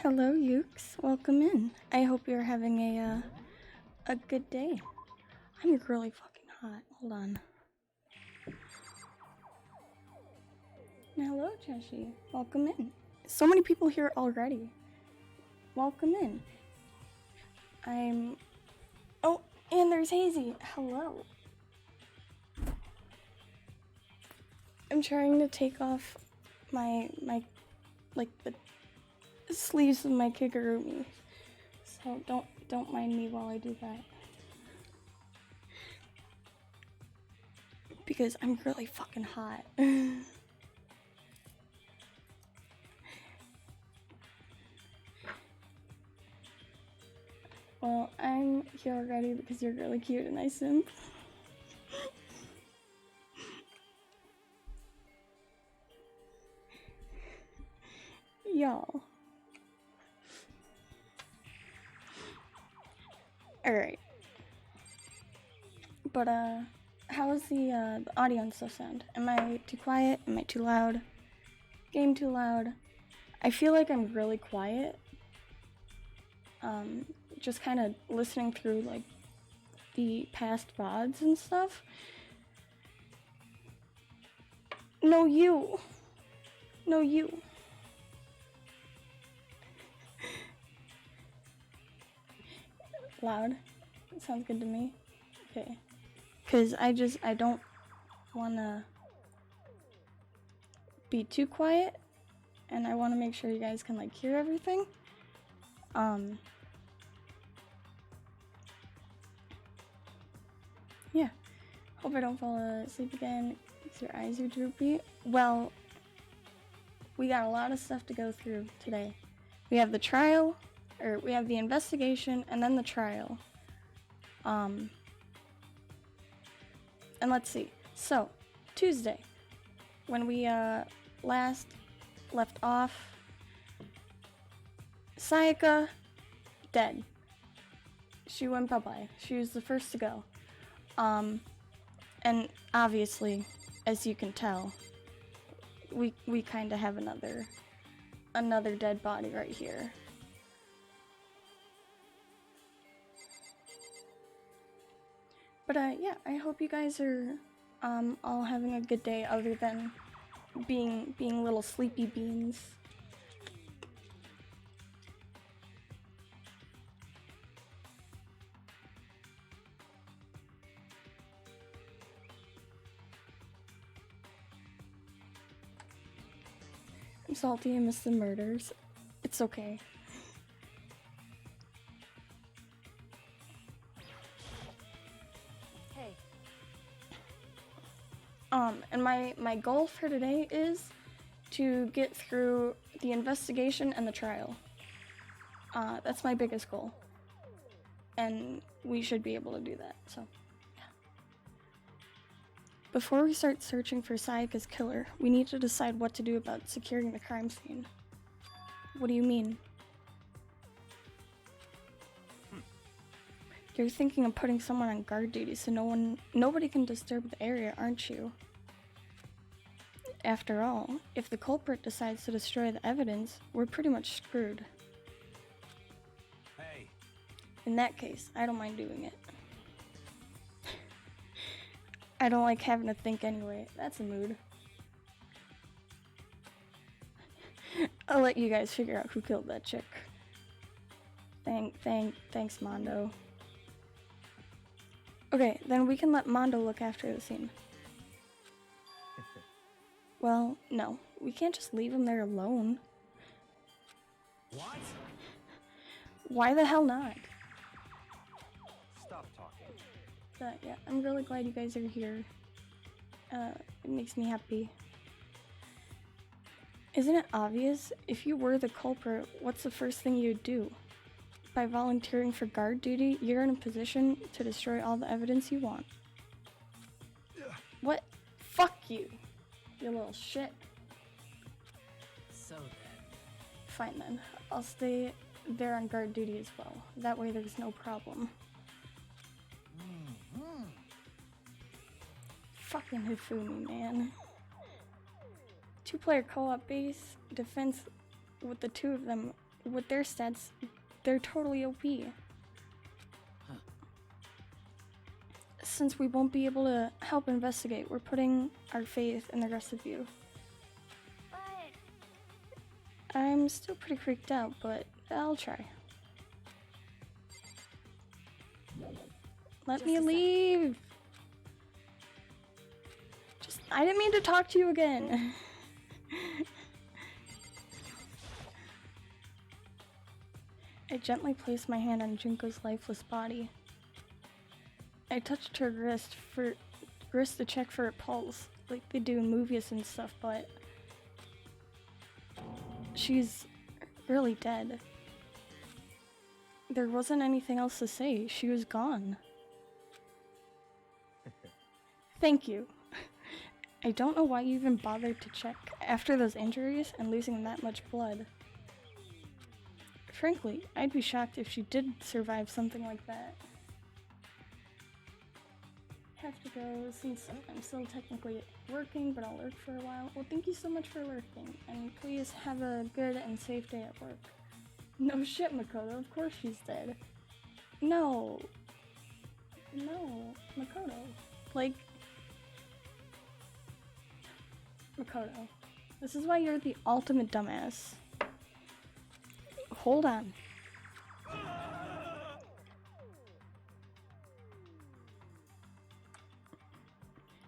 Hello, Ukes. Welcome in. I hope you're having a good day. I'm really fucking hot. Hold on. Hello, Cheshi. Welcome in. So many people here already. Welcome in. Oh, and there's Hazy. Hello. I'm trying to take off my the sleeves of my kigurumi, so don't mind me while I do that, because I'm really fucking hot. Well, I'm here already because you're really cute and I simp. Y'all. Alright. But, how is the audio and stuff sound? Am I too quiet? Am I too loud? Game too loud? I feel like I'm really quiet. Just kind of listening through, like, the past VODs and stuff. No, you! No, you! Loud? Sounds good to me. Okay. Because I don't want to be too quiet, and I want to make sure you guys can, like, hear everything. Yeah. Hope I don't fall asleep again because your eyes are droopy. Well, we got a lot of stuff to go through today. We have the trial, or we have the investigation, and then the trial. And let's see. So, Tuesday, when we last left off, Sayaka, dead. She went bye-bye. She was the first to go. And obviously, as you can tell, we kind of have another dead body right here. But yeah, I hope you guys are all having a good day, other than being little sleepy beans. I'm salty I missed the murders. It's okay. Hey. And my goal for today is to get through the investigation and the trial. That's my biggest goal. And we should be able to do that, so yeah. Before we start searching for Sayaka's killer, we need to decide what to do about securing the crime scene. What do you mean? You're thinking of putting someone on guard duty so nobody can disturb the area, aren't you? After all, if the culprit decides to destroy the evidence, we're pretty much screwed. Hey. In that case, I don't mind doing it. I don't like having to think anyway. That's a mood. I'll let you guys figure out who killed that chick. Thanks, Mondo. Okay, then we can let Mondo look after the scene. Well, no. We can't just leave him there alone. What? Why the hell not? Stop talking. But yeah, I'm really glad you guys are here. It makes me happy. Isn't it obvious? If you were the culprit, what's the first thing you'd do? By volunteering for guard duty, you're in a position to destroy all the evidence you want. What? Fuck you, you little shit. So then. Fine then, I'll stay there on guard duty as well. That way there's no problem. Fucking Hifumi, man. 2-player co-op base defense with the two of them with their stats, they're totally OP. Since we won't be able to help investigate, we're putting our faith in the rest of you. But I'm still pretty freaked out, but I'll try. Let Just me a sec. leave! I didn't mean to talk to you again. I gently placed my hand on Junko's lifeless body. I touched her wrist to check for a pulse, like they do in movies and stuff, but she's really dead. There wasn't anything else to say. She was gone. Thank you. I don't know why you even bothered to check after those injuries and losing that much blood. Frankly, I'd be shocked if she did survive something like that. Have to go since I'm still technically working, but I'll lurk for a while. Well, thank you so much for lurking, and please have a good and safe day at work. No shit, Makoto, of course she's dead. No, Makoto. Like, Makoto, this is why you're the ultimate dumbass. Hold on.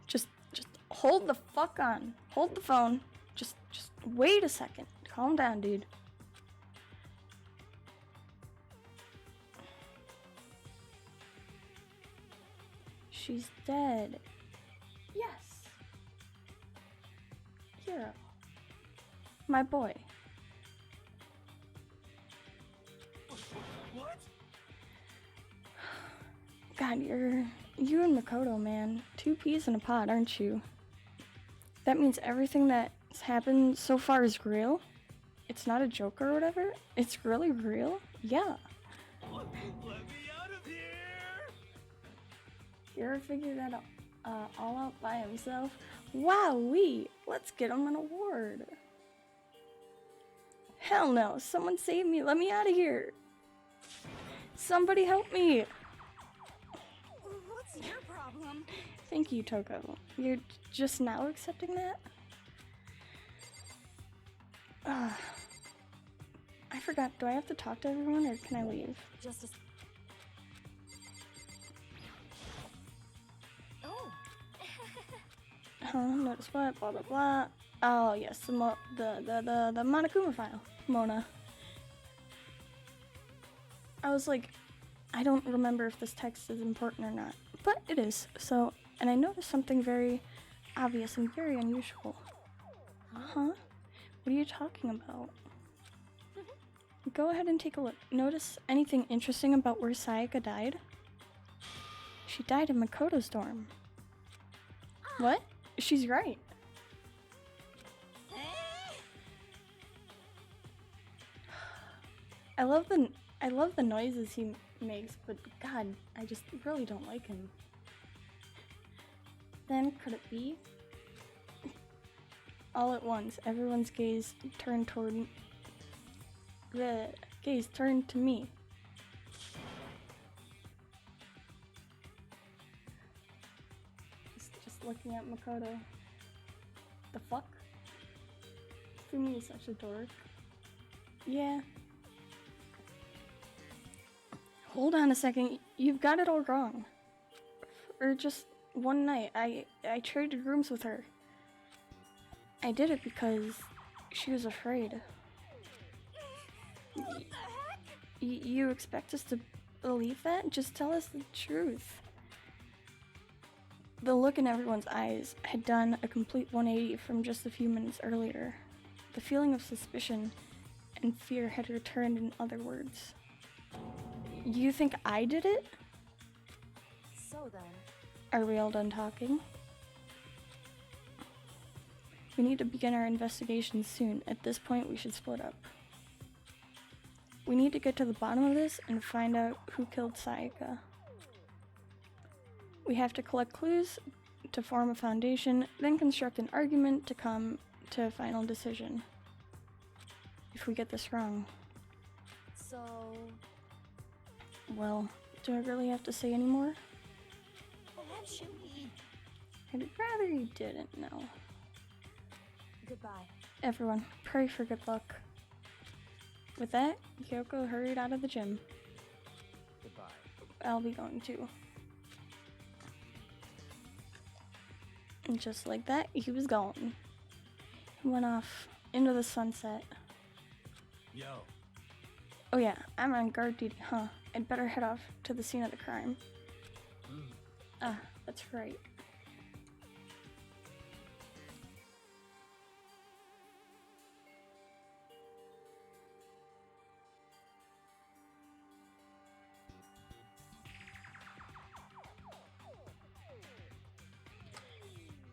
Just hold the fuck on. Hold the phone. Just wait a second. Calm down, dude. She's dead. Yes. Hero. My boy. What? God, you and Makoto, man. Two peas in a pod, aren't you? That means everything that's happened so far is real? It's not a joke or whatever? It's really real? Yeah. Let me out of here! Hero figured that all out by himself. Wowee! Let's get him an award. Hell no! Someone save me! Let me out of here! Somebody help me! What's your problem? Thank you, Toko. You're just now accepting that? I forgot. Do I have to talk to everyone or can I leave? Just a... Oh. Notice what? Blah blah blah. Oh yes, the Monokuma file. Mona. I was like, I don't remember if this text is important or not, but it is. So, and I noticed something very obvious and very unusual. Huh? What are you talking about? Go ahead and take a look. Notice anything interesting about where Sayaka died? She died in Makoto's dorm. What? She's right. I love the noises he makes, but God, I just really don't like him. Then could it be? All at once, everyone's gaze turned toward the gaze turned to me. Just looking at Makoto. The fuck? Fumi is such a dork. Yeah. Hold on a second, you've got it all wrong. For just one night, I traded rooms with her. I did it because she was afraid. What the heck? You expect us to believe that? Just tell us the truth. The look in everyone's eyes had done a complete 180 from just a few minutes earlier. The feeling of suspicion and fear had returned, in other words. You think I did it? So then... Are we all done talking? We need to begin our investigation soon. At this point, we should split up. We need to get to the bottom of this and find out who killed Sayaka. We have to collect clues to form a foundation, then construct an argument to come to a final decision. If we get this wrong, So, Well, do I really have to say any more? should we? I'd rather you didn't know. Goodbye. Everyone, pray for good luck. With that, Kyoko hurried out of the gym. Goodbye. I'll be going too. And just like that, he was gone. He went off into the sunset. Yo. Oh yeah, I'm on guard duty, huh? I'd better head off to the scene of the crime. Ah, that's right.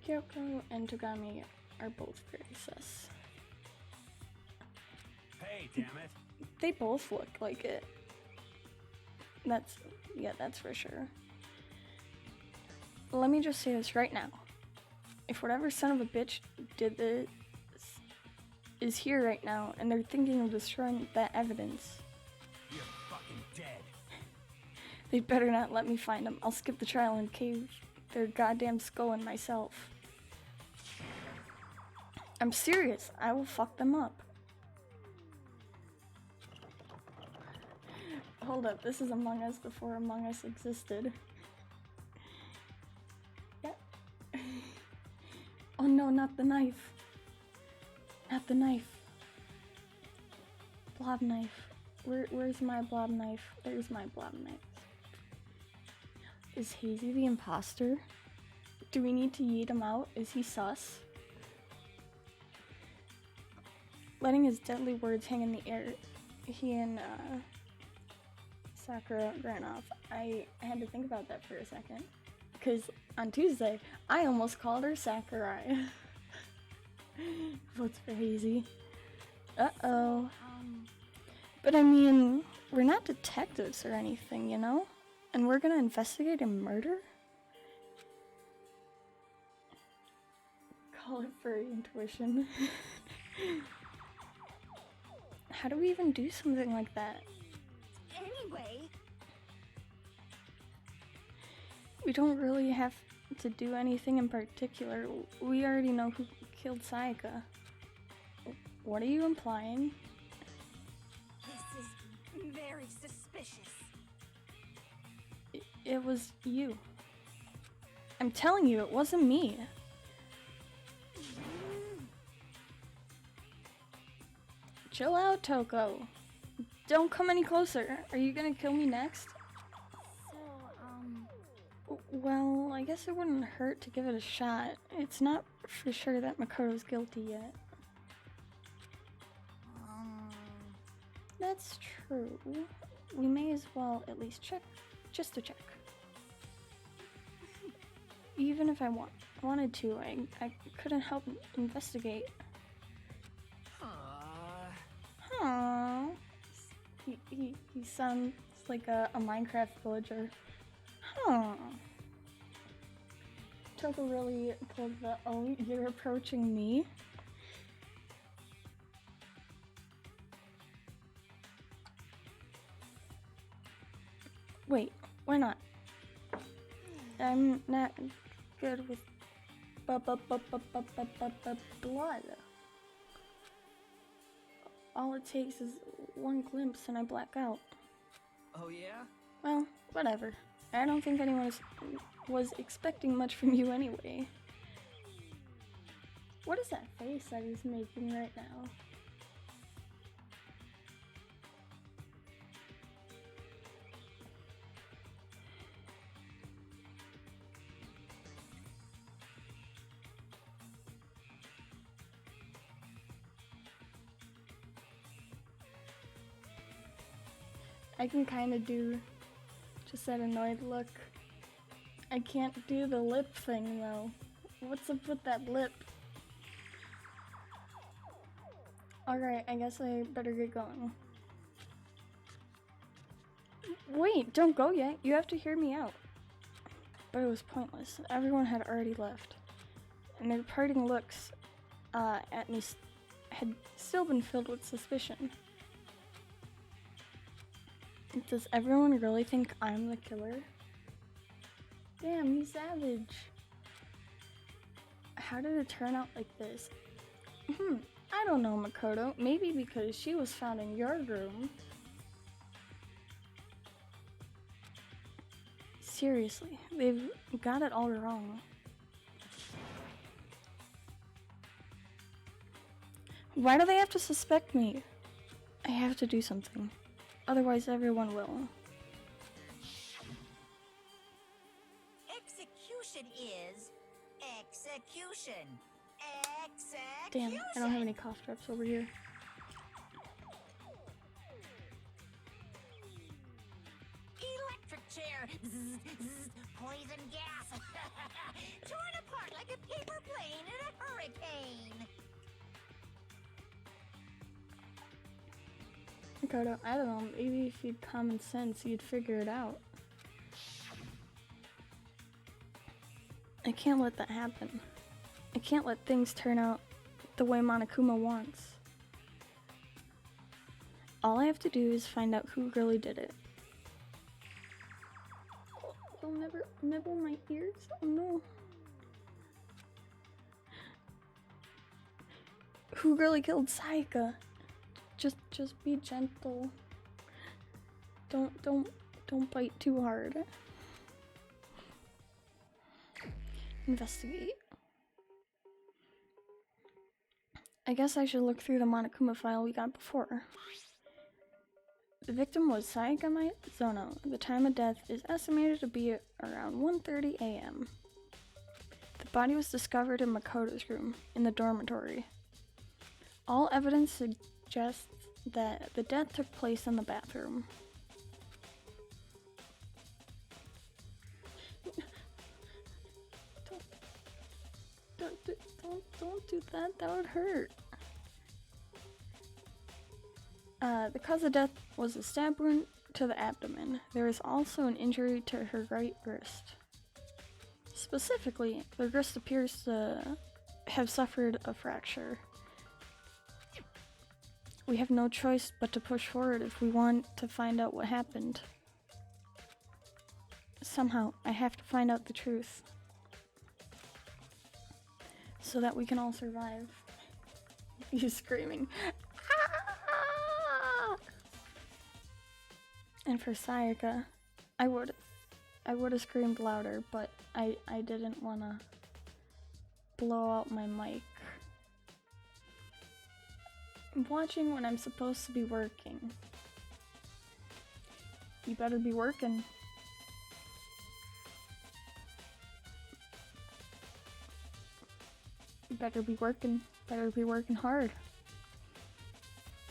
Kyoko and Togami are both very sus. Hey, damn it. They both look like it. That's for sure. Let me just say this right now. If whatever son of a bitch did this is here right now and they're thinking of destroying that evidence, You're fucking dead. they'd better not let me find them. I'll skip the trial and cave their goddamn skull in myself. I'm serious. I will fuck them up. Hold up, this is Among Us before Among Us existed. Yep. Oh no, not the knife. Not the knife. Blob knife. Where's my blob knife? There's my blob knife. Is Hazy the imposter? Do we need to yeet him out? Is he sus? Letting his deadly words hang in the air, he and Sakura ran off. I had to think about that for a second. Because on Tuesday, I almost called her Sakurai. Votes for Hazy. Uh-oh. But I mean, we're not detectives or anything, you know? And we're gonna investigate a murder? Call it furry intuition. How do we even do something like that? Anyway, We don't really have to do anything in particular. We already know who killed Sayaka. What are you implying? this is very suspicious. It was you. I'm telling you, it wasn't me. Chill out, Toko. Don't come any closer. Are you gonna kill me next? So, Well, I guess it wouldn't hurt to give it a shot. It's not for sure that Makoto's guilty yet. That's true. We may as well at least check, just to check. Even if I wanted to, I couldn't help investigate. Huh. He sounds like a Minecraft villager. Huh. Toko really pulled the, oh, you're approaching me? Wait, why not? I'm not good with blood. All it takes is one glimpse and I black out. Oh yeah? Well, whatever. I don't think anyone was expecting much from you anyway. What is that face that he's making right now? I can kind of do just that annoyed look. I can't do the lip thing though. What's up with that lip? Alright, I guess I better get going. Wait, don't go yet. You have to hear me out. But it was pointless. Everyone had already left. And their parting looks at me had still been filled with suspicion. Does everyone really think I'm the killer? Damn, he's savage. How did it turn out like this? I don't know, Makoto. Maybe because she was found in your room. Seriously, they've got it all wrong. Why do they have to suspect me? I have to do something. Otherwise, everyone will. Execution is execution. Execution. Damn, I don't have any cough drops over here. Electric chair. Zzz, zzz, poison gas. Torn apart like a paper plane in a hurricane. Makoto, I don't know, maybe if you'd common sense, you'd figure it out. I can't let that happen. I can't let things turn out the way Monokuma wants. All I have to do is find out who really did it. You'll never nibble my ears? Oh no. Who really killed Sayaka? Just be gentle. Don't bite too hard. Investigate. I guess I should look through the Monokuma file we got before. The victim was Sayaka Mizono. The time of death is estimated to be around 1:30 a.m. The body was discovered in Makoto's room, in the dormitory. All evidence suggests that the death took place in the bathroom. Don't do that. That would hurt. The cause of death was a stab wound to the abdomen. There is also an injury to her right wrist. Specifically, the wrist appears to have suffered a fracture. We have no choice but to push forward if we want to find out what happened. Somehow, I have to find out the truth. So that we can all survive. He's screaming. Ah! And for Sayaka, I would have screamed louder, but I didn't want to blow out my mic. I'm watching when I'm supposed to be working. You better be working. You better be working hard.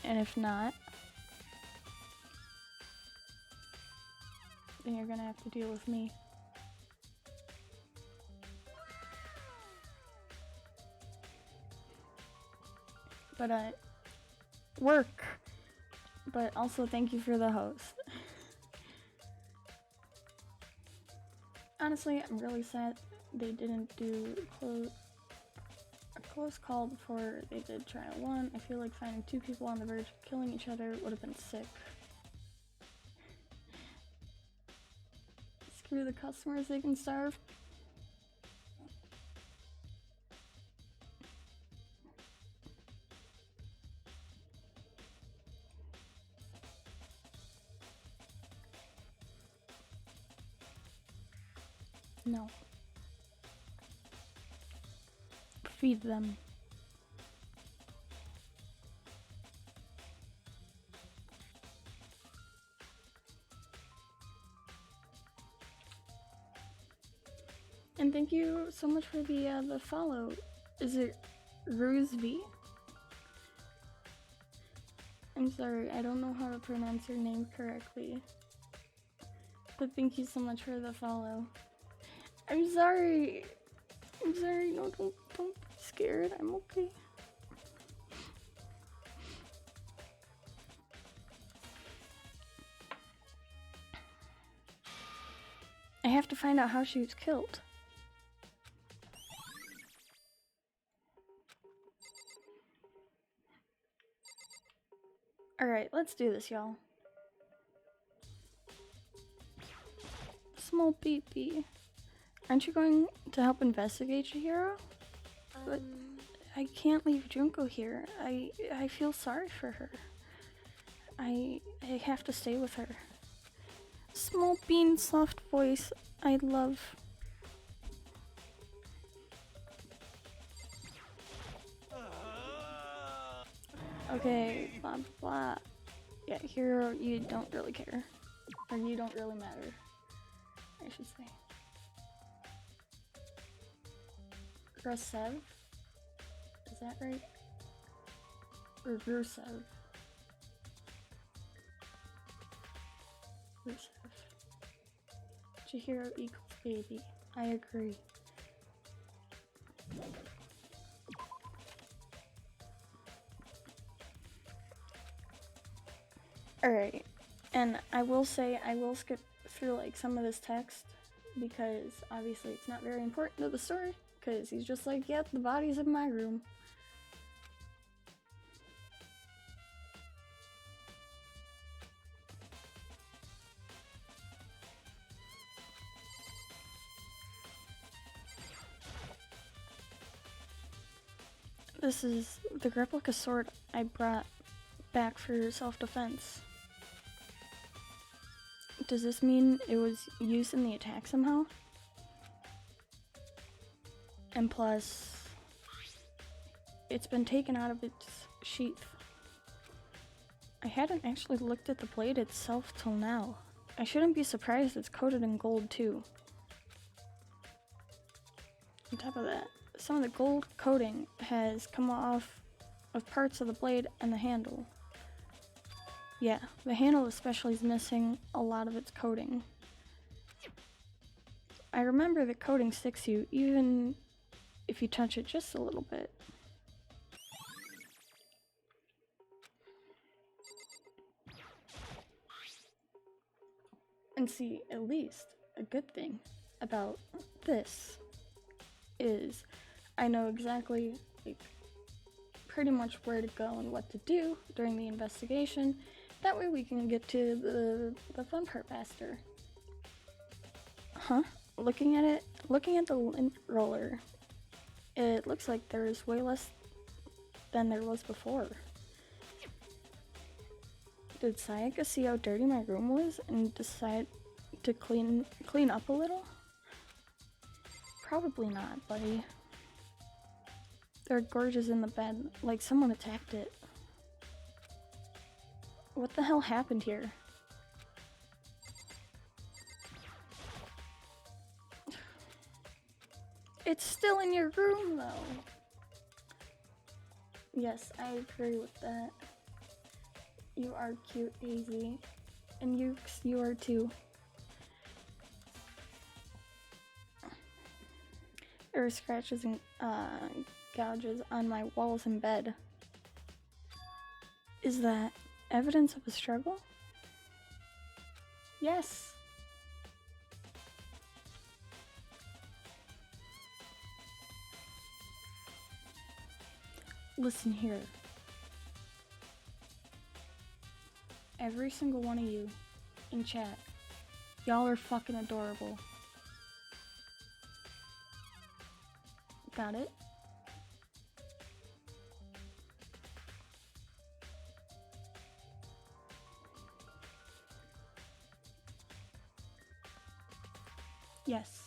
And if not, then you're gonna have to deal with me. But work. But also thank you for the host. Honestly, I'm really sad they didn't do a close call before they did trial 1. I feel like finding 2 people on the verge of killing each other would have been sick. Screw the customers, they can starve. No. Feed them. And thank you so much for the follow. Is it Ruse V? I'm sorry, I don't know how to pronounce your name correctly. But thank you so much for the follow. I'm sorry. No, don't be scared. I'm okay. I have to find out how she was killed. Alright, let's do this, y'all. Small baby. Aren't you going to help investigate, Chihiro? But I can't leave Junko here. I feel sorry for her. I have to stay with her. Small bean, soft voice. I love. Okay, blah blah. Yeah, Hero, you don't really care. Or you don't really matter, I should say. Rusev? Is that right? Or Rusev? Rusev. Chihiro equals baby. I agree. Alright, and I will say I will skip through like some of this text because obviously it's not very important to the story because he's just like, yep, the body's in my room. This is the replica sword I brought back for self-defense. Does this mean it was used in the attack somehow? And plus, it's been taken out of its sheath. I hadn't actually looked at the blade itself till now. I shouldn't be surprised it's coated in gold too. On top of that, some of the gold coating has come off of parts of the blade and the handle. Yeah, the handle especially is missing a lot of its coating. I remember the coating sticks to you even if you touch it just a little bit. And see, at least a good thing about this is I know exactly, like, pretty much where to go and what to do during the investigation. That way we can get to the fun part faster. Huh? Looking at the lint roller, it looks like there's way less than there was before. Did Sayaka see how dirty my room was and decide to clean up a little? Probably not, buddy. There are gorges in the bed, like someone attacked it. What the hell happened here? It's still in your room, though. Yes, I agree with that. You are cute, Daisy. And you are too. There are scratches and gouges on my walls and bed. Is that evidence of a struggle? Yes. Listen here. Every single one of you in chat, y'all are fucking adorable. Got it? Yes.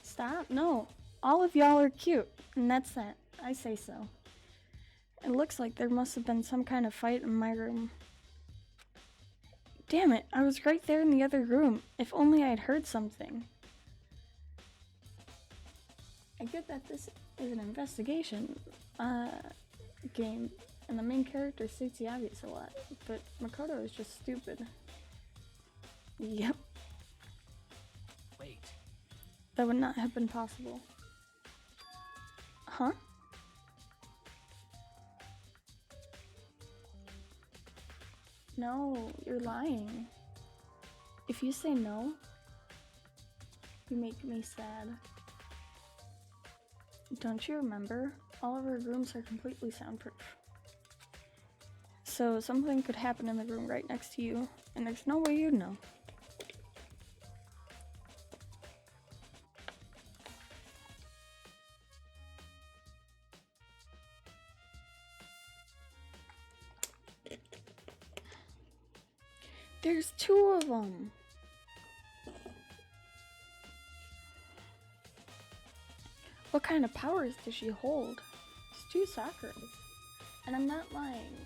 Stop? No. All of y'all are cute, and that's that. I say so. It looks like there must have been some kind of fight in my room. Damn it, I was right there in the other room. If only I had heard something. I get that this is an investigation game, and the main character states the obvious a lot, but Makoto is just stupid. Yep. Wait. That would not have been possible. Huh? No, you're lying. If you say no, you make me sad. don't you remember? All of our rooms are completely soundproof. So something could happen in the room right next to you, and there's no way you'd know. There's 2 of them. What kind of powers does she hold? It's 2 Sakuras. And I'm not lying.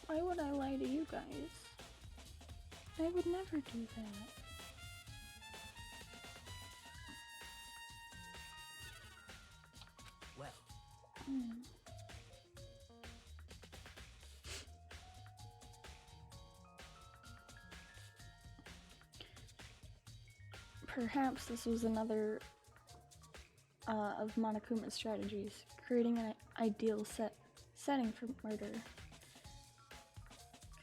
Why would I lie to you guys? I would never do that. Well, Perhaps this was another of Monokuma's strategies, creating an ideal setting for murder.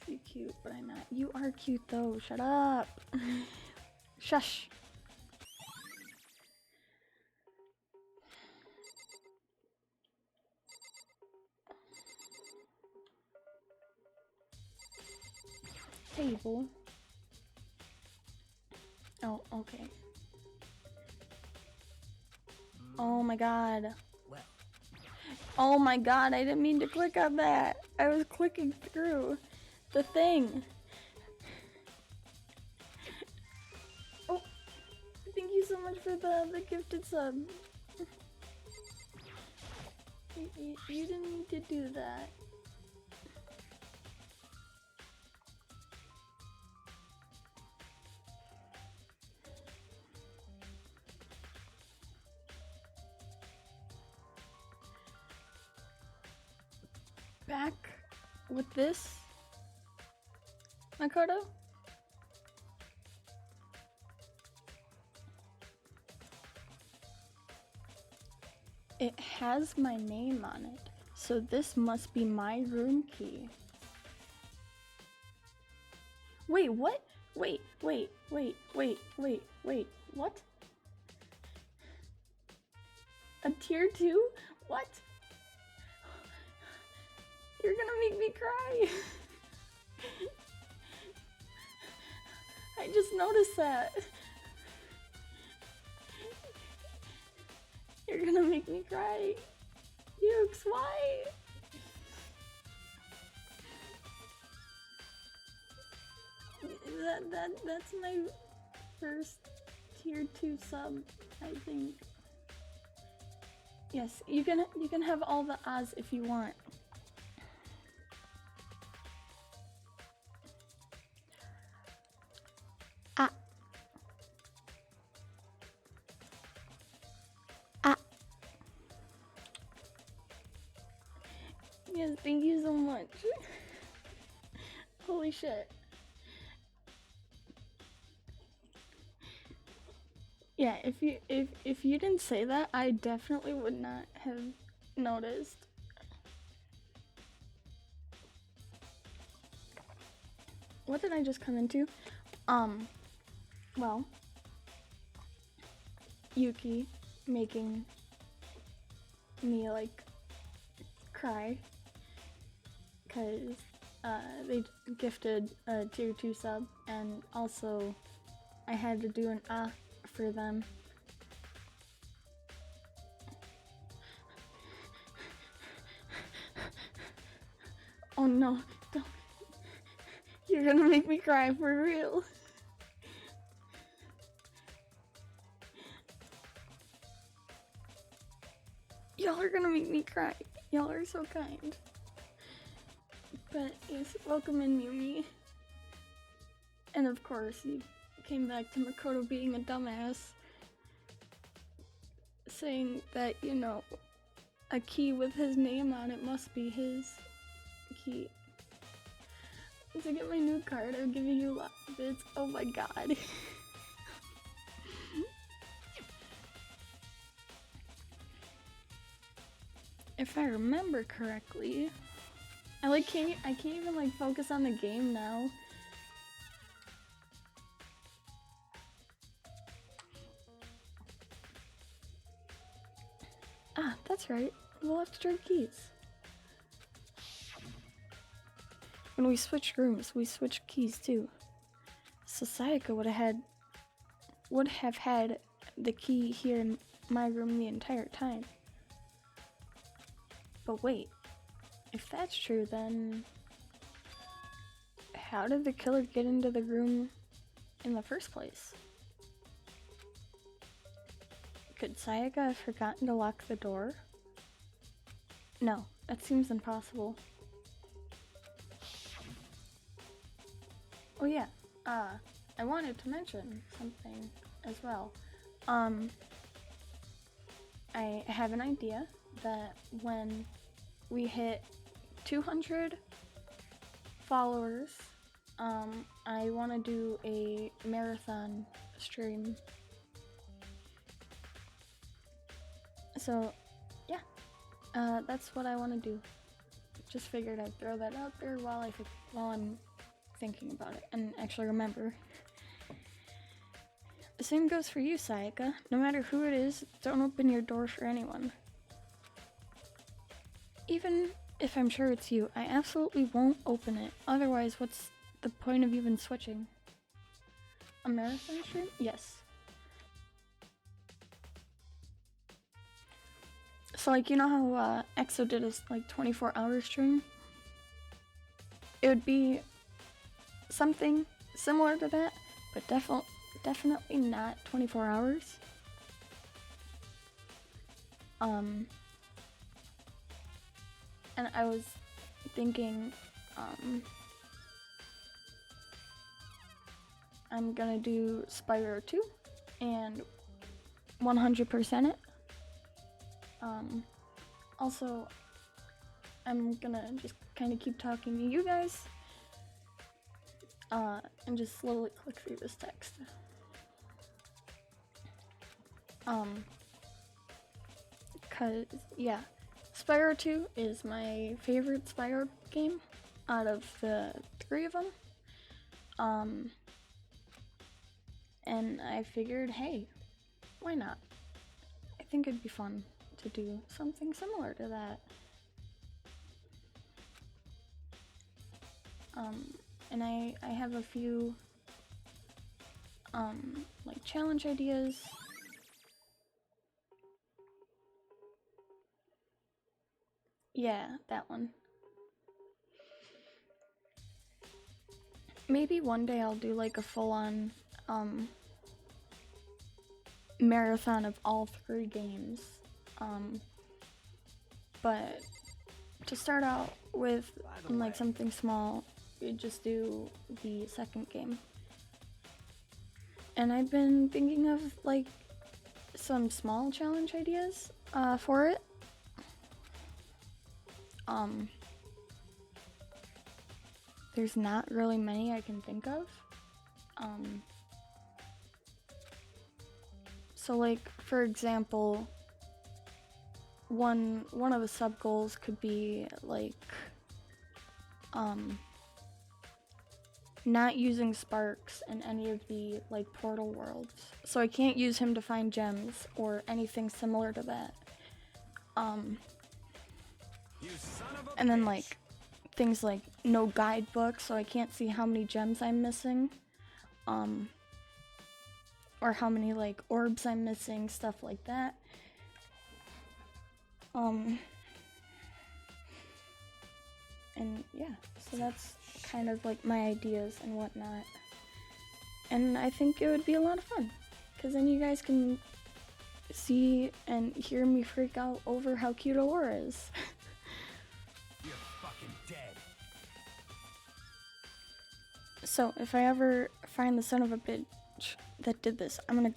You're cute, but I'm not. You are cute though. Shut up. Shush. Table. Oh, okay. Oh my god. well. Oh my god, I didn't mean to click on that. I was clicking through the thing. Oh, thank you so much for the gifted sub. You didn't need to do that. Back with this, Makoto? It has my name on it, so this must be my room key. Wait, what? Wait, what? A tier 2? What? You're gonna make me cry. I just noticed that. You're gonna make me cry. Yukes, why? That's my first tier 2 sub, I think. Yes, you can have all the Oz if you want. Yes, thank you so much. Holy shit. Yeah, if you didn't say that, I definitely would not have noticed. What did I just come into? Well, Yuki making me like cry because they gifted a tier 2 sub, and also I had to do an for them. Oh no, don't. You're gonna make me cry for real. Y'all are gonna make me cry. Y'all are so kind. But yes, welcome in, Yumi. And of course, you came back to Makoto being a dumbass. Saying that, you know, a key with his name on it must be his key. To get my new card, I'm giving you lots of bits. Oh my god. If I remember correctly, I can't even like focus on the game now. That's right. We'll have to trade keys. When we switched rooms, we switched keys too. So Sayaka would have had the key here in my room the entire time. But wait, if that's true, then how did the killer get into the room in the first place? Could Sayaka have forgotten to lock the door? No, that seems impossible. Oh yeah, I wanted to mention something as well. I have an idea that when we hit 200 followers, I want to do a marathon stream. So, yeah, that's what I want to do. Just figured I'd throw that out there while I'm thinking about it and actually remember. The same goes for you, Sayaka. No matter who it is, don't open your door for anyone. Even if I'm sure it's you, I absolutely won't open it. Otherwise, what's the point of even switching? A marathon stream? Yes. So like, you know how EXO did a like 24-hour stream? It would be something similar to that, but definitely not 24 hours. And I was thinking, I'm gonna do Spyro 2 and 100% it. Also, I'm gonna just kind of keep talking to you guys, and just slowly click through this text. Cause, yeah, Spyro 2 is my favorite Spyro game out of the 3 of them. And I figured, hey, why not? I think it'd be fun to do something similar to that. And I have a few, like challenge ideas. Yeah, that one. Maybe one day I'll do like a full-on, marathon of all 3 games. But to start out with, like something small, you just do the second game. And I've been thinking of like some small challenge ideas for it. There's not really many I can think of. So like, for example, one of the sub goals could be like not using Sparks in any of the like portal worlds. So I can't use him to find gems or anything similar to that. And then like things like no guidebook, so I can't see how many gems I'm missing. Or how many like orbs I'm missing, stuff like that. And yeah, so that's kind of like my ideas and whatnot. And I think it would be a lot of fun, because then you guys can see and hear me freak out over how cute Aurora is. You're fucking dead. So if I ever find the son of a bitch that did this, I'm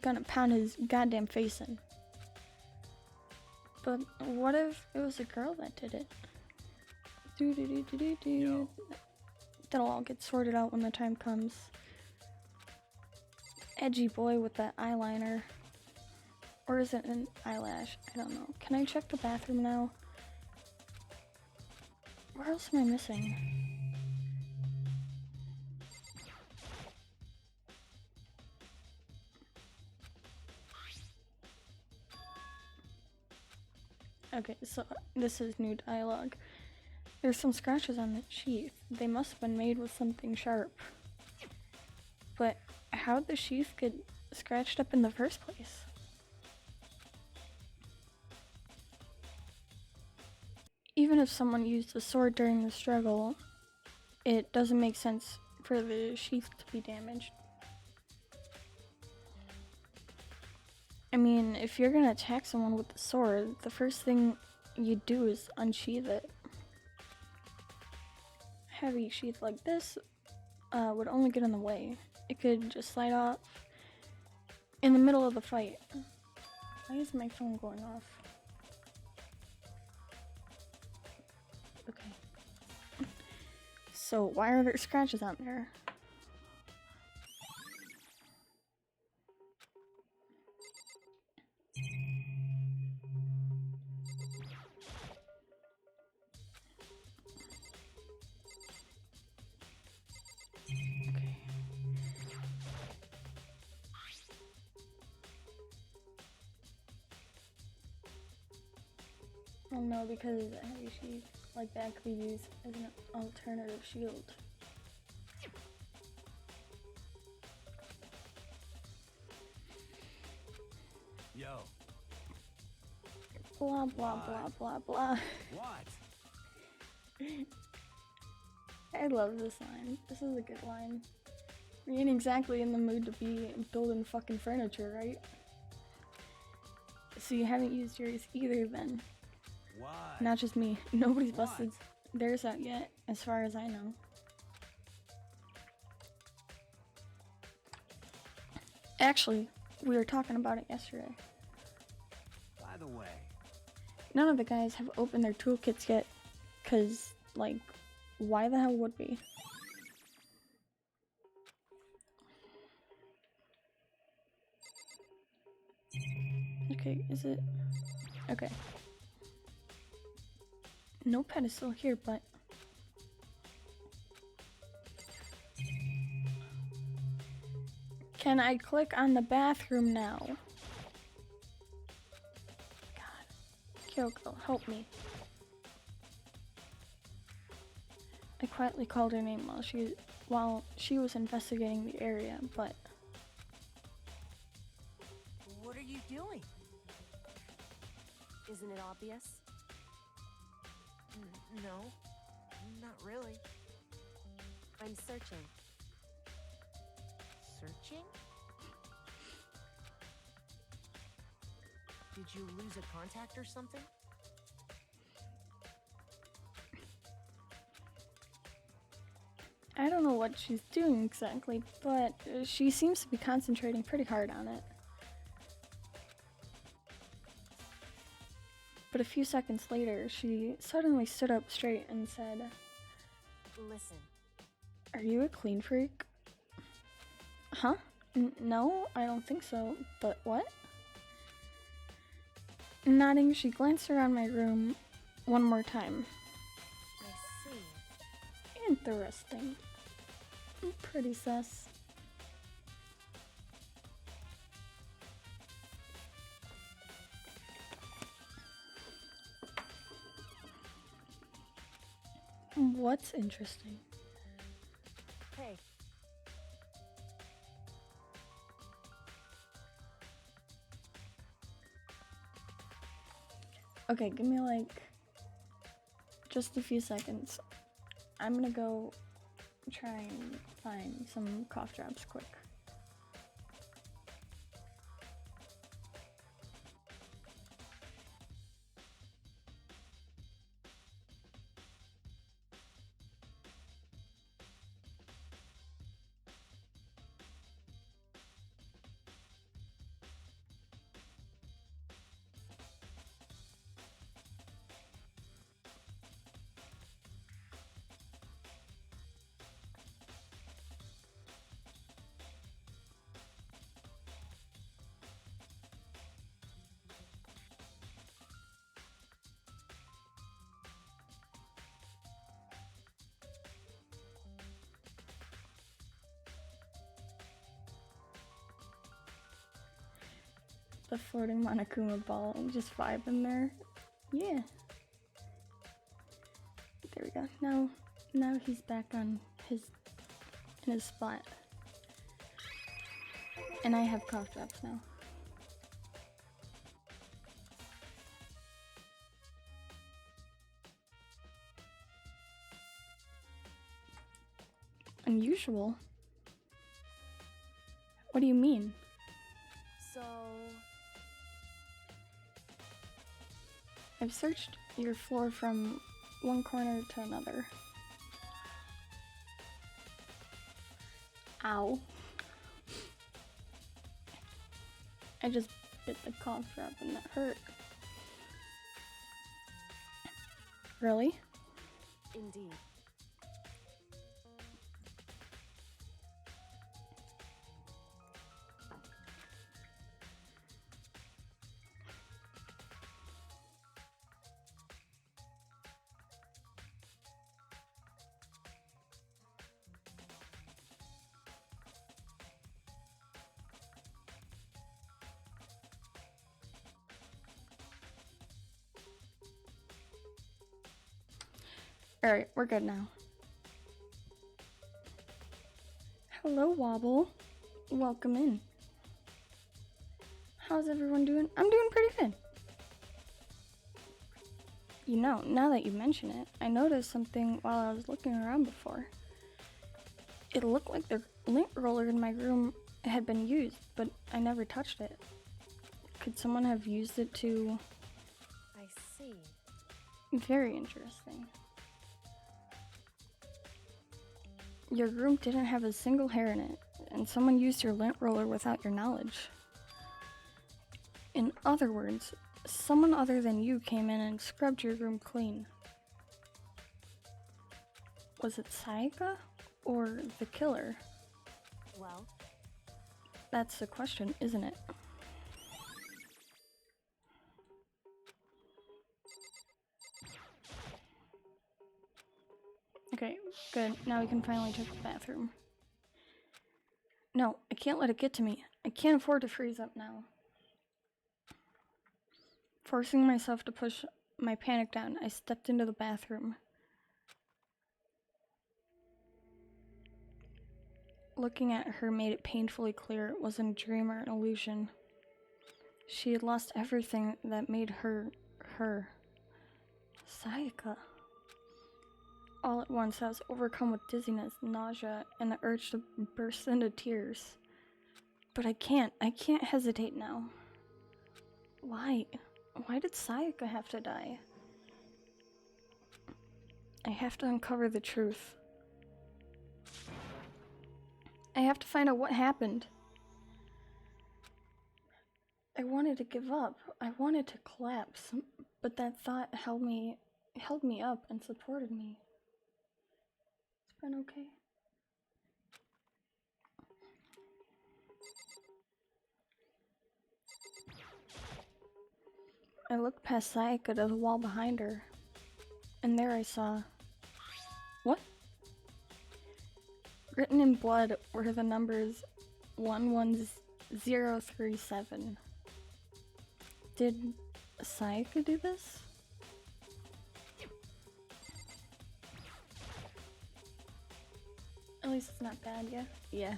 gonna pound his goddamn face in. But what if it was a girl that did it? Yo. That'll all get sorted out when the time comes. Edgy boy with that eyeliner. Or is it an eyelash? I don't know. Can I check the bathroom now? Where else am I missing? Okay, so this is new dialogue. There's some scratches on the sheath. They must have been made with something sharp. But how'd the sheath get scratched up in the first place? Even if someone used a sword during the struggle, it doesn't make sense for the sheath to be damaged. I mean, if you're gonna attack someone with a sword, the first thing you do is unsheath it. Heavy sheath like this would only get in the way. It could just slide off in the middle of the fight. Why is my phone going off? Okay. So why are there scratches on there? Okay. Well, no, because a heavy sheath like that could be used as an alternative shield. Yo, Blah blah blah blah blah. what? I love this line. This is a good line. We ain't exactly in the mood to be building fucking furniture, right? So you haven't used yours either then. What? Not just me. Nobody's busted theirs out yet, as far as I know. Actually, we were talking about it yesterday. By the way, None of the guys have opened their toolkits yet, cause, like, why the hell would we? Okay, is it? Okay. No pedestal here, but... Can I click on the bathroom now? God. Kyoko, help me. I quietly called her name while she was investigating the area, but... What are you doing? Isn't it obvious? No, not really. I'm searching. Searching? Did you lose a contact or something? I don't know what she's doing exactly, but she seems to be concentrating pretty hard on it. But a few seconds later, she suddenly stood up straight and said, Listen, "Are you a clean freak?" Huh? No, I don't think so. But what? Nodding, she glanced around my room one more time. I see. Interesting. Pretty sus. What's interesting? Hey, Okay, give me like just a few seconds. I'm gonna go try and find some cough drops quick. The floating Monokuma ball and just vibing there. Yeah. There we go. Now he's back on in his spot. And I have cough drops now. Unusual? What do you mean? So, I've searched your floor from one corner to another. Ow. I just bit the cough drop and that hurt. Really? indeed. Alright, we're good now. Hello, Wobble. Welcome in. How's everyone doing? I'm doing pretty good. You know, now that you mention it, I noticed something while I was looking around before. It looked like the lint roller in my room had been used, but I never touched it. Could someone have used it to... I see. Very interesting. Your room didn't have a single hair in it, and someone used your lint roller without your knowledge. In other words, someone other than you came in and scrubbed your room clean. Was it Sayaka or the killer? Well, That's the question, isn't it? Okay, good. Now we can finally check the bathroom. No, I can't let it get to me. I can't afford to freeze up now. Forcing myself to push my panic down, I stepped into the bathroom. Looking at her made it painfully clear it wasn't a dream or an illusion. She had lost everything that made her, her. Sayaka. All at once, I was overcome with dizziness, nausea, and the urge to burst into tears. But I can't hesitate now. Why? Why did Sayaka have to die? I have to uncover the truth. I have to find out what happened. I wanted to give up. I wanted to collapse, but that thought held me up and supported me. It's been okay. I looked past Sayaka to the wall behind her, and there I saw... What? Written in blood were the numbers 11037. Did Sayaka do this? At least it's not bad, yeah? Yeah.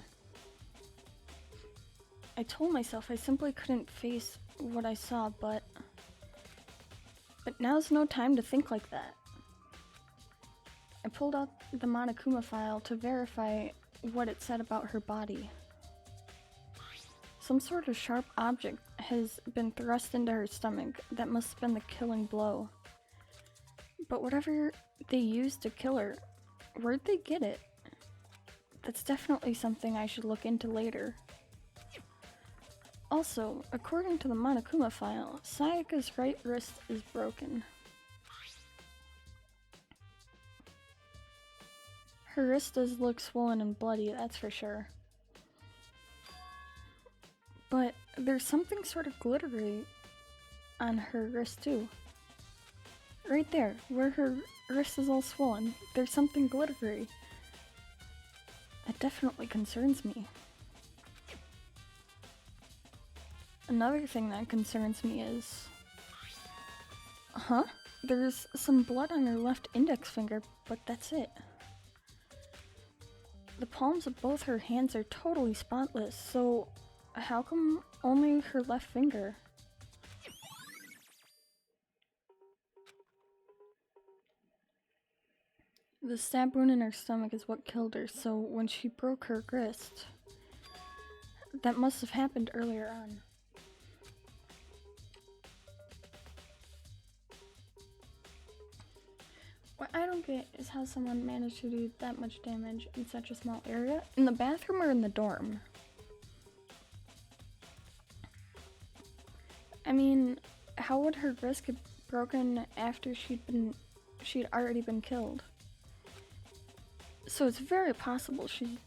I told myself I simply couldn't face what I saw, but now's no time to think like that. I pulled out the Monokuma file to verify what it said about her body. Some sort of sharp object has been thrust into her stomach that must have been the killing blow. But whatever they used to kill her, where'd they get it? That's definitely something I should look into later. Also, according to the Monokuma file, Sayaka's right wrist is broken. Her wrist does look swollen and bloody, that's for sure. But there's something sort of glittery on her wrist too. Right there, where her wrist is all swollen, there's something glittery. That definitely concerns me. Another thing that concerns me is Huh? There's some blood on her left index finger, but that's it. The palms of both her hands are totally spotless, so how come only her left finger? The stab wound in her stomach is what killed her, so when she broke her wrist, that must have happened earlier on. What I don't get is how someone managed to do that much damage in such a small area. In the bathroom or in the dorm? I mean, how would her wrist get broken after she'd already been killed? So it's very possible she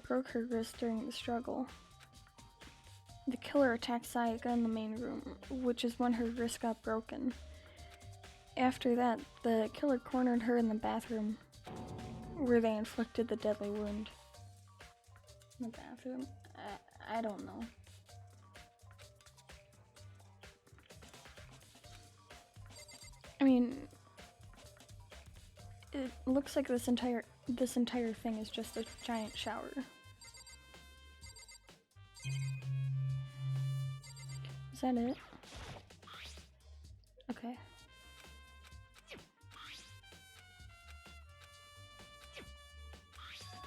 broke her wrist during the struggle. The killer attacked Sayaka in the main room, which is when her wrist got broken. After that, the killer cornered her in the bathroom, where they inflicted the deadly wound. In the bathroom? I don't know. I mean, it looks like this entire thing is just a giant shower. Is that it? Okay.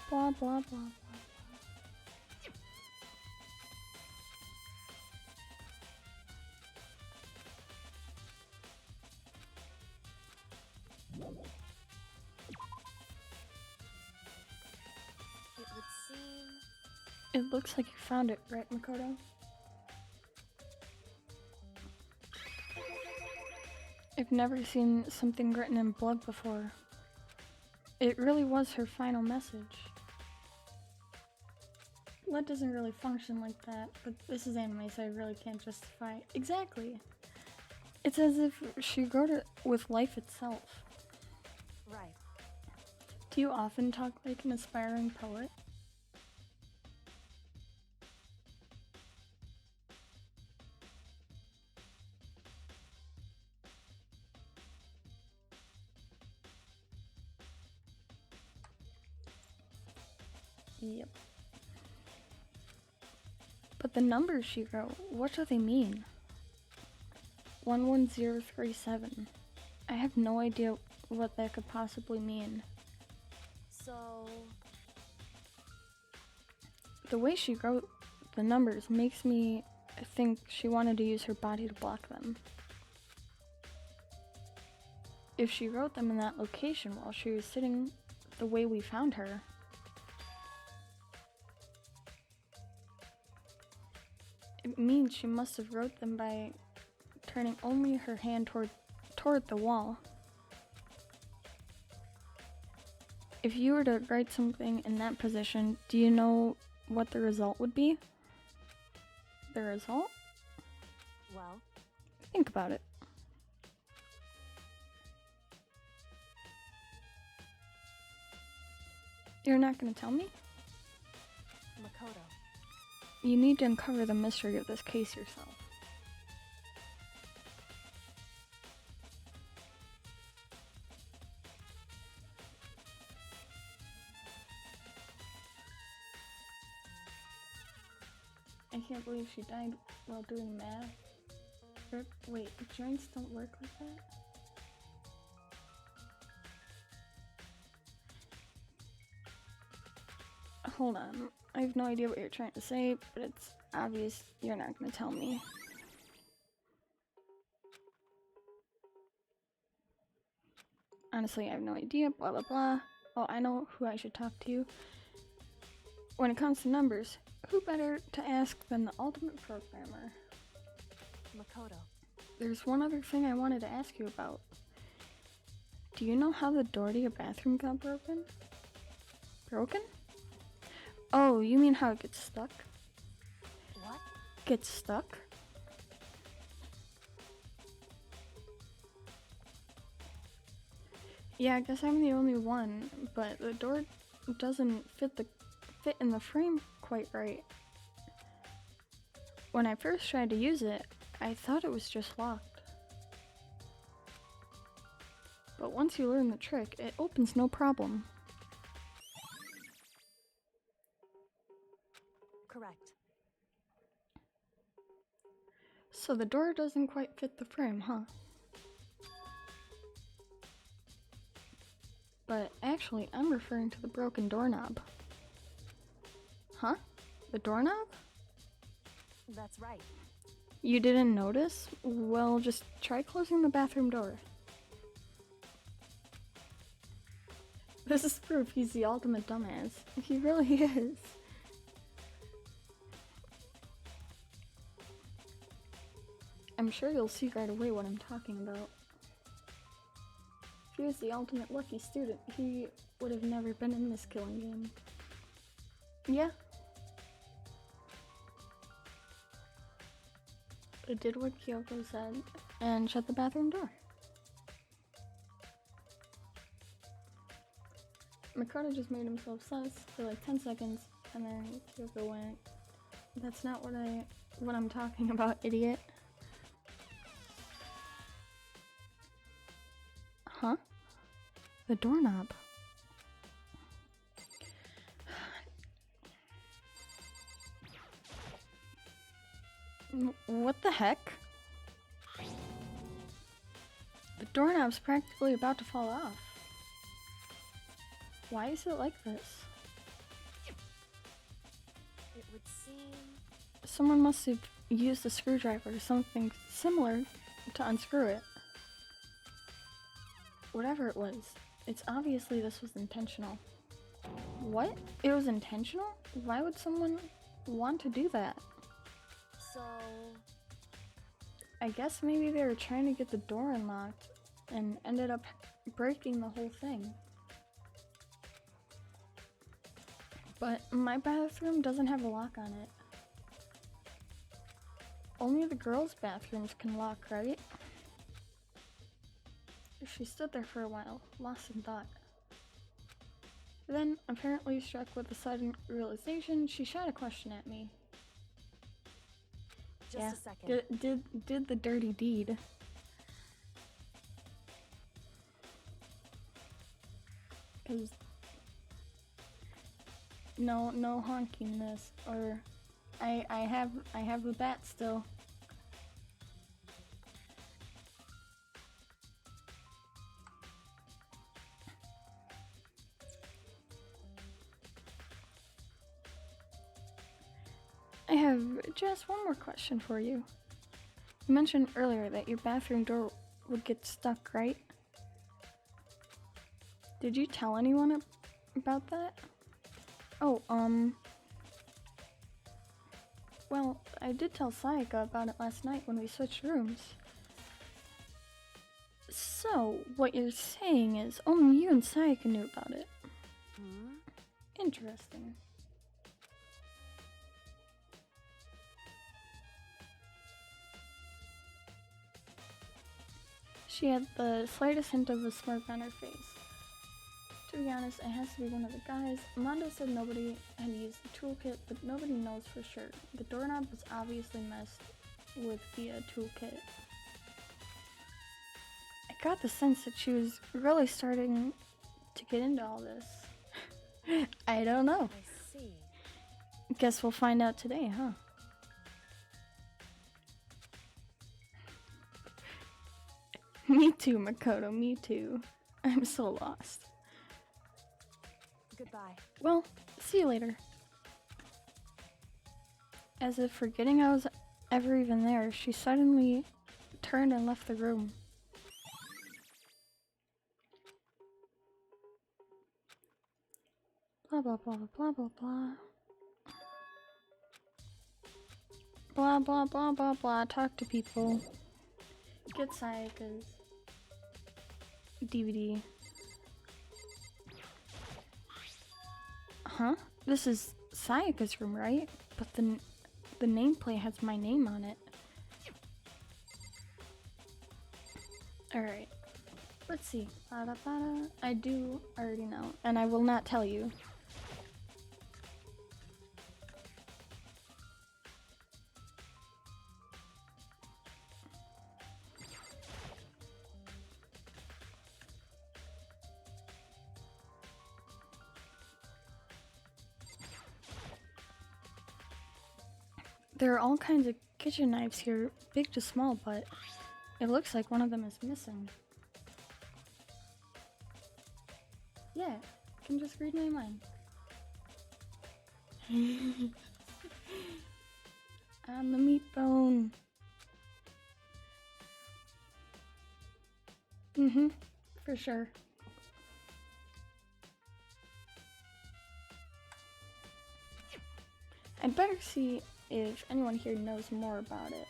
Blah blah blah blah. It would seem. It looks like you found it, right, Makoto? I've never seen something written in blood before. It really was her final message. Blood doesn't really function like that, but this is anime, so I really can't justify it. Exactly! It's as if she wrote it with life itself. Right. Do you often talk like an aspiring poet? Yep. But the numbers she wrote, what do they mean? 11037. I have no idea what that could possibly mean. So. The way she wrote the numbers makes me think she wanted to use her body to block them. If she wrote them in that location while she was sitting the way we found her, it means she must have wrote them by turning only her hand toward the wall. If you were to write something in that position, do you know what the result would be? The result? Well. Think about it. You're not gonna tell me? Makoto. You need to uncover the mystery of this case yourself. I can't believe she died while doing math. Wait, joints don't work like that? Hold on. I have no idea what you're trying to say, but it's obvious you're not going to tell me. Honestly, I have no idea, blah blah blah. Oh, I know who I should talk to. When it comes to numbers, who better to ask than the ultimate programmer? Makoto. There's one other thing I wanted to ask you about. Do you know how the door to your bathroom got broken? Broken? Oh, you mean how it gets stuck? What? Gets stuck? Yeah, I guess I'm the only one, but the door doesn't fit in the frame quite right. When I first tried to use it, I thought it was just locked. But once you learn the trick, it opens no problem. Correct. So the door doesn't quite fit the frame, huh? But actually, I'm referring to the broken doorknob. Huh? The doorknob? That's right. You didn't notice? Well, just try closing the bathroom door. This is proof he's the ultimate dumbass. He really is. I'm sure you'll see right away what I'm talking about. If he was the ultimate lucky student, he would have never been in this killing game. Yeah. I did what Kyoko said and shut the bathroom door. Makoto just made himself sus for like 10 seconds and then Kyoko went, "That's not what I'm talking about, idiot." Huh? The doorknob. What the heck? The doorknob's practically about to fall off. Why is it like this? It would seem... Someone must have used a screwdriver or something similar to unscrew it. Whatever it was, it's obviously this was intentional. What? It was intentional? Why would someone want to do that? So... I guess maybe they were trying to get the door unlocked and ended up breaking the whole thing. But my bathroom doesn't have a lock on it. Only the girls' bathrooms can lock, right? She stood there for a while, lost in thought. Then, apparently struck with a sudden realization, she shot a question at me. Just a second. Did the dirty deed. Cause no honking this, or I have the bat still. I have just one more question for you. You mentioned earlier that your bathroom door would get stuck, right? Did you tell anyone about that? Oh, well, I did tell Sayaka about it last night when we switched rooms. So, what you're saying is only you and Sayaka knew about it. Hmm? Interesting. She had the slightest hint of a smirk on her face. To be honest, it has to be one of the guys. Mondo said nobody had used the toolkit, but nobody knows for sure. The doorknob was obviously messed with via toolkit. I got the sense that she was really starting to get into all this. I don't know. I see. Guess we'll find out today, huh? Me too, Makoto, me too. I'm so lost. Goodbye. Well, see you later. As if forgetting I was ever even there, she suddenly turned and left the room. Blah blah blah blah blah blah. Blah blah blah blah blah. Talk to people. Get Sayaka's DVD. Huh? This is Sayaka's room, right? But the nameplate has my name on it. Alright. Let's see. Bada bada. I do already know, and I will not tell you. There are all kinds of kitchen knives here, big to small, but it looks like one of them is missing. Yeah, you can just read my mind. On the meat bone. Mm-hmm, for sure. I'd better see if anyone here knows more about it.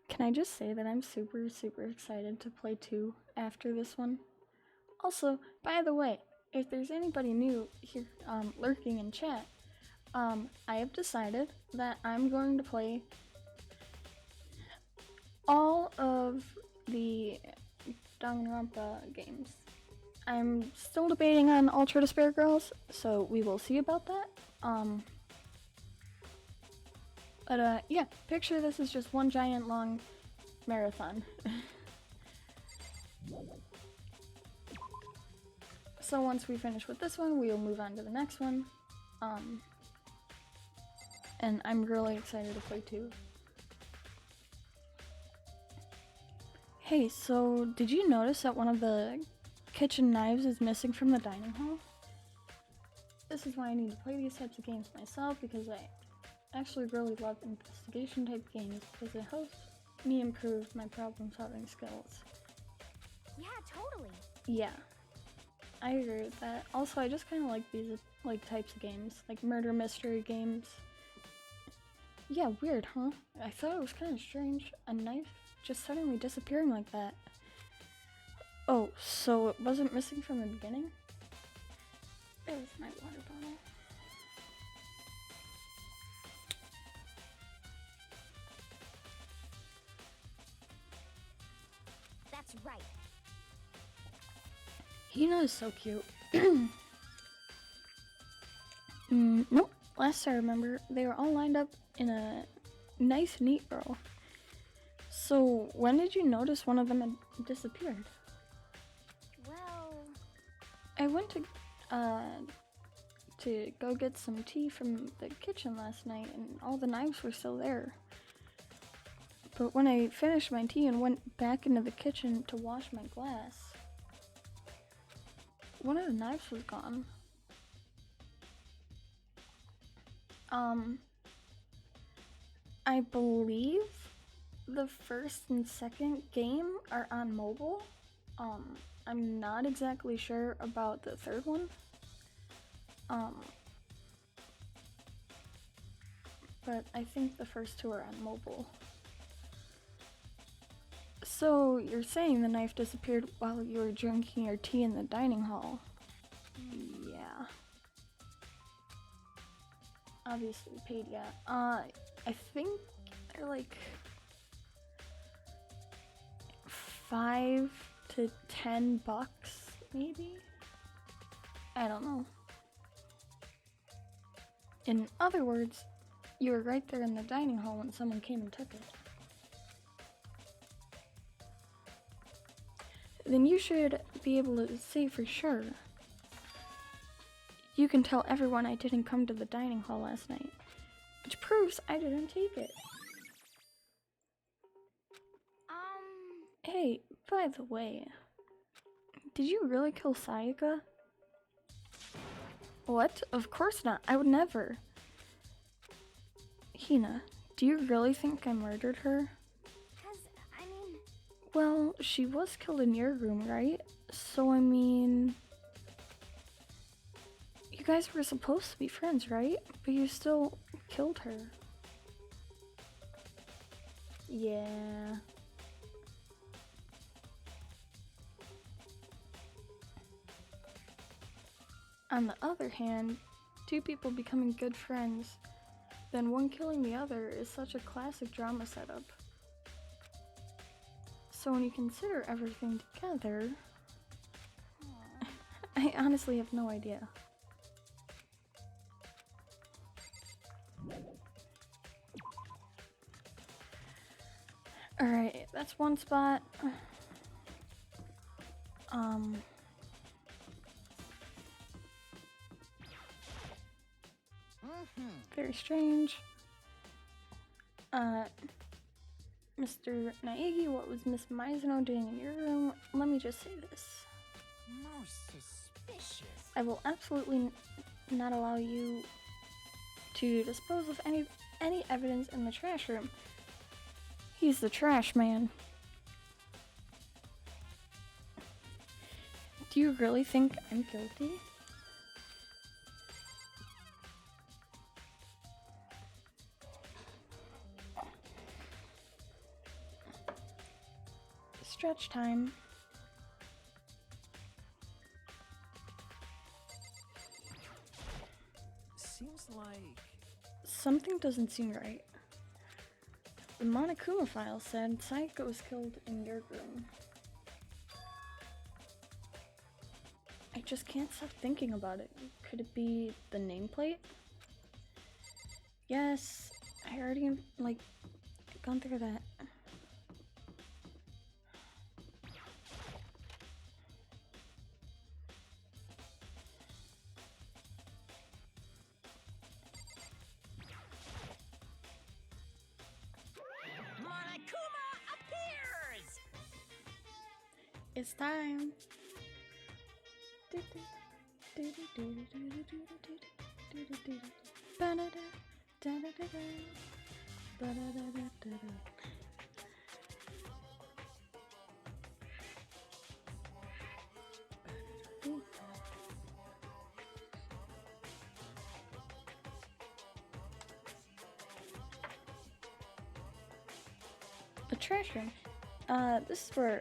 Can I just say that I'm super, super excited to play 2 after this one? Also, by the way, if there's anybody new here lurking in chat, I have decided that I'm going to play all of the Danganronpa games. I'm still debating on Ultra Despair Girls, so we will see about that. Yeah, picture this as just one giant long marathon. So once we finish with this one, we'll move on to the next one. And I'm really excited to play 2. Hey, so did you notice that one of the kitchen knives is missing from the dining hall? This is why I need to play these types of games myself, because I actually really love investigation type games because it helps me improve my problem solving skills. Yeah, totally. Yeah, I agree with that. Also, I just kind of like these types of games, like murder mystery games. Yeah, weird, huh? I thought it was kind of strange, a knife just suddenly disappearing like that. Oh, so it wasn't missing from the beginning? There's my water bottle. That's right. Hina is so cute. Nope. Last I remember, they were all lined up in a nice, neat row. So, when did you notice one of them had disappeared? Well, I went to go get some tea from the kitchen last night, and all the knives were still there. But when I finished my tea and went back into the kitchen to wash my glass, one of the knives was gone. I believe the first and second game are on mobile. I'm not exactly sure about the third one. But I think the first 2 are on mobile. So you're saying the knife disappeared while you were drinking your tea in the dining hall? Yeah. Obviously paid, yeah. I think they're like 5 to 10 bucks, maybe? I don't know. In other words, you were right there in the dining hall when someone came and took it. Then you should be able to say for sure. You can tell everyone I didn't come to the dining hall last night, which proves I didn't take it. Hey, by the way, did you really kill Sayaka? What? Of course not. I would never. Hina, do you really think I murdered her? Well, she was killed in your room, right? So, I mean... You guys were supposed to be friends, right? But you still killed her. Yeah... On the other hand, 2 people becoming good friends, then one killing the other is such a classic drama setup. So when you consider everything together, I honestly have no idea. Alright, that's one spot. Very strange. Mr. Naegi, what was Miss Mizuno doing in your room? Let me just say this. Most suspicious. I will absolutely not allow you to dispose of any evidence in the trash room. He's the trash man. Do you really think I'm guilty? Stretch time. Seems like... Something doesn't seem right. The Monokuma file said Saiko was killed in your room. I just can't stop thinking about it. Could it be the nameplate? Yes, I already, like, gone through that. Monokuma appears! It's time. The trash room. This is where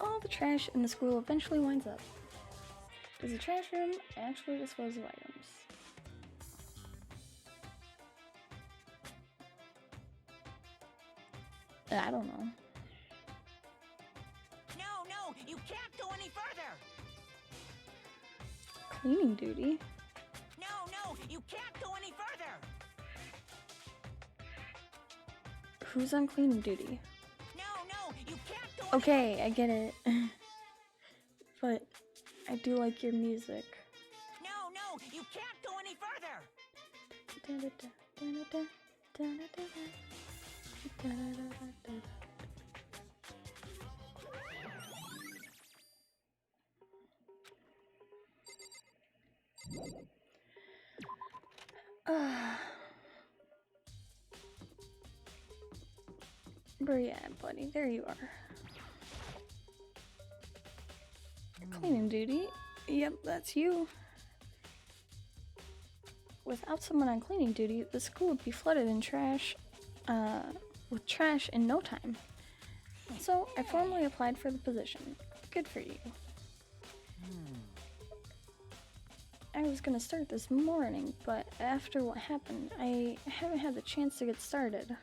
all the trash in the school eventually winds up. Does the trash room actually dispose of items? I don't know. No, you can't go any further! Cleaning duty? No, you can't go any further! Who's on cleaning duty? No, you can't go Okay, I get it. But I do like your music. No, you can't go any further! But yeah, buddy, there you are. Cleaning duty? Yep, that's you. Without someone on cleaning duty, the school would be flooded in trash, with trash in no time. So, I formally applied for the position. Good for you. I was gonna start this morning, but after what happened, I haven't had the chance to get started.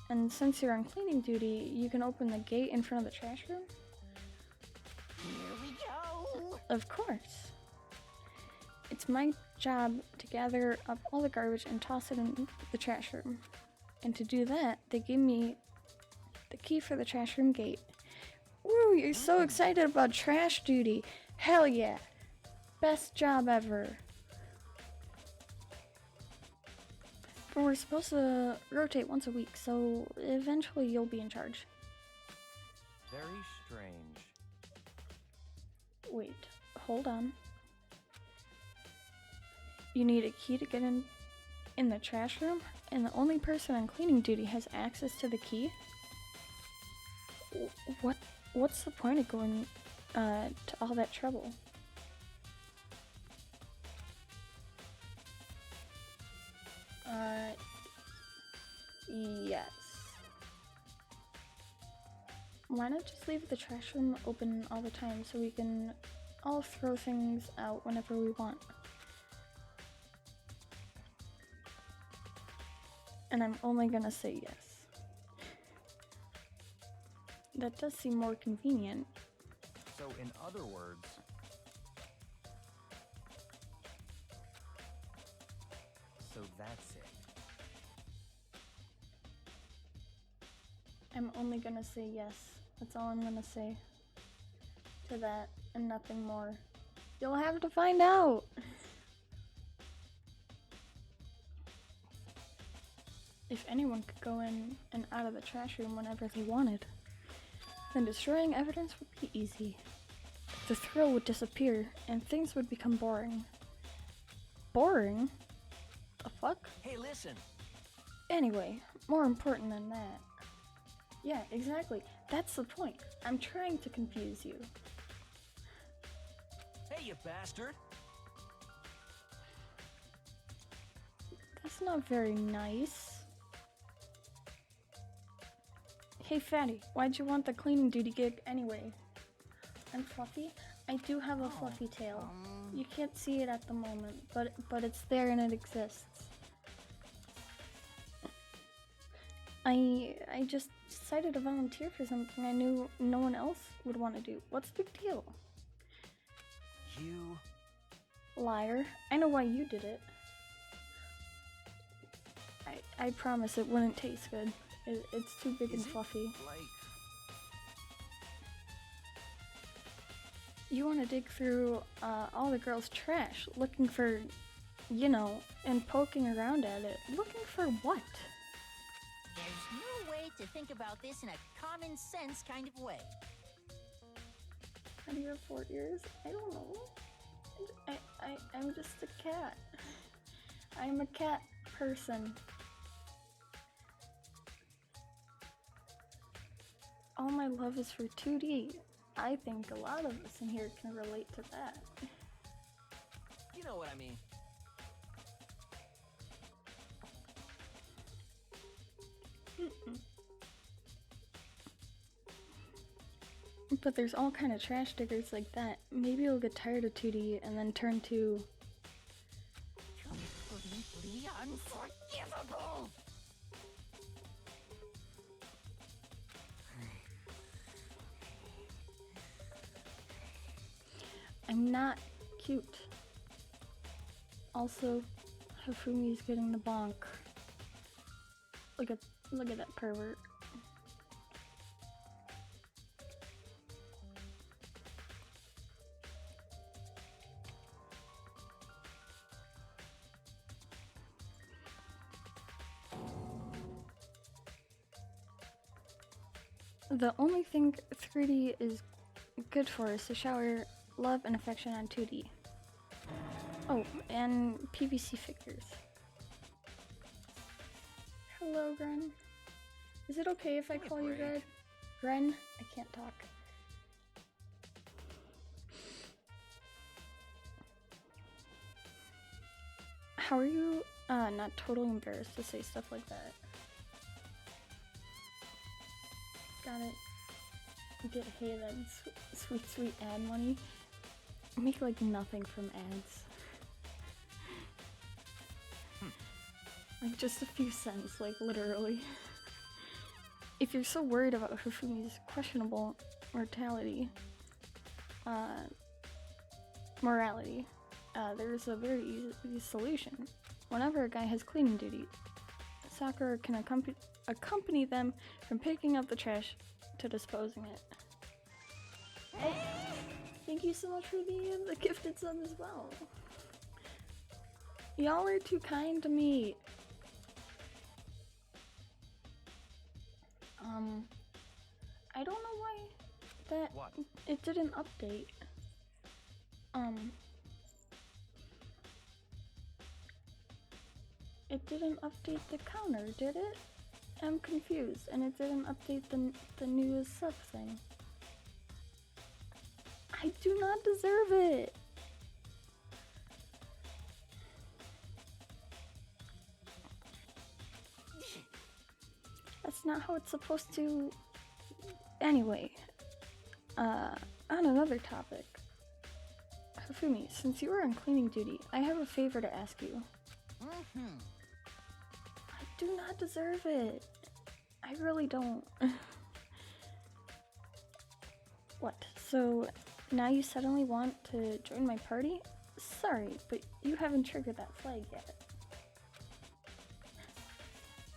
And since you're on cleaning duty, you can open the gate in front of the trash room? Here we go! Of course. It's my job to gather up all the garbage and toss it in the trash room. And to do that, they gave me the key for the trash room gate. Woo, you're so excited about trash duty. Hell yeah. Best job ever. But we're supposed to rotate once a week, so eventually you'll be in charge. Very strange. Wait, hold on. You need a key to get in the trash room, and the only person on cleaning duty has access to the key? What's the point of going to all that trouble? Yes. Why not just leave the trash room open all the time so we can all throw things out whenever we want? And I'm only gonna say yes. That does seem more convenient. So, in other words... So that's it. I'm only gonna say yes. That's all I'm gonna say to that, and nothing more. You'll have to find out! if anyone could go in and out of the trash room whenever they wanted, then destroying evidence would be easy. The thrill would disappear, and things would become boring. Boring? The fuck? Hey, listen. Anyway, more important than that. Yeah, exactly. That's the point. I'm trying to confuse you. Hey, you bastard. That's not very nice. Hey, Fatty, why'd you want the cleaning duty gig anyway? I'm Fluffy. I do have a fluffy tail. You can't see it at the moment, but it's there and it exists. I just decided to volunteer for something I knew no one else would want to do. What's the big deal? You... Liar. I know why you did it. I promise it wouldn't taste good. It's too big and fluffy. like... You want to dig through all the girls' trash, looking for, you know, and poking around at it. Looking for what? There's no way to think about this in a common sense kind of way. How do you have 4 ears? I don't know. I'm just a cat. I'm a cat person. All my love is for 2D. I think a lot of us in here can relate to that. You know what I mean. But there's all kind of trash diggers like that. Maybe you'll get tired of 2D and then turn to... Completely unforgivable! I'm not cute. Also, Hafumi's getting the bonk. Look at that pervert. The only thing 3D is good for is to shower love and affection on 2D. Oh, and PVC figures. Hello, Gren. Is it okay if I Give me a call you break. Red? Gren? I can't talk. How are you not totally embarrassed to say stuff like that? Got it. Get hated at sweet ad money. Make like nothing from ads. Like just a few cents, like literally. If you're so worried about Hifumi's questionable morality, there's a very easy solution. Whenever a guy has cleaning duty, Sakura can accompany them from picking up the trash to disposing it. Oh, thank you so much for the gifted sub as well. Y'all are too kind to me. I don't know why that What? it didn't update. It didn't update the counter, did it? I'm confused, and it didn't update the newest sub thing. I do not deserve it. That's not how it's supposed to. Anyway, on another topic. Hifumi, since you are on cleaning duty, I have a favor to ask you. I do not deserve it. I really don't. What? So now you suddenly want to join my party? Sorry, but you haven't triggered that flag yet.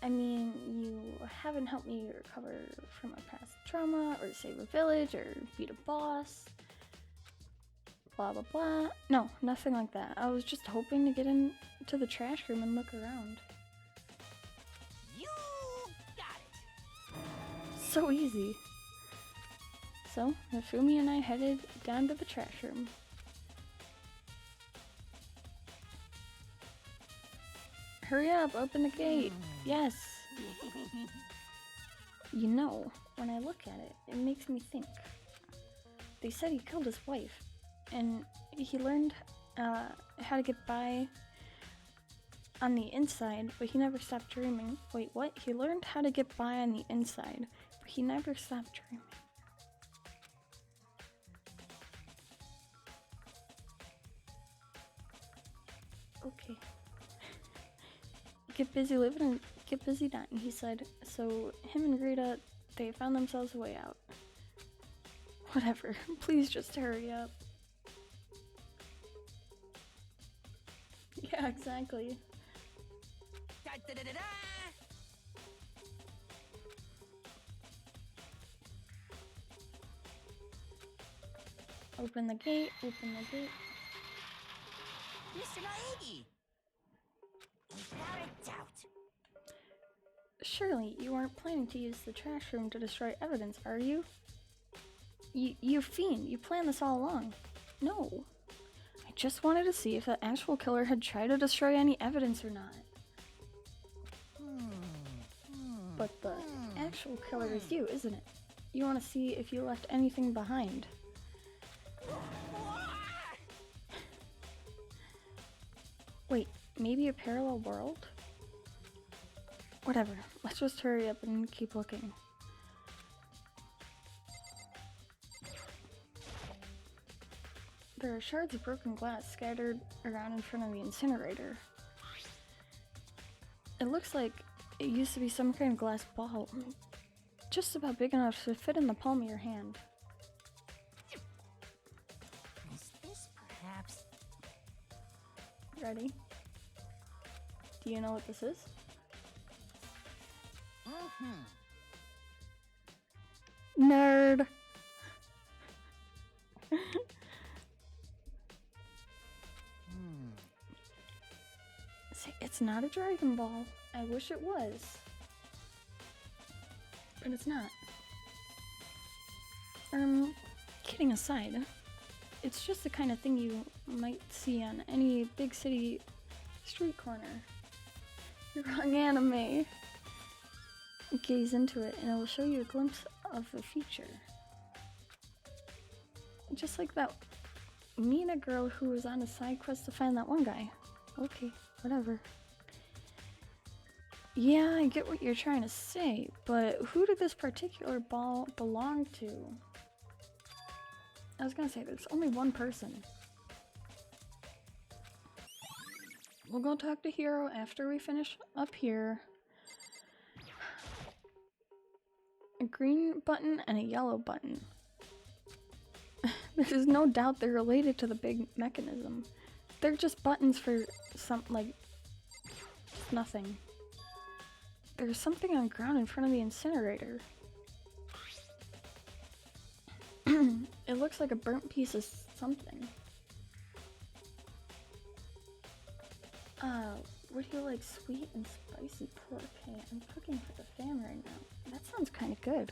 I mean, you haven't helped me recover from a past trauma, or save a village, or beat a boss. Blah blah blah. No, nothing like that. I was just hoping to get into the trash room and look around. You so easy. So, Nafumi and I headed down to the trash room. Hurry up, open the gate. Yes. You know, when I look at it, it makes me think. They said he killed his wife, and he learned how to get by on the inside, but he never stopped dreaming. Wait, what? He learned how to get by on the inside, but he never stopped dreaming. Okay. Get busy living and get busy dying, he said. So him and Rita, they found themselves a way out. Whatever. Please just hurry up. Yeah, exactly. Da, da, da, da, da. Open the gate, open the gate. Mr. Naegi! Without a doubt. Surely you aren't planning to use the trash room to destroy evidence, are you? You fiend, you planned this all along. No. I just wanted to see if the actual killer had tried to destroy any evidence or not. But the actual killer is you, isn't it? You want to see if you left anything behind. Wait, maybe a parallel world? Whatever, let's just hurry up and keep looking. There are shards of broken glass scattered around in front of the incinerator. It looks like it used to be some kind of glass ball, just about big enough to fit in the palm of your hand. Is this perhaps... Ready? Do you know what this is? Nerd! See, it's not a Dragon Ball. I wish it was. But it's not. Kidding aside, it's just the kind of thing you might see on any big city street corner. Wrong anime. Gaze into it and it will show you a glimpse of the future. Just like that Mina girl who was on a side quest to find that one guy. Okay, whatever. Yeah, I get what you're trying to say, but who did this particular ball belong to? I was gonna say, there's only one person. We'll go talk to Hiro after we finish up here. A green button and a yellow button. There's no doubt they're related to the big mechanism. They're just buttons for just nothing. There's something on the ground in front of the incinerator. It looks like a burnt piece of something. Would you like sweet and spicy pork? Hey, I'm cooking for the fam right now. That sounds kind of good.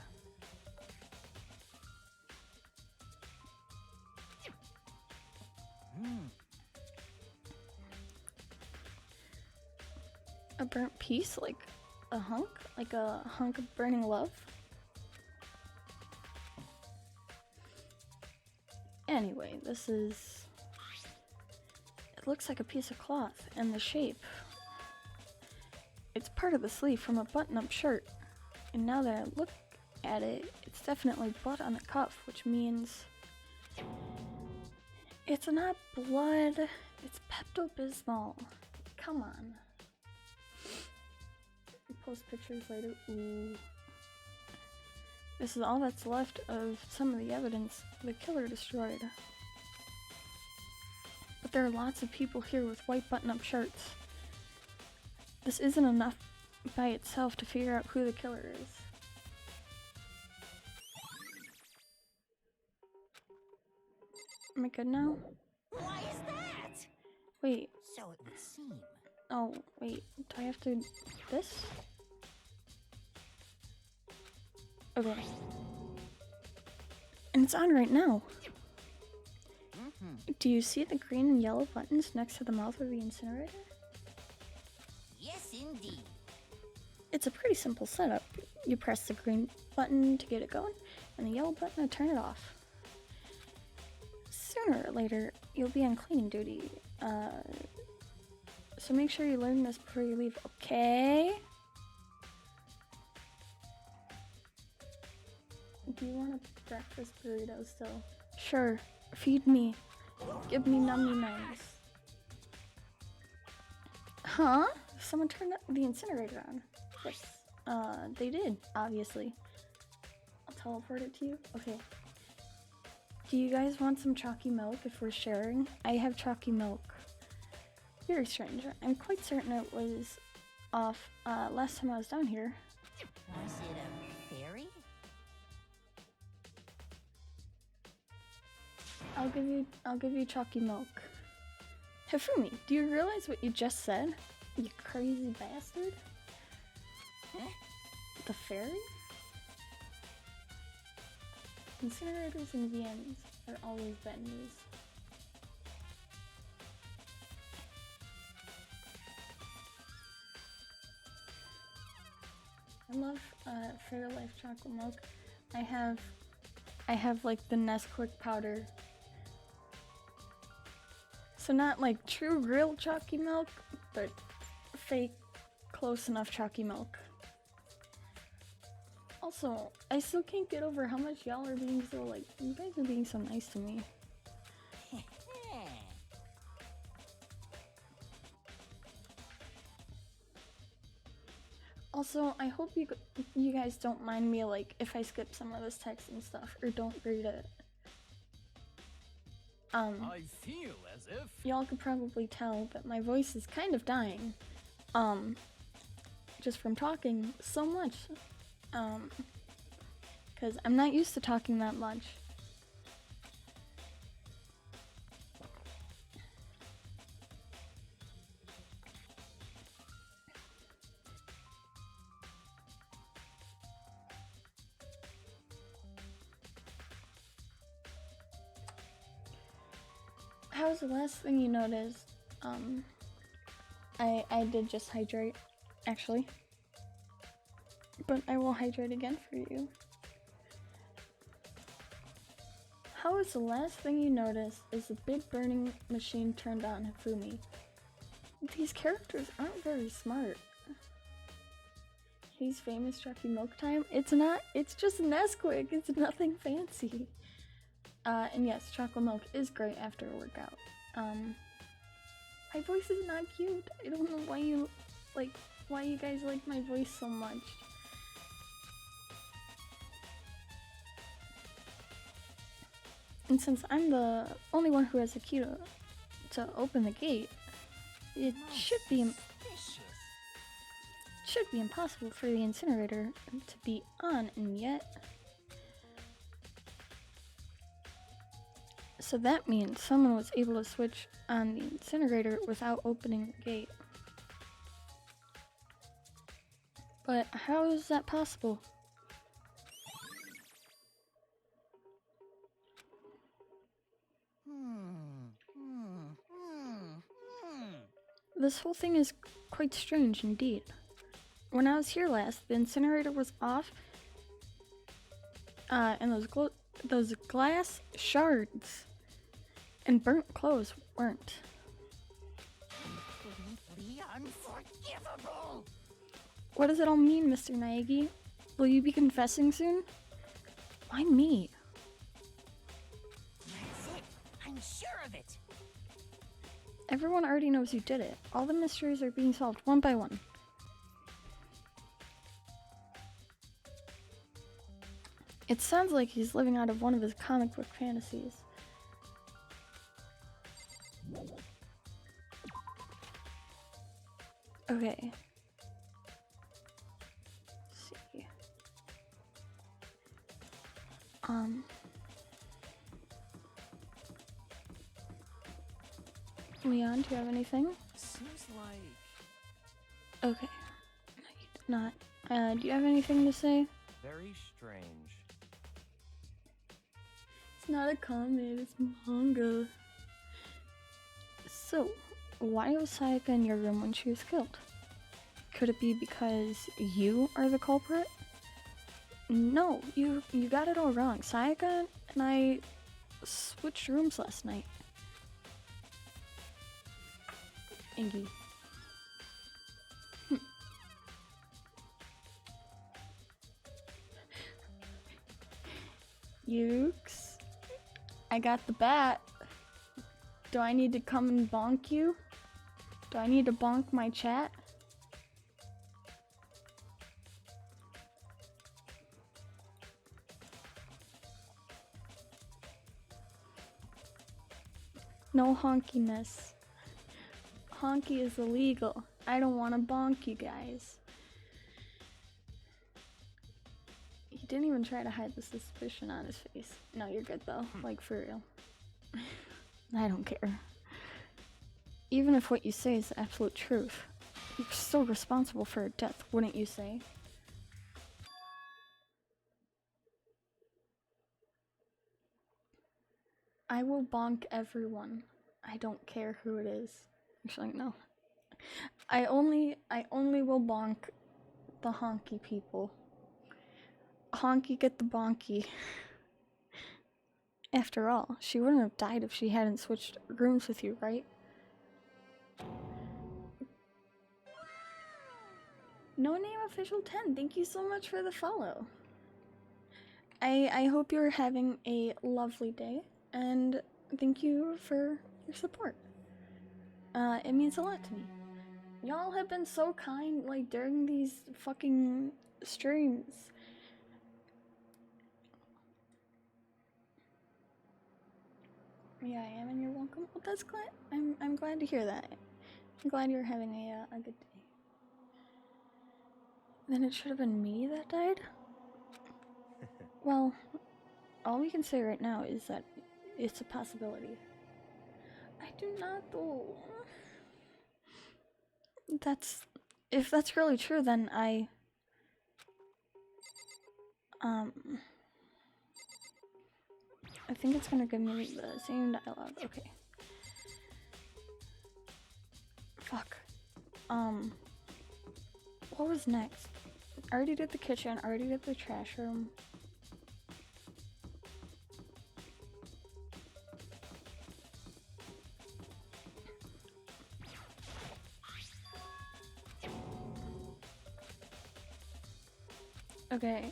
A burnt piece? Like a hunk? Like a hunk of burning love? Anyway, this is... It looks like a piece of cloth, and the shape... It's part of the sleeve from a button-up shirt. And now that I look at it, it's definitely blood on the cuff, which means... It's not blood, it's Pepto-Bismol. Come on. Post pictures later. Ooh. This is all that's left of some of the evidence the killer destroyed. But there are lots of people here with white button-up shirts. This isn't enough by itself to figure out who the killer is. Am I good now? Why is that? Wait. So it would seem. Oh, wait. Do I have to... This? Okay. And it's on right now. Do you see the green and yellow buttons next to the mouth of the incinerator? Yes, indeed. It's a pretty simple setup. You press the green button to get it going, and the yellow button to turn it off. Sooner or later, you'll be on cleaning duty. So make sure you learn this before you leave, okay? Do you want a breakfast burrito still? Sure. Feed me. Give me nummy nums. Huh? Someone turned the incinerator on. Yes. They did, obviously. I'll teleport it to you. Okay. Do you guys want some chalky milk if we're sharing? I have chalky milk. Very strange. I'm quite certain it was off last time I was down here. Was it a fairy? I'll give you chalky milk. Hifumi, do you realize what you just said? You crazy bastard. Huh? The fairy? Incinerators and VMs are always bad news. I love Fairlife chocolate milk. I have like the Nesquik powder. So not like true real chalky milk, but fake close enough chalky milk. Also, I still can't get over how much y'all are being so like, you guys are being so nice to me. Also, I hope you guys don't mind me like if I skip some of this text and stuff or don't read it. I feel as if Y'all could probably tell that my voice is kind of dying. Just from talking so much. Cause I'm not used to talking that much. How was the last thing you noticed? I did just hydrate, actually. But I will hydrate again for you. How was the last thing you noticed is the big burning machine turned on, Hifumi? These characters aren't very smart. He's famous Chucky Milk time? It's not, it's just Nesquik, it's nothing fancy. And yes, chocolate milk is great after a workout. My voice is not cute. I don't know why you guys like my voice so much. And since I'm the only one who has a key to open the gate, it should be impossible for the incinerator to be on, and yet. So that means someone was able to switch on the incinerator without opening the gate. But how is that possible? This whole thing is quite strange indeed. When I was here last, the incinerator was off, and those glass shards and burnt clothes weren't. Completely unforgivable. What does it all mean, Mr. Naegi? Will you be confessing soon? Why me? That's it. I'm sure of it. Everyone already knows you did it. All the mysteries are being solved one by one. It sounds like he's living out of one of his comic book fantasies. Okay. Let's see. Leon, do you have anything? seems like Okay. No, you did not. Do you have anything to say? Very strange. It's not a comic, it's manga. So, why was Sayaka in your room when she was killed? Could it be because you are the culprit? No, you got it all wrong. Sayaka and I switched rooms last night. Ingy. Ukes, I got the bat. Do I need to come and bonk you? Do I need to bonk my chat? No honkiness. Honky is illegal. I don't want to bonk you guys. He didn't even try to hide the suspicion on his face. No, you're good though. Like, for real. I don't care. Even if what you say is the absolute truth, you're still responsible for her death, wouldn't you say? I will bonk everyone. I don't care who it is. Actually, no. I only will bonk the honky people. Honky get the bonky. After all, she wouldn't have died if she hadn't switched rooms with you, right? No Name Official 10, thank you so much for the follow. I hope you're having a lovely day, and thank you for your support. It means a lot to me. Y'all have been so kind, like, during these fucking streams. Yeah, I am, and you're welcome. Well, that's glad. I'm glad to hear that. I'm glad you're having a good day. Then it should have been me that died? Well, all we can say right now is that it's a possibility. I do not, though. If that's really true, then I think it's gonna give me the same dialogue. Okay. Fuck. What was next? I already did the kitchen, I already did the trash room. Okay.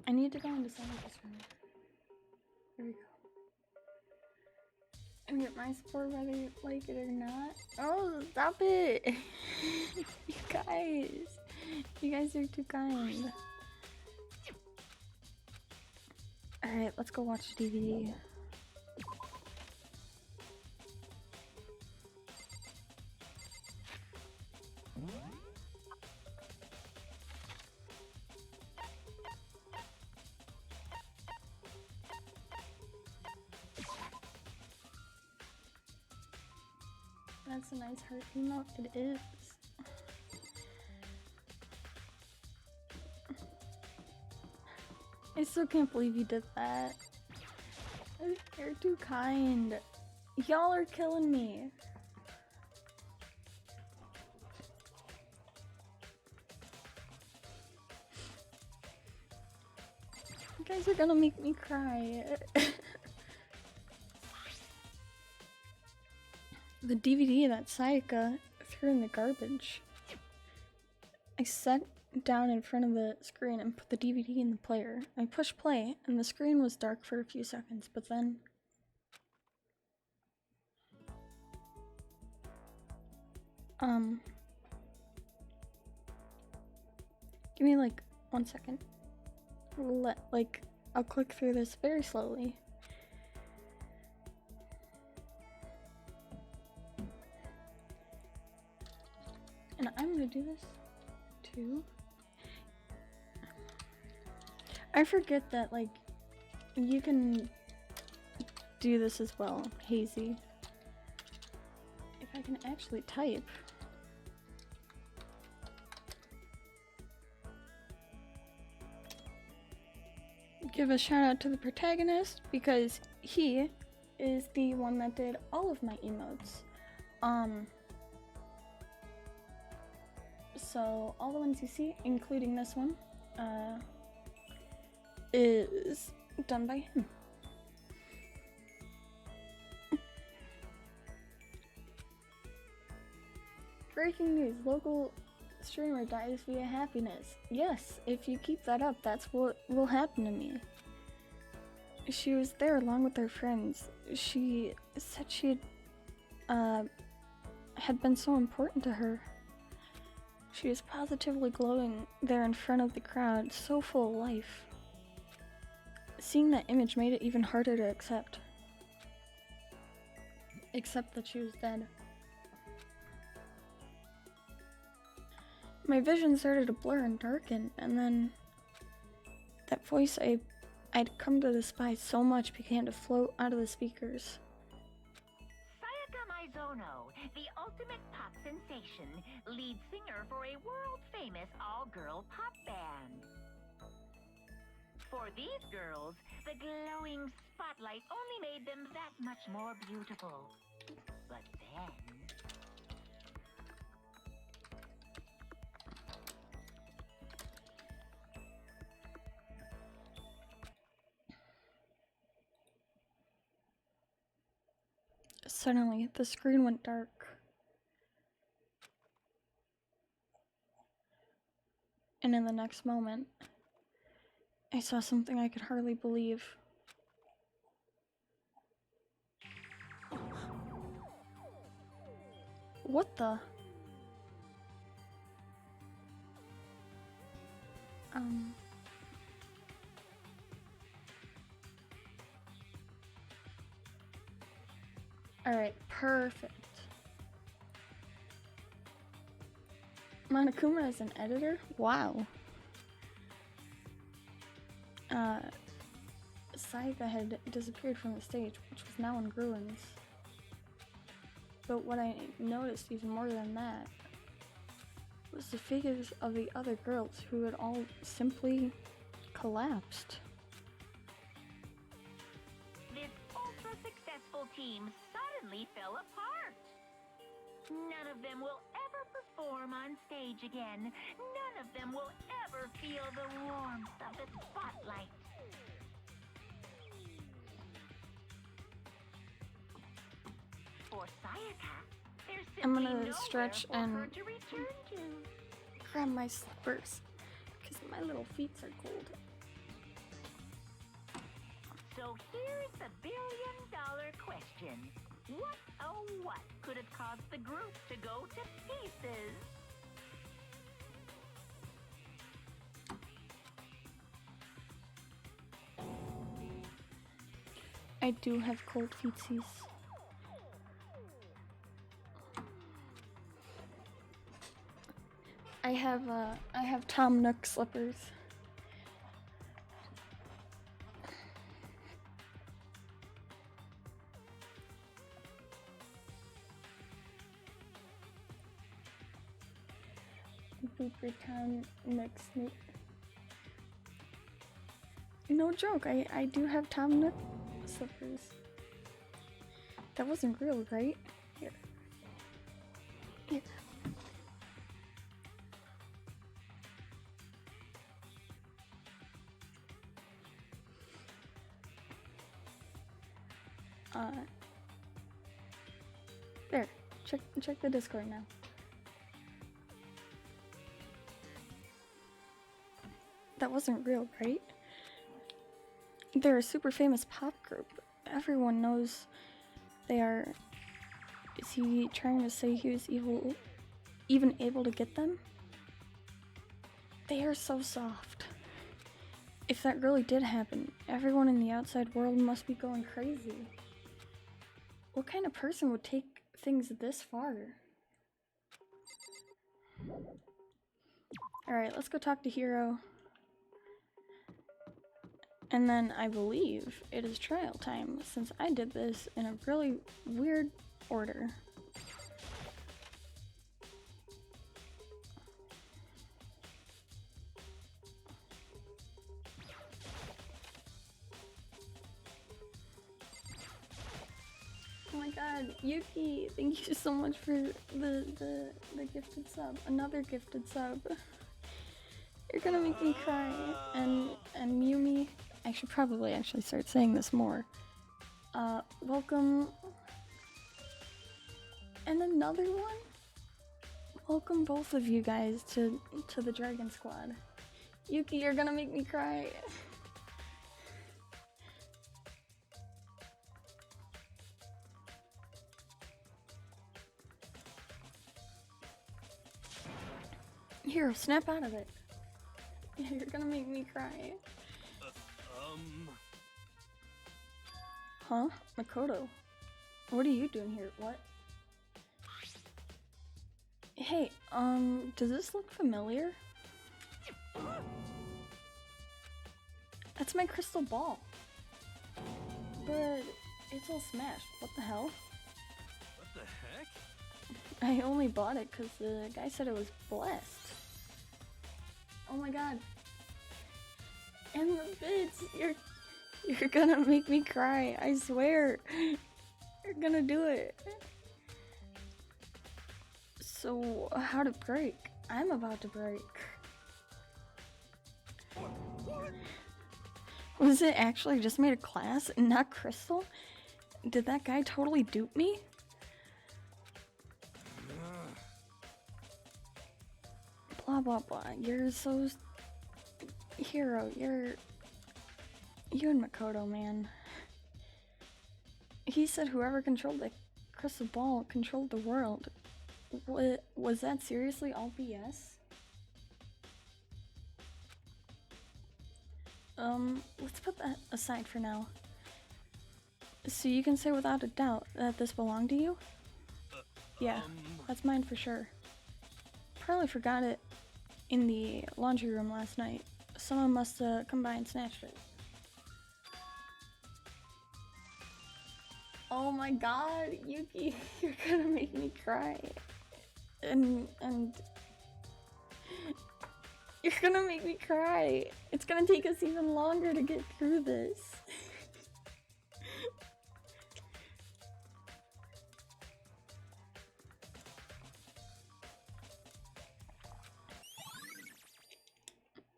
I need to go into Sonica's room. Here we go. And get my support whether you like it or not. Oh, stop it! You guys are too kind. Alright, let's go watch DVD. That's a nice heart emote. It is. I still can't believe you did that. You're too kind. Y'all are killing me. You guys are gonna make me cry. The DVD that Sayaka threw in the garbage. I sat down in front of the screen and put the DVD in the player. I pushed play and the screen was dark for a few seconds, but then give me like 1 second. I'll click through this very slowly. And I'm gonna do this too. I forget that, like, you can do this as well, Hazy. If I can actually type. give a shout out to the protagonist because he is the one that did all of my emotes. So all the ones you see, including this one, is done by him. Breaking news, local streamer dies via happiness. Yes, if you keep that up, that's what will happen to me. She was there along with her friends. She said she had been so important to her. She was positively glowing there in front of the crowd, so full of life. Seeing that image made it even harder to accept. Except that she was dead. My vision started to blur and darken, and then that voice I'd come to despise so much began to float out of the speakers. Sayaka Mizono, the ultimate pop sensation, lead singer for a world-famous all-girl pop band. For these girls, the glowing spotlight only made them that much more beautiful. But then... Suddenly, the screen went dark. And in the next moment, I saw something I could hardly believe. What the? Alright, perfect. Monokuma is an editor? Wow. Sayaka had disappeared from the stage, which was now in ruins. But what I noticed even more than that was the figures of the other girls who had all simply collapsed. This ultra-successful team suddenly fell apart. None of them will ever perform on stage again. None of them will ever feel the warmth of the spotlight. For Sayaka, there's I'm simply gonna nowhere stretch for her and to return to. grab my slippers because my little feet are cold. So here's the billion-dollar question. What, oh what, could have caused the group to go to pieces? I do have cold feetsies. I have Tom Nook slippers. Booper Tom Nook sneak. No joke, I do have Tom Nook slippers. That wasn't real, right? Here. Here. There. Check the Discord now. That wasn't real, right? They're a super famous pop group. Everyone knows they are. Is he trying to say he was even able to get them? They are so soft. If that really did happen, everyone in the outside world must be going crazy. What kind of person would take things this far? Alright, let's go talk to Hiro. And then I believe it is trial time, since I did this in a really weird order. god, Yuki, thank you so much for the gifted sub. Another gifted sub. You're gonna make me cry. And Yumi, I should probably actually start saying this more. Welcome. And another one? Welcome both of you guys to the Dragon Squad. Yuki, you're gonna make me cry. Here, snap out of it. You're gonna make me cry. Huh? Makoto? What are you doing here? What? Hey, does this look familiar? That's my crystal ball. But it's all smashed. What the hell? What the heck? I only bought it because the guy said it was blessed. Oh my god. And the bits, you're gonna make me cry, I swear. You're gonna do it. So, how to break? I'm about to break. Was it actually just made of glass and not crystal? Did that guy totally dupe me? Blah blah blah. You're so hero. You and Makoto, man. He said whoever controlled the crystal ball controlled the world. Was that seriously all BS? Let's put that aside for now. So you can say without a doubt that this belonged to you? Yeah, that's mine for sure. Probably forgot it in the laundry room last night. Someone must have come by and snatched it. Oh my god, Yuki, you're gonna make me cry. And you're gonna make me cry. It's gonna take us even longer to get through this.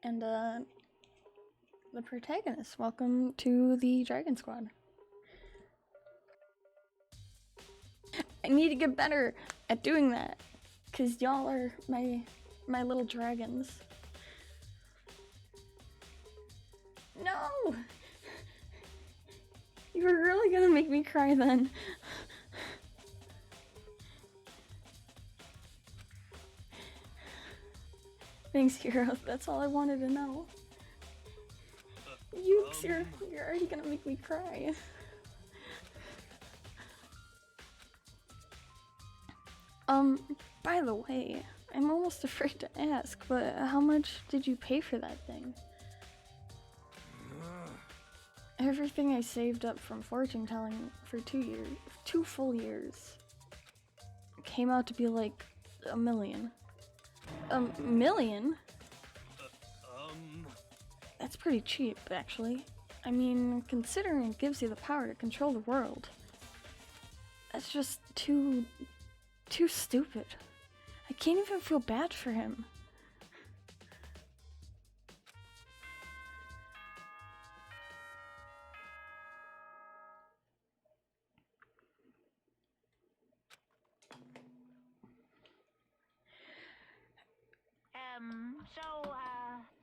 And the protagonist, welcome to the Dragon Squad. I need to get better at doing that, cause y'all are my little dragons. No! You were really gonna make me cry then. Thanks, Hero. That's all I wanted to know. Yukes, you're already gonna make me cry. By the way, I'm almost afraid to ask, but how much did you pay for that thing? Everything I saved up from fortune telling for 2 full years, came out to be like $1 million. $1 million? That's pretty cheap, actually. I mean, considering it gives you the power to control the world. That's just too stupid. I can't even feel bad for him.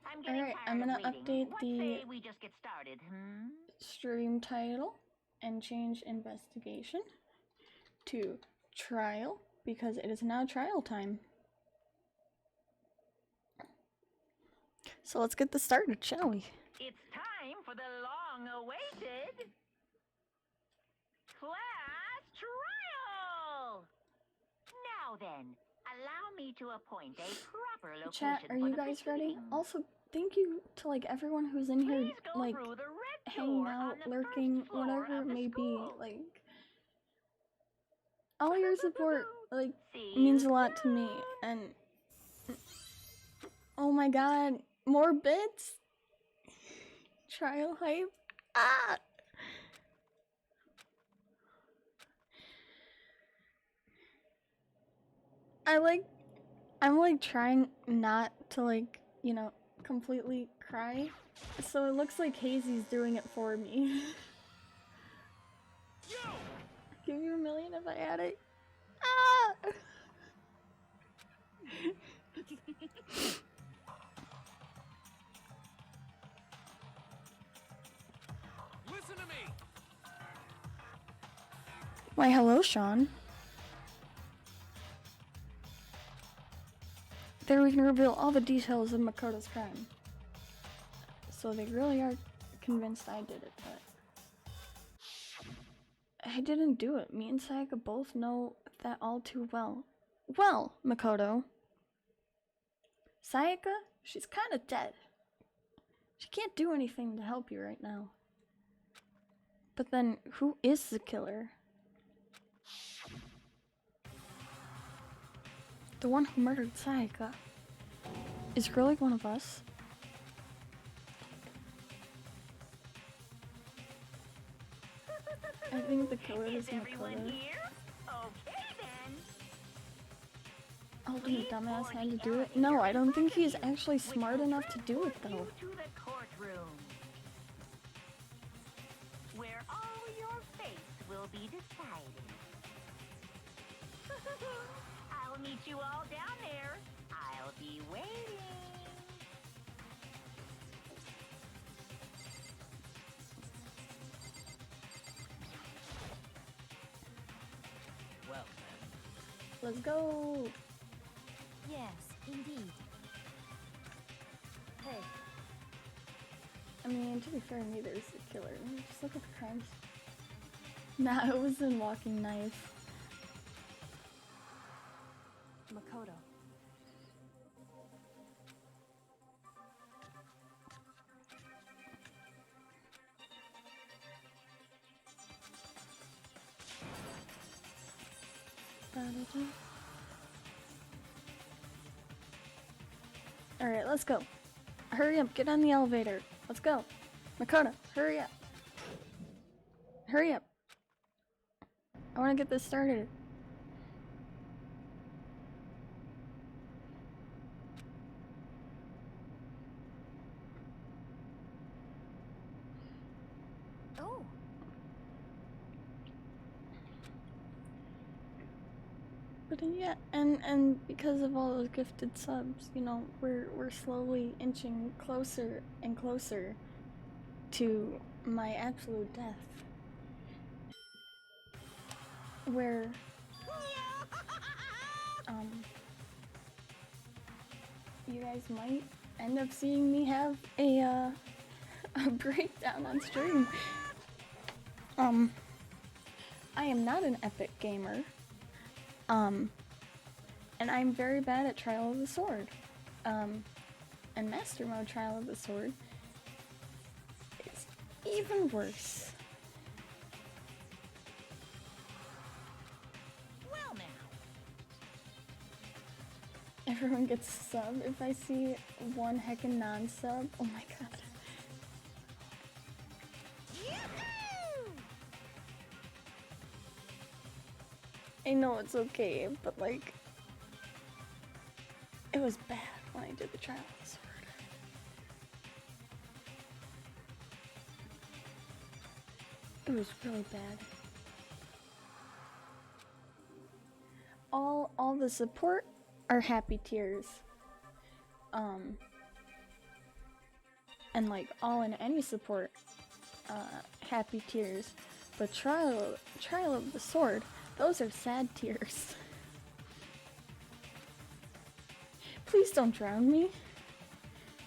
I'm getting Alright, tired I'm gonna of reading. update What the say we just get started, stream title and change investigation to trial because it is now trial time. So let's get this started, shall we? It's time for the long-awaited class trial! Now then, allow me to appoint a proper location Chat, are for you the guys ready? proceedings. Also, thank you to like everyone who's in here, Please go like through the red hanging door out, on the lurking, first floor whatever of it the may be. school. Like, all your support, like, See means you a lot to me. And oh my god, more bits? Trial hype? Ah! I'm like trying not to like, you know, completely cry. So it looks like Hazy's doing it for me. Give you a million if I had it. Ah! Listen to me. Why, hello, Sean. There we can reveal all the details of Makoto's crime. So they really are convinced I did it, but I didn't do it. Me and Sayaka both know that all too well. Well, Makoto. Sayaka, she's kinda dead. She can't do anything to help you right now. But then, who is the killer? The one who murdered Sayaka is really one of us. I think the killer is everyone Makoto. here? Okay then. Ultimate dumbass had to do it? No, I don't think he's actually smart enough to do it though. You to the courtroom, where all your fates will be decided. I'll meet you all down there. I'll be waiting. Well, Let's go! Yes, indeed. Hey, I mean, to be fair, neither is the killer. Just look at the crimes. Nah, it was in Walking Knife. Makoto. Alright, let's go. Hurry up, get on the elevator. Let's go. Makoto, hurry up. Hurry up. I want to get this started. Oh, But yeah, and because of all those gifted subs, you know, we're slowly inching closer and closer to my absolute death. Where you guys might end up seeing me have a breakdown on stream. I am not an epic gamer. And I'm very bad at Trial of the Sword. And Master Mode Trial of the Sword is even worse. well now. Everyone gets a sub. If I see one heckin' non-sub, oh my god. Yoo-hoo! I know it's okay, but like, it was bad when I did the Trial of the Sword. It was really bad. All the support are happy tears. And like all in any support, happy tears. But Trial of the Sword, those are sad tears. Please don't drown me.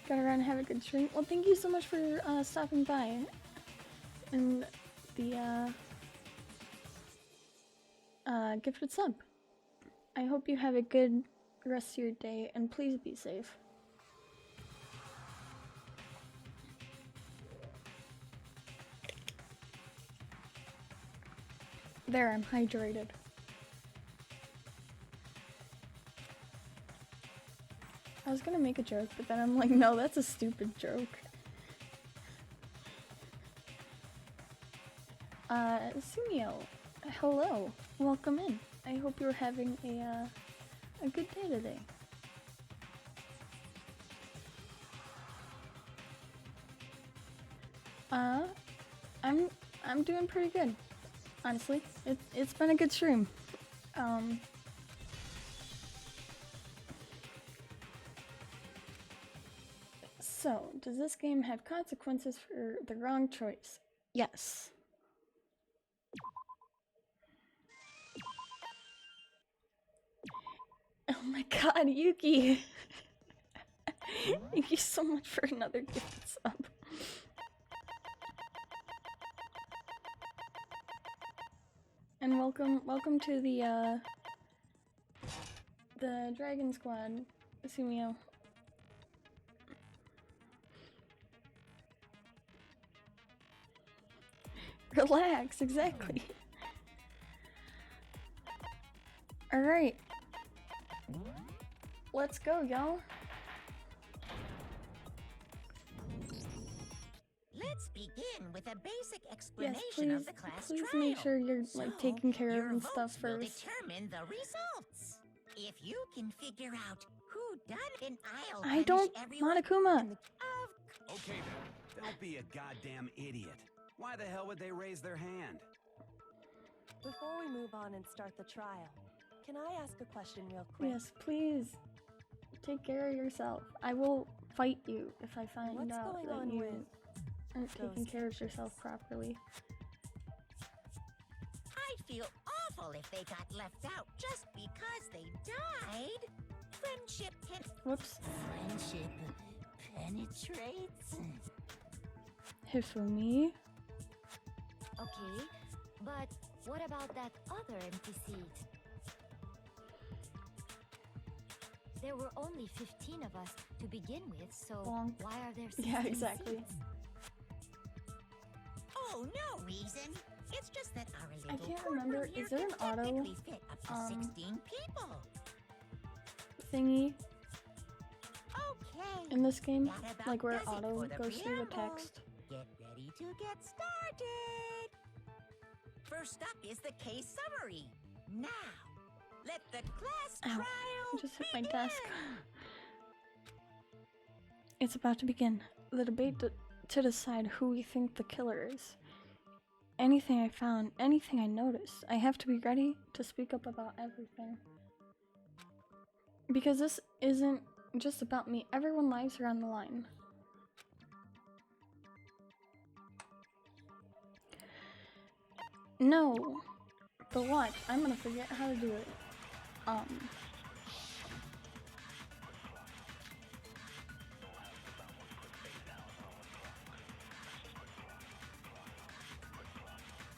Gotta run and have a good stream. Well, thank you so much for stopping by. And the gifted sub. I hope you have a good rest of your day, and please be safe. There, I'm hydrated. I was gonna make a joke, but then I'm like, no, that's a stupid joke. Sumio, hello, welcome in. I hope you're having a good day today. I'm doing pretty good, honestly. It's been a good stream. So, does this game have consequences for the wrong choice? Yes. Oh my god, Yuki! Thank you so much for another gift sub. And welcome to the Dragon Squad, Sumio. Relax, exactly. Alright. Let's go, y'all. Let's begin with a basic Yes, explanation of the class please trial. make sure you're like So, taking care your of and votes stuff will first. determine the results. If you can figure out who done it, then I'll I punish don't, everyone. Monokuma. Okay then. Don't be a goddamn idiot. Why the hell would they raise their hand? Before we move on and start the trial, can I ask a question real quick? Yes, please. Take care of yourself. I will fight you if I find What's out going that on you with aren't taking those care of pictures? yourself properly. I'd feel awful if they got left out just because they died. Friendship can... Whoops. Friendship penetrates. Hifumi. Okay, but what about that other empty seat? There were only 15 of us to begin with, so Bonk. why are there 16 Yeah, exactly. seats? Oh, no reason. It's just that our I little can't courtroom remember, here is there can an auto, technically fit up to 16 people. Thingy Okay. in this game? That about Like where does it auto for the goes through the preamble. text? Get ready to get started. First up is the case summary. Now, let the class Ow, trial I just hit my begin. desk. It's about to begin. The debate to decide who we think the killer is. Anything I found, anything I noticed, I have to be ready to speak up about everything. Because this isn't just about me. Everyone's lives are on the line. No. But watch, I'm gonna forget how to do it.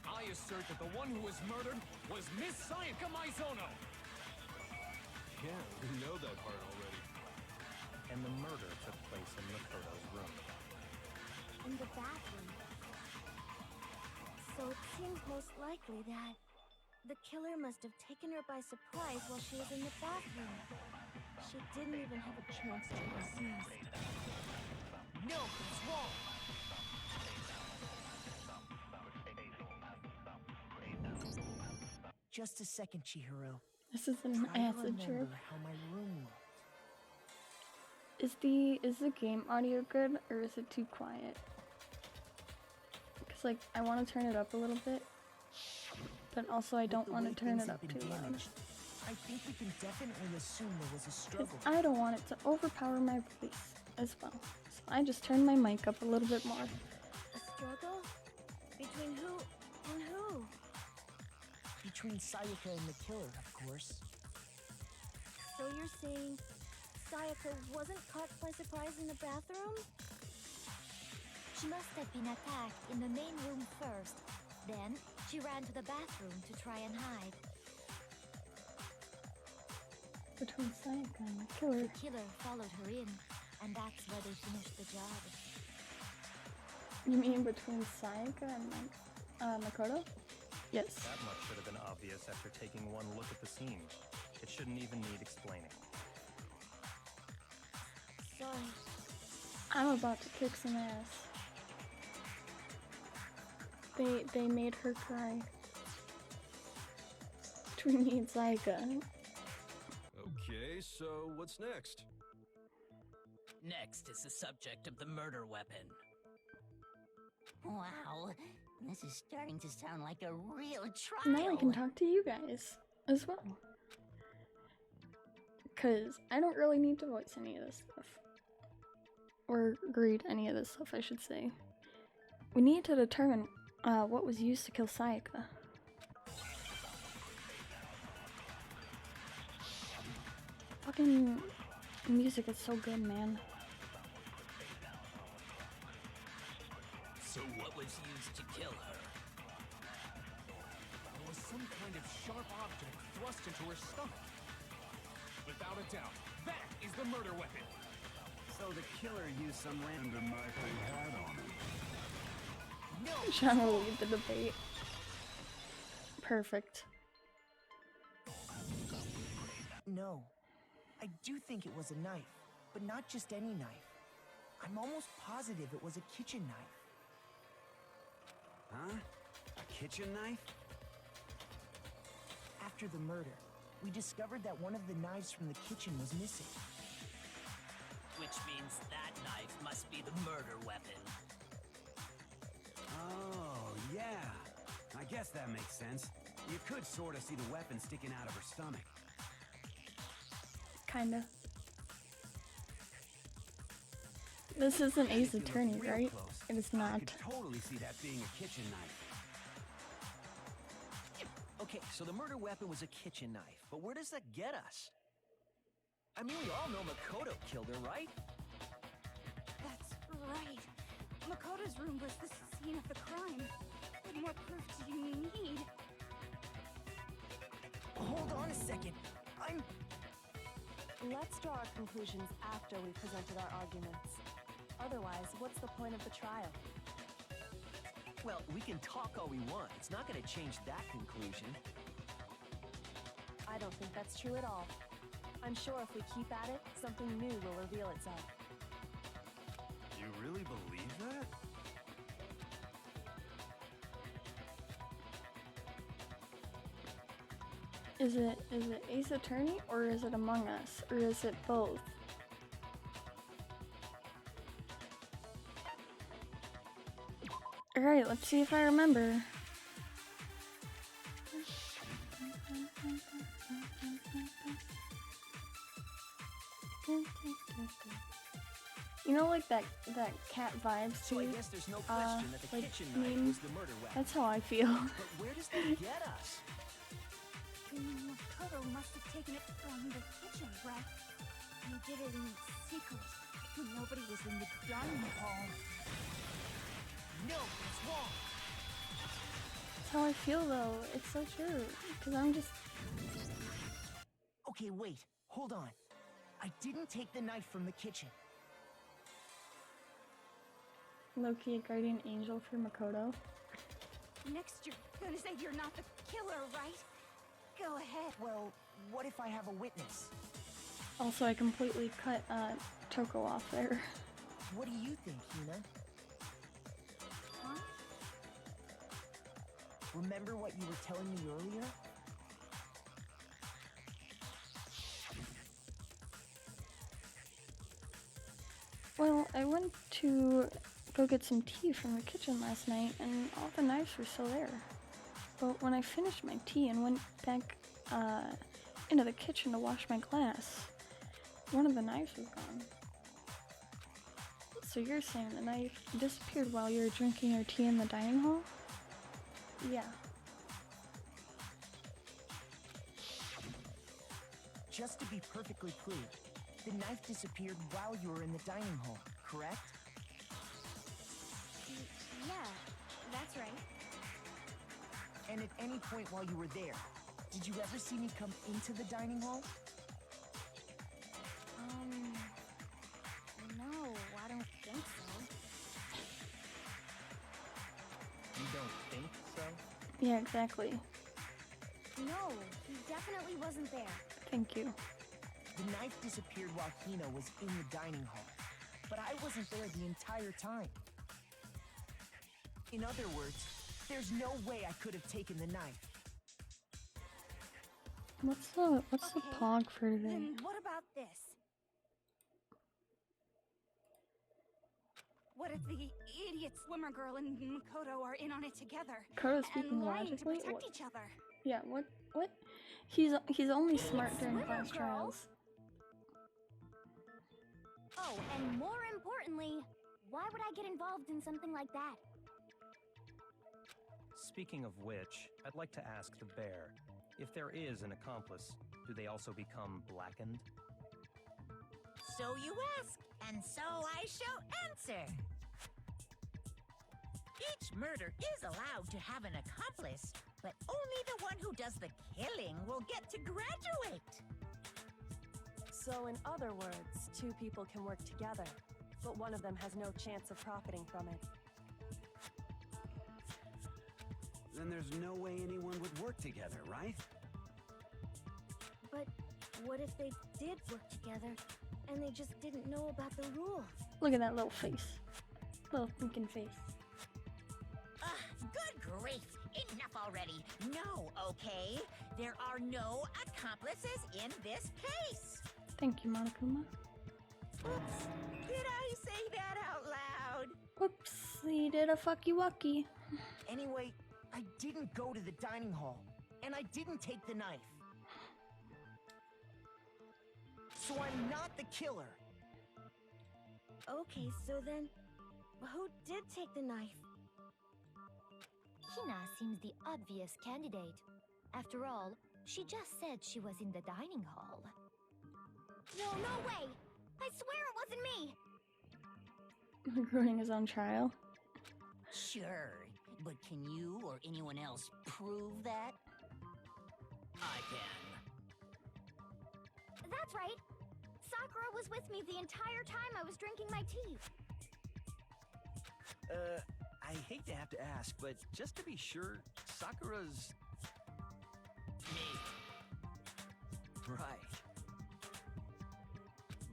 I assert that the one who was murdered was Miss Sayaka Maizono. Yeah, we know that part already. And the murder took place in Makoto's room. In the bathroom. So it seems most likely that the killer must have taken her by surprise while she was in the bathroom. She didn't even have a chance to resist. No, it's wrong. Just a second, Chihiro. This is an Try to acid trip. remember how my room looked. Is the game audio good or is it too quiet? Cause like I want to turn it up a little bit, but also I don't With the way way turn things it have up been too loud. damaged, I think we can definitely assume there was a Cause struggle. I don't want it to overpower my voice as well. So I just turn my mic up a little bit more. A struggle? Between who and who? Between Sayaka and the killer, of course. So you're saying Sayaka wasn't caught by surprise in the bathroom? She must have been attacked in the main room first. Then she ran to the bathroom to try and hide. Between Sayaka and the killer. The killer followed her in, and that's where they finished the job. You mean between Sayaka and Makoto? Yes. That much should have been obvious after taking one look at the scene. It shouldn't even need explaining. Sorry. I'm about to kick some ass. They made her cry. Between me and Sayaka. Okay, Okay, so what's next? Next is the subject of the murder weapon. Wow, this is starting to sound like a real trial. Now I can talk to you guys as well. Because I don't really need to voice any of this stuff. Or read any of this stuff, I should say. We need to determine what was used to kill Sayaka. Fucking music is so good, man. So what was used to kill her? There was some kind of sharp object thrust into her stomach. Without a doubt, that is the murder weapon. So the killer used some random knife they had on him. No! Trying to lead the debate. Perfect. No. I do think it was a knife, but not just any knife. I'm almost positive it was a kitchen knife. Huh? A kitchen knife? After the murder, we discovered that one of the knives from the kitchen was missing. Which means that knife must be the murder weapon. Oh, yeah. I guess that makes sense. You could sort of see the weapon sticking out of her stomach. Kinda. This isn't Ace Attorney, right? It is I not. could totally see that being a kitchen knife. Okay, so the murder weapon was a kitchen knife, but where does that get us? I mean, we all know Makoto killed her, right? That's right. Makoto's room was the scene of the crime. What more proof do you need? Hold on a second. Let's draw our conclusions after we've presented our arguments. Otherwise, what's the point of the trial? Well, we can talk all we want. It's not going to change that conclusion. I don't think that's true at all. I'm sure if we keep at it, something new will reveal itself. You really believe that? Is it Ace Attorney or is it Among Us or is it both? Alright, let's see if I remember. You know, like that cat vibes So too? I guess there's no question that the like, kitchen knife was the murder weapon. That's how I feel. But where does that get us? Makoto must have taken it from the kitchen, right? He did it in secret. Nobody was in the dining hall. No, it's wrong. That's how I feel though. It's so true. Because I'm just... Okay, wait. Hold on. I didn't take the knife from the kitchen. Low-key a guardian angel for Makoto. Next, you're gonna say you're not the killer, right? Go ahead. Well, what if I have a witness? Also, I completely cut Toko off there. What do you think, Hina? Huh? Remember what you were telling me earlier? Well, I went to go get some tea from the kitchen last night, and all the knives were still there. But when I finished my tea and went back into the kitchen to wash my glass, one of the knives was gone. So you're saying the knife disappeared while you were drinking your tea in the dining hall? Yeah. Just to be perfectly clear, the knife disappeared while you were in the dining hall, correct? Yeah, that's right. And at any point while you were there, did you ever see me come into the dining hall? No, I don't think so. You don't think so? Yeah, exactly. No, he definitely wasn't there. Thank you. The knife disappeared while Hina was in the dining hall, but I wasn't there the entire time. In other words, there's no way I could have taken the knife. What's the pog for today? Then what about this? What if the idiot swimmer girl and Makoto are in on it together? Kodo speaking and lying logically? to protect What? each other. Yeah, what? He's only smart during class trials. Oh, and more importantly, why would I get involved in something like that? Speaking of which, I'd like to ask the bear, if there is an accomplice, do they also become blackened? So you ask, and so I shall answer. Each murder is allowed to have an accomplice, but only the one who does the killing will get to graduate. So in other words, two people can work together, but one of them has no chance of profiting from it. Then there's no way anyone would work together, right? But what if they did work together and they just didn't know about the rules? Look at that little face. Little thinking face. Good grief! Enough already. No, okay? There are no accomplices in this case. Thank you, Monokuma. Oops. Did I say that out loud? Whoops, he did a fucky wucky. Anyway, I didn't go to the dining hall, and I didn't take the knife. So I'm not the killer. Okay, so then, who did take the knife? Hina seems the obvious candidate. After all, she just said she was in the dining hall. No way! I swear it wasn't me! Ruining his own trial. Sure, but can you or anyone else prove that? I can. That's right! Sakura was with me the entire time I was drinking my tea. I hate to have to ask, but just to be sure, Sakura's... Me. Right.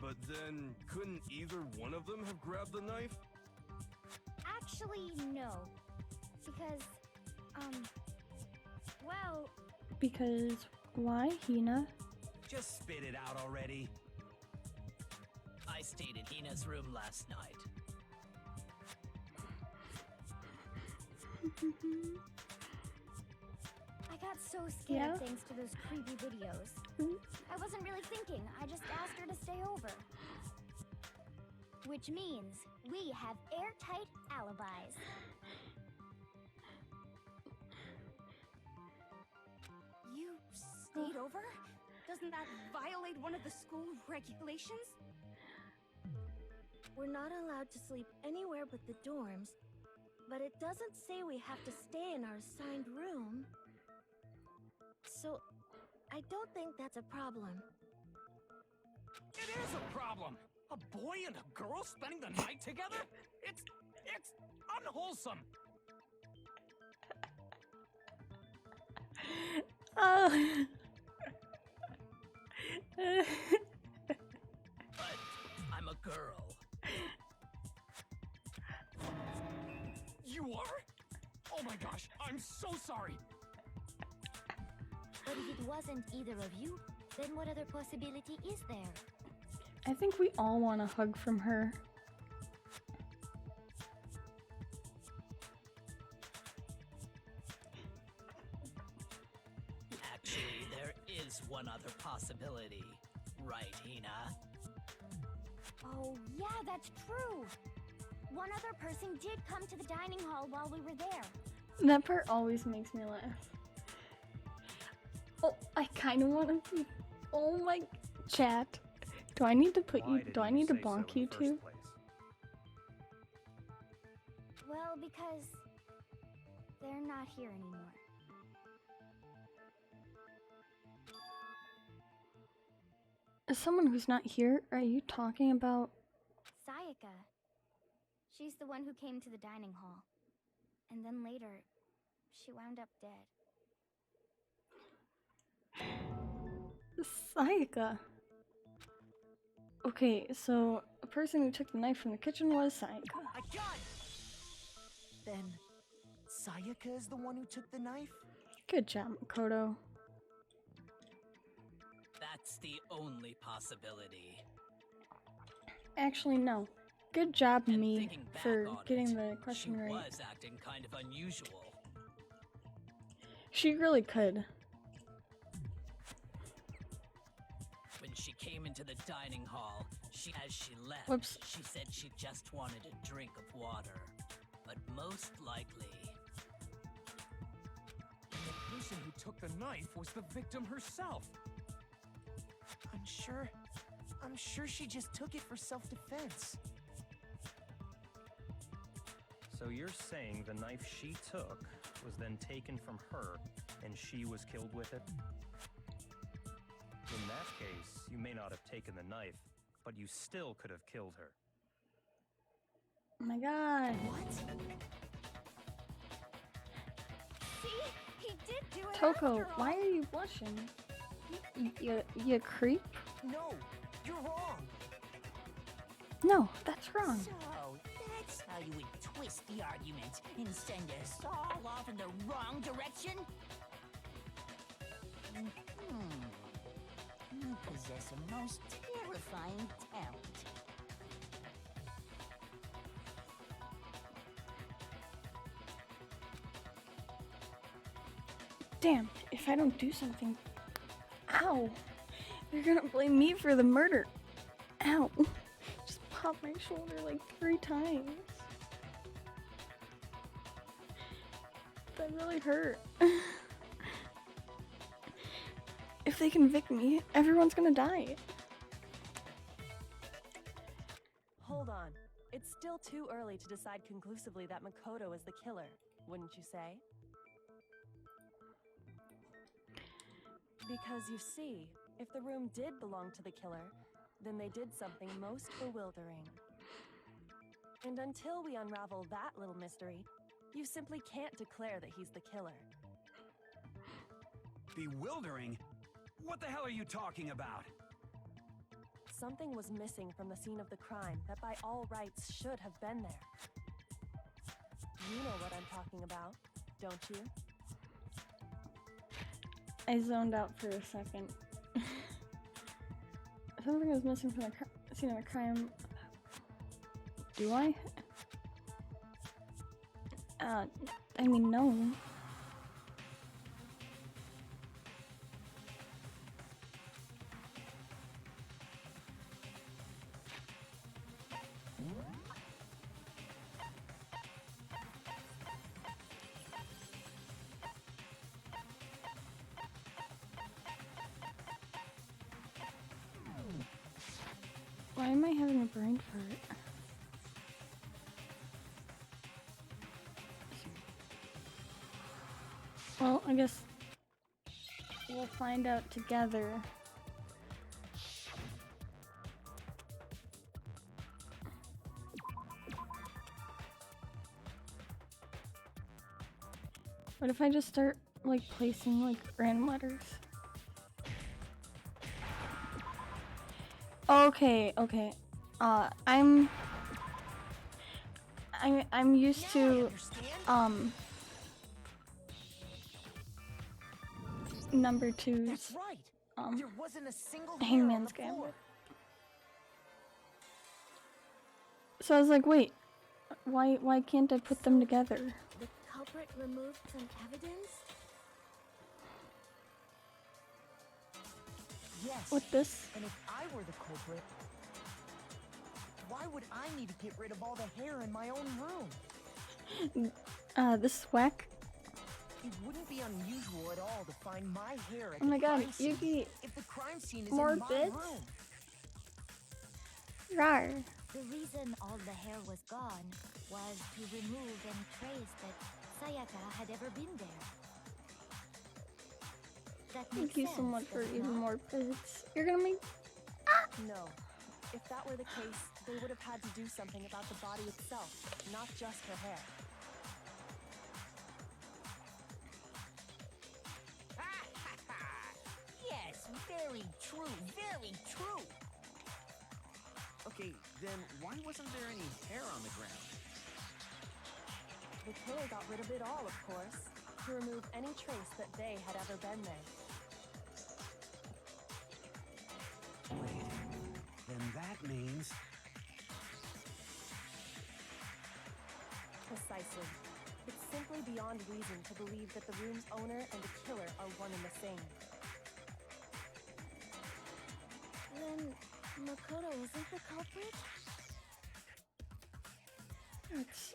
But then, couldn't either one of them have grabbed the knife? Actually, no. Because, well... Because why, Hina? Just spit it out already. I stayed in Hina's room last night. I got so scared Yeah? thanks to those creepy videos. I wasn't really thinking, I just asked her to stay over. Which means we have airtight alibis. You stayed over? Doesn't that violate one of the school regulations? We're not allowed to sleep anywhere but the dorms, but it doesn't say we have to stay in our assigned room. So, I don't think that's a problem. It is a problem! A boy and a girl spending the night together? It's unwholesome! Oh. But I'm a girl. You are? Oh my gosh, I'm so sorry! But if it wasn't either of you, then what other possibility is there? I think we all want a hug from her. Actually, there is one other possibility. Right, Hina? Oh, yeah, that's true. One other person did come to the dining hall while we were there. That part always makes me laugh. Oh, I kind of want to be. Oh my chat. Do I need to put Why you? did Do I need to say so bonk in you the too? first place? Well, because they're not here anymore. As someone who's not here, are you talking about? Sayaka. She's the one who came to the dining hall. And then later, she wound up dead. Sayaka. Okay, so a person who took the knife from the kitchen was Sayaka. I got it! Then, Sayaka is the one who took the knife? Good job, Makoto. That's the only possibility. Actually, no. Good job, me, Thinking back for on getting it, the question she right. was acting kind of unusual. She really could. When she came into the dining hall, as she left, Whoops. she said she just wanted a drink of water. But most likely... And the person who took the knife was the victim herself. I'm sure she just took it for self-defense. So you're saying the knife she took was then taken from her, and she was killed with it? In that case, you may not have taken the knife, but you still could have killed her. Oh my god. What? See? He did do it Toko, after all. why are you blushing? You creep? No, you're wrong. No, that's wrong. So, that's how you would twist the argument and send us all off in the wrong direction? You possess a most terrifying talent. Damn, if I don't do something... Ow! They're gonna blame me for the murder. Ow! Just popped my shoulder like 3 times. That really hurt. If they convict me, everyone's gonna die. Hold on. It's still too early to decide conclusively that Makoto is the killer, wouldn't you say? Because you see, if the room did belong to the killer, then they did something most bewildering. And until we unravel that little mystery, you simply can't declare that he's the killer. Bewildering? What the hell are you talking about? Something was missing from the scene of the crime that by all rights should have been there. You know what I'm talking about, don't you? I zoned out for a second. Something was missing from the scene of the crime. Do I? I mean, no. Why am I having a brain fart? Well, I guess we'll find out together. What if I just start, like, placing, like, random letters? Okay. I'm used to, number 2's, That's right. There wasn't a single hair on Hangman's the floor. Gambit. So I was like, wait, why can't I put them together? The culprit removed some evidence? Yes. With this? And if I were the culprit, why would I need to get rid of all the hair in my own room? This is whack. It wouldn't be unusual at all to find my hair at Oh my the god, crime scene Yuki, if the crime scene is more in my bits? room. Rar. The reason all the hair was gone was to remove any trace that Sayaka had ever been there. That makes Thank you so sense, much for does it even not? more bits. You're gonna make... No. If that were the case, they would have had to do something about the body itself, not just her hair. Yes, very true, very true. Okay, then why wasn't there any hair on the ground? The killer got rid of it all, of course, to remove any trace that they had ever been there. things. Precisely. It's simply beyond reason to believe that the room's owner and the killer are one and the same. Then Makoto isn't the culprit? That's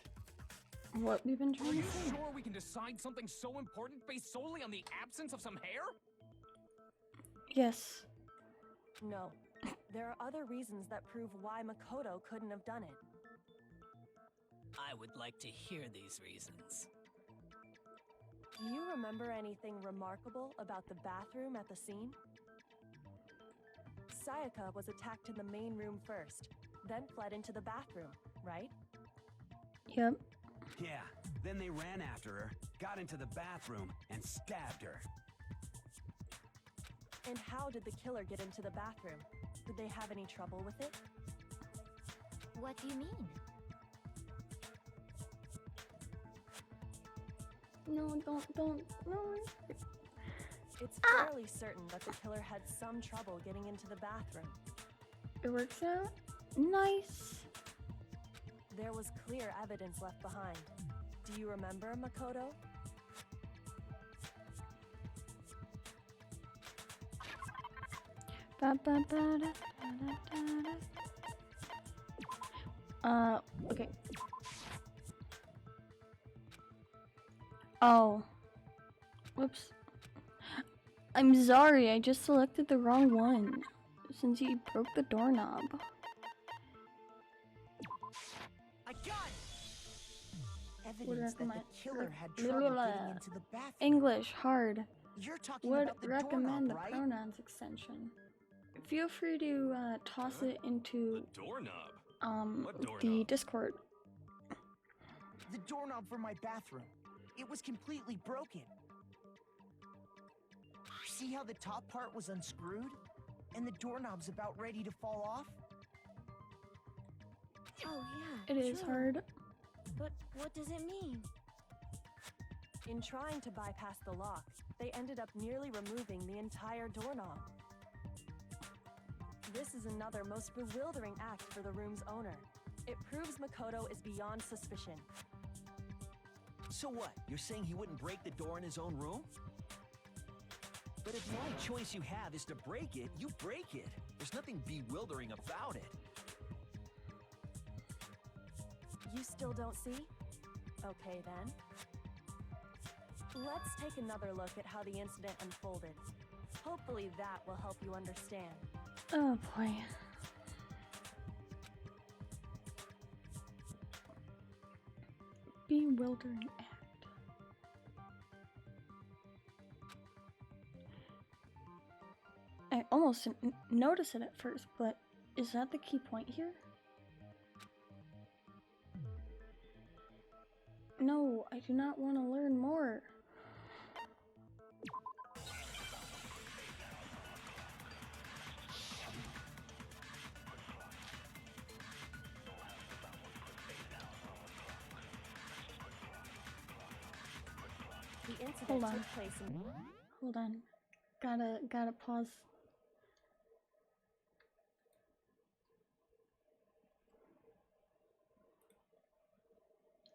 what we've been Are trying you to say. sure we can decide something so important based solely on the absence of some hair? Yes. No. There are other reasons that prove why Makoto couldn't have done it. I would like to hear these reasons. Do you remember anything remarkable about the bathroom at the scene? Sayaka was attacked in the main room first, then fled into the bathroom, right? Yep. Yeah, then they ran after her, got into the bathroom, and stabbed her. And how did the killer get into the bathroom? Did they have any trouble with it? What do you mean? No, don't, no. It's fairly certain that the killer had some trouble getting into the bathroom. It works out? Nice. There was clear evidence left behind. Do you remember, Makoto? Ba, ba, ba, da, da, da, da. Okay. Oh. Whoops. I'm sorry, I just selected the wrong one. Since he broke the doorknob. I got it! Would Evidence that recommend the killer had blah, trouble blah, getting blah. into the bathroom. English hard. You're talking Would about the recommend doorknob, the right? pronouns extension. Feel free to toss it into Doorknob? What the doorknob? Discord. The doorknob for my bathroom. It was completely broken. See how the top part was unscrewed? And the doorknob's about ready to fall off? Oh yeah, It is true. hard. But what does it mean? In trying to bypass the lock, they ended up nearly removing the entire doorknob. This is another most bewildering act for the room's owner. It proves Makoto is beyond suspicion. So what? You're saying he wouldn't break the door in his own room? But if the only choice you have is to break it, you break it. There's nothing bewildering about it. You still don't see? Okay then. Let's take another look at how the incident unfolded. Hopefully that will help you understand. Oh boy. Bewildering act. I almost didn't notice it at first, but is that the key point here? No, I do not want to learn more. The incident Hold on. took place in... Hold on. Gotta pause.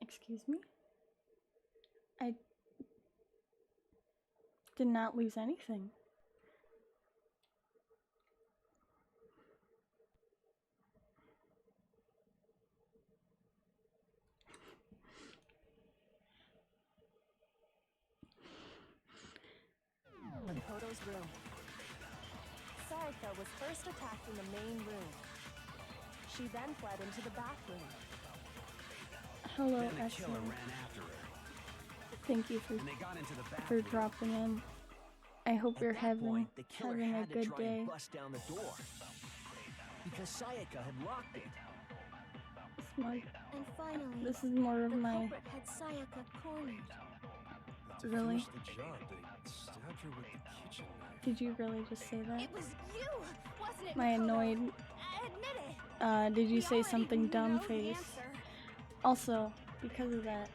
Excuse me? I did not lose anything. Makoto's room. Sayaka was first attacked in the main room. She then fled into the bathroom. Hello, Then the killer excellent. ran after her. Thank you for And they got into the for bathroom. dropping in. I hope you're At that having point, the killer a had to good try day. and bust down the door. Because Sayaka had locked it. Smart. And finally, This is more of the my. culprit had Sayaka cornered. To Really? finish the job, they stabbed her with the kitchen knife. Did you really just say that? It was you, wasn't it? My Makoto? annoyed. Admit it. Did you We say already something dumb know the face? answer. Also, because of that,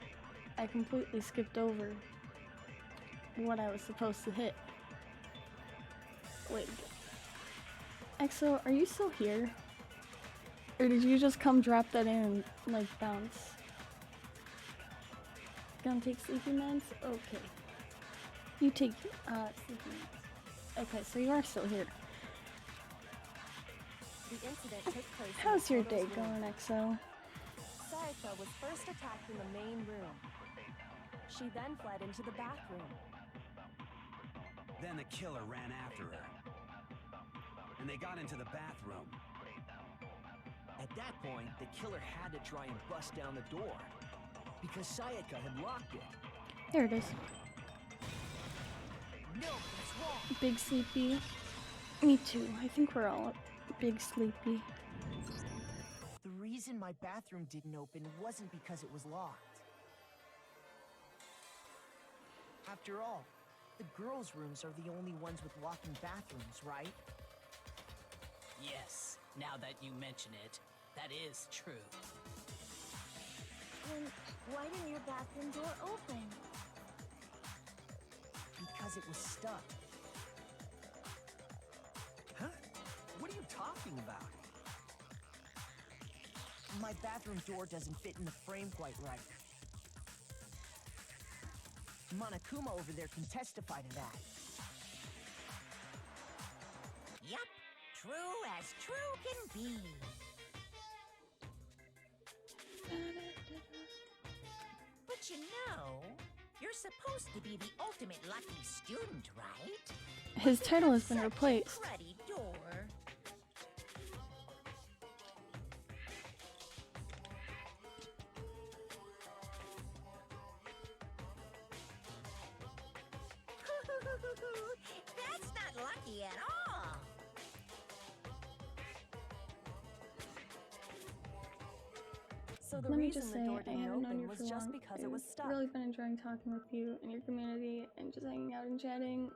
I completely skipped over what I was supposed to hit. Wait. EXO, are you still here? Or did you just come drop that in and, like, bounce? Gonna take sleeping meds? Okay. You take, sleeping meds. Okay, so you are still here. The incident took place. How's your day going, EXO? Sayaka was first attacked in the main room. She then fled into the bathroom. Then the killer ran after her. And they got into the bathroom. At that point, the killer had to try and bust down the door. Because Sayaka had locked it. There it is. No, that's wrong. Big sleepy. Me too. I think we're all big sleepy. The reason my bathroom didn't open wasn't because it was locked. After all, the girls' rooms are the only ones with walk-in bathrooms, right? Yes, now that you mention it, that is true. Then why didn't your bathroom door open? Because it was stuck. Huh? What are you talking about? My bathroom door doesn't fit in the frame quite right. Monokuma over there can testify to that. Yup, true as true can be. But you know, you're supposed to be the ultimate lucky student, right? His title has been replaced. Cruddy door. That's not lucky at all. So the Let me reason just the say, door I didn't haven't known open you was for just long. because it was stuck. I've really been enjoying talking with you and your community and just hanging out and chatting.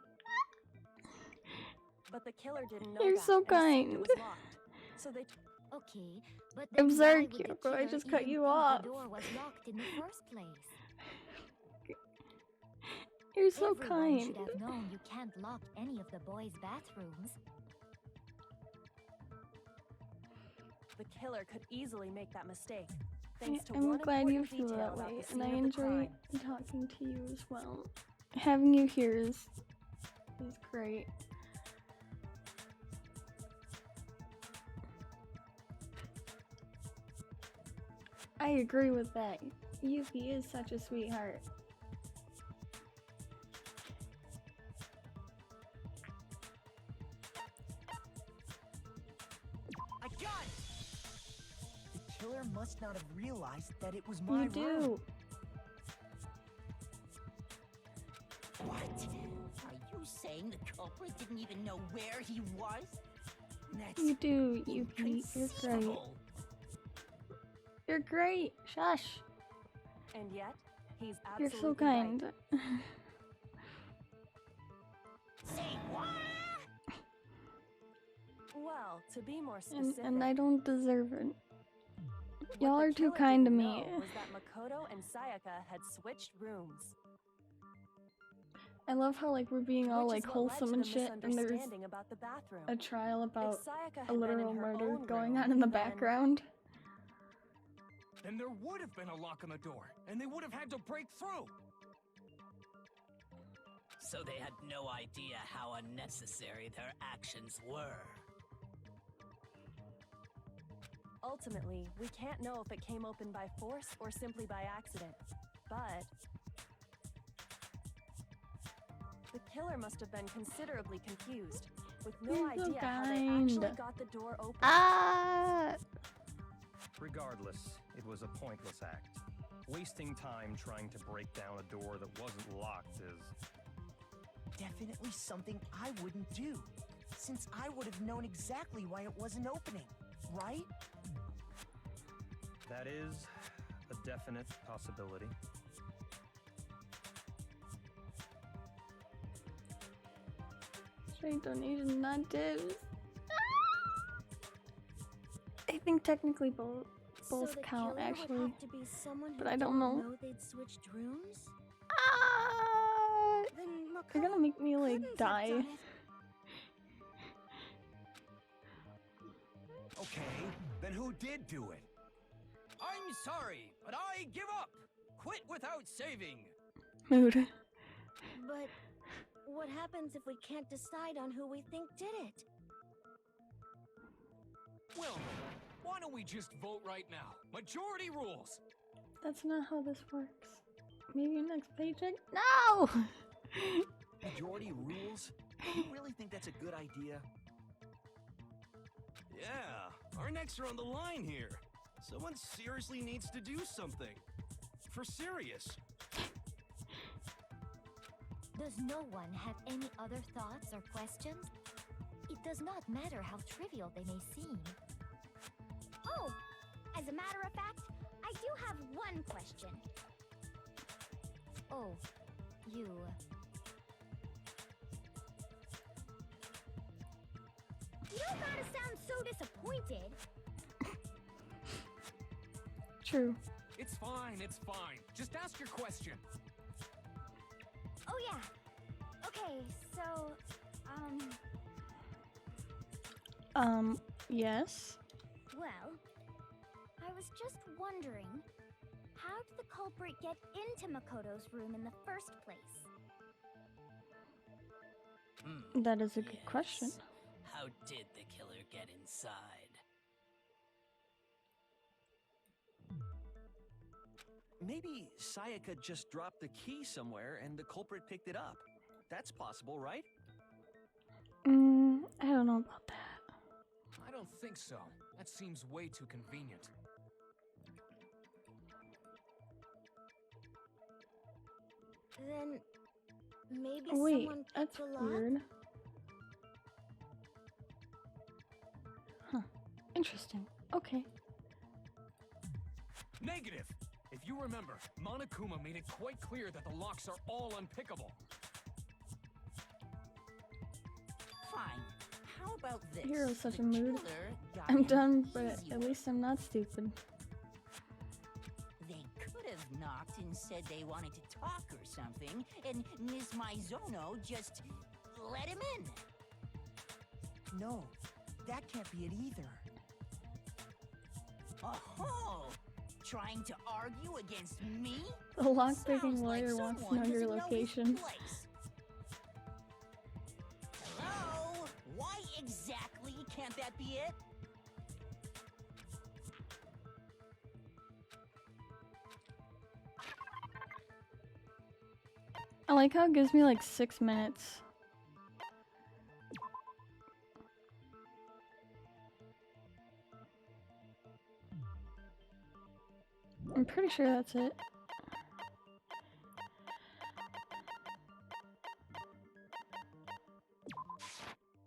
But the killer didn't know You're that so and assumed kind. it was locked. So they Okay, but I'm then sorry, why would the Kyoko, I killer just cut even you think off. the door was locked in the first place? You're so Everyone kind. should have known you can't lock any of the boys' bathrooms. The killer could easily make that mistake. Thanks to I'm one glad you important feel detail that about way, the and I scene of the enjoy crime. talking to you as well. Having you here is great. I agree with that. Yuki is such a sweetheart. I got it! The killer must not have realized that it was my You do. room. What? Are you saying the culprit didn't even know where he was? That's You do, Yuki. You're great. inconceivable. You're great. Shush. And yet, he's You're absolutely so kind. right. Say what? Well, to be more and, specific, and I don't deserve it. what Y'all the are too killer kind to didn't me. know was that Makoto and Sayaka had switched rooms. I love how like we're being all Which is like what led wholesome to and the shit, and there's misunderstanding about the bathroom. a trial about Sayaka a had been literal in her murder own going room, on in the then- background. Then there would have been a lock on the door, and they would have had to break through. So they had no idea how unnecessary their actions were. Ultimately, we can't know if it came open by force or simply by accident. But the killer must have been considerably confused, with no You're so idea how they kind. actually got the door open. Ah! Regardless, it was a pointless act. Wasting time trying to break down a door that wasn't locked is... Definitely something I wouldn't do, since I would have known exactly why it wasn't opening, right? That is a definite possibility. Straight donation, not dibs. I think technically both So the count killer actually. would have to be someone who but I don't didn't know. they'd switched rooms? Then They're gonna make me like die. Oh Okay, then who did do it? I'm sorry, but I give up. Quit without saving. Mood. But what happens if we can't decide on who we think did it? Well, why don't we just vote right now? Majority rules. That's not how this works. Maybe next paycheck? No! Majority rules? You really think that's a good idea? Yeah, our necks are on the line here. Someone seriously needs to do something. For serious. Does no one have any other thoughts or questions? It does not matter how trivial they may seem. Oh, as a matter of fact, I do have one question. Oh, you... You don't gotta sound so disappointed. True. It's fine, it's fine. Just ask your question. Oh yeah. Okay, so, Yes? well, I was just wondering, how did the culprit get into Makoto's room in the first place? That is a good question. How did the killer get inside? Maybe Sayaka just dropped the key somewhere and the culprit picked it up. That's possible, right? I don't know about that. I don't think so. That seems way too convenient. Then, maybe Wait, someone picked that's the lock? weird. Huh. Interesting. Okay. Negative! If you remember, Monokuma made it quite clear that the locks are all unpickable. Fine. How about this? Hero's such The a mood. killer got I'm in done, but easy at way. least I'm not stupid. They could have knocked and said they wanted to talk or something, and Ms. Maizono just let him in. No, that can't be it either. Oh, trying to argue against me? The lockpicking Sounds lawyer like wants to someone know your doesn't know his locations. place. Hello? Why exactly can't that be it? I like how it gives me like 6 minutes. I'm pretty sure that's it.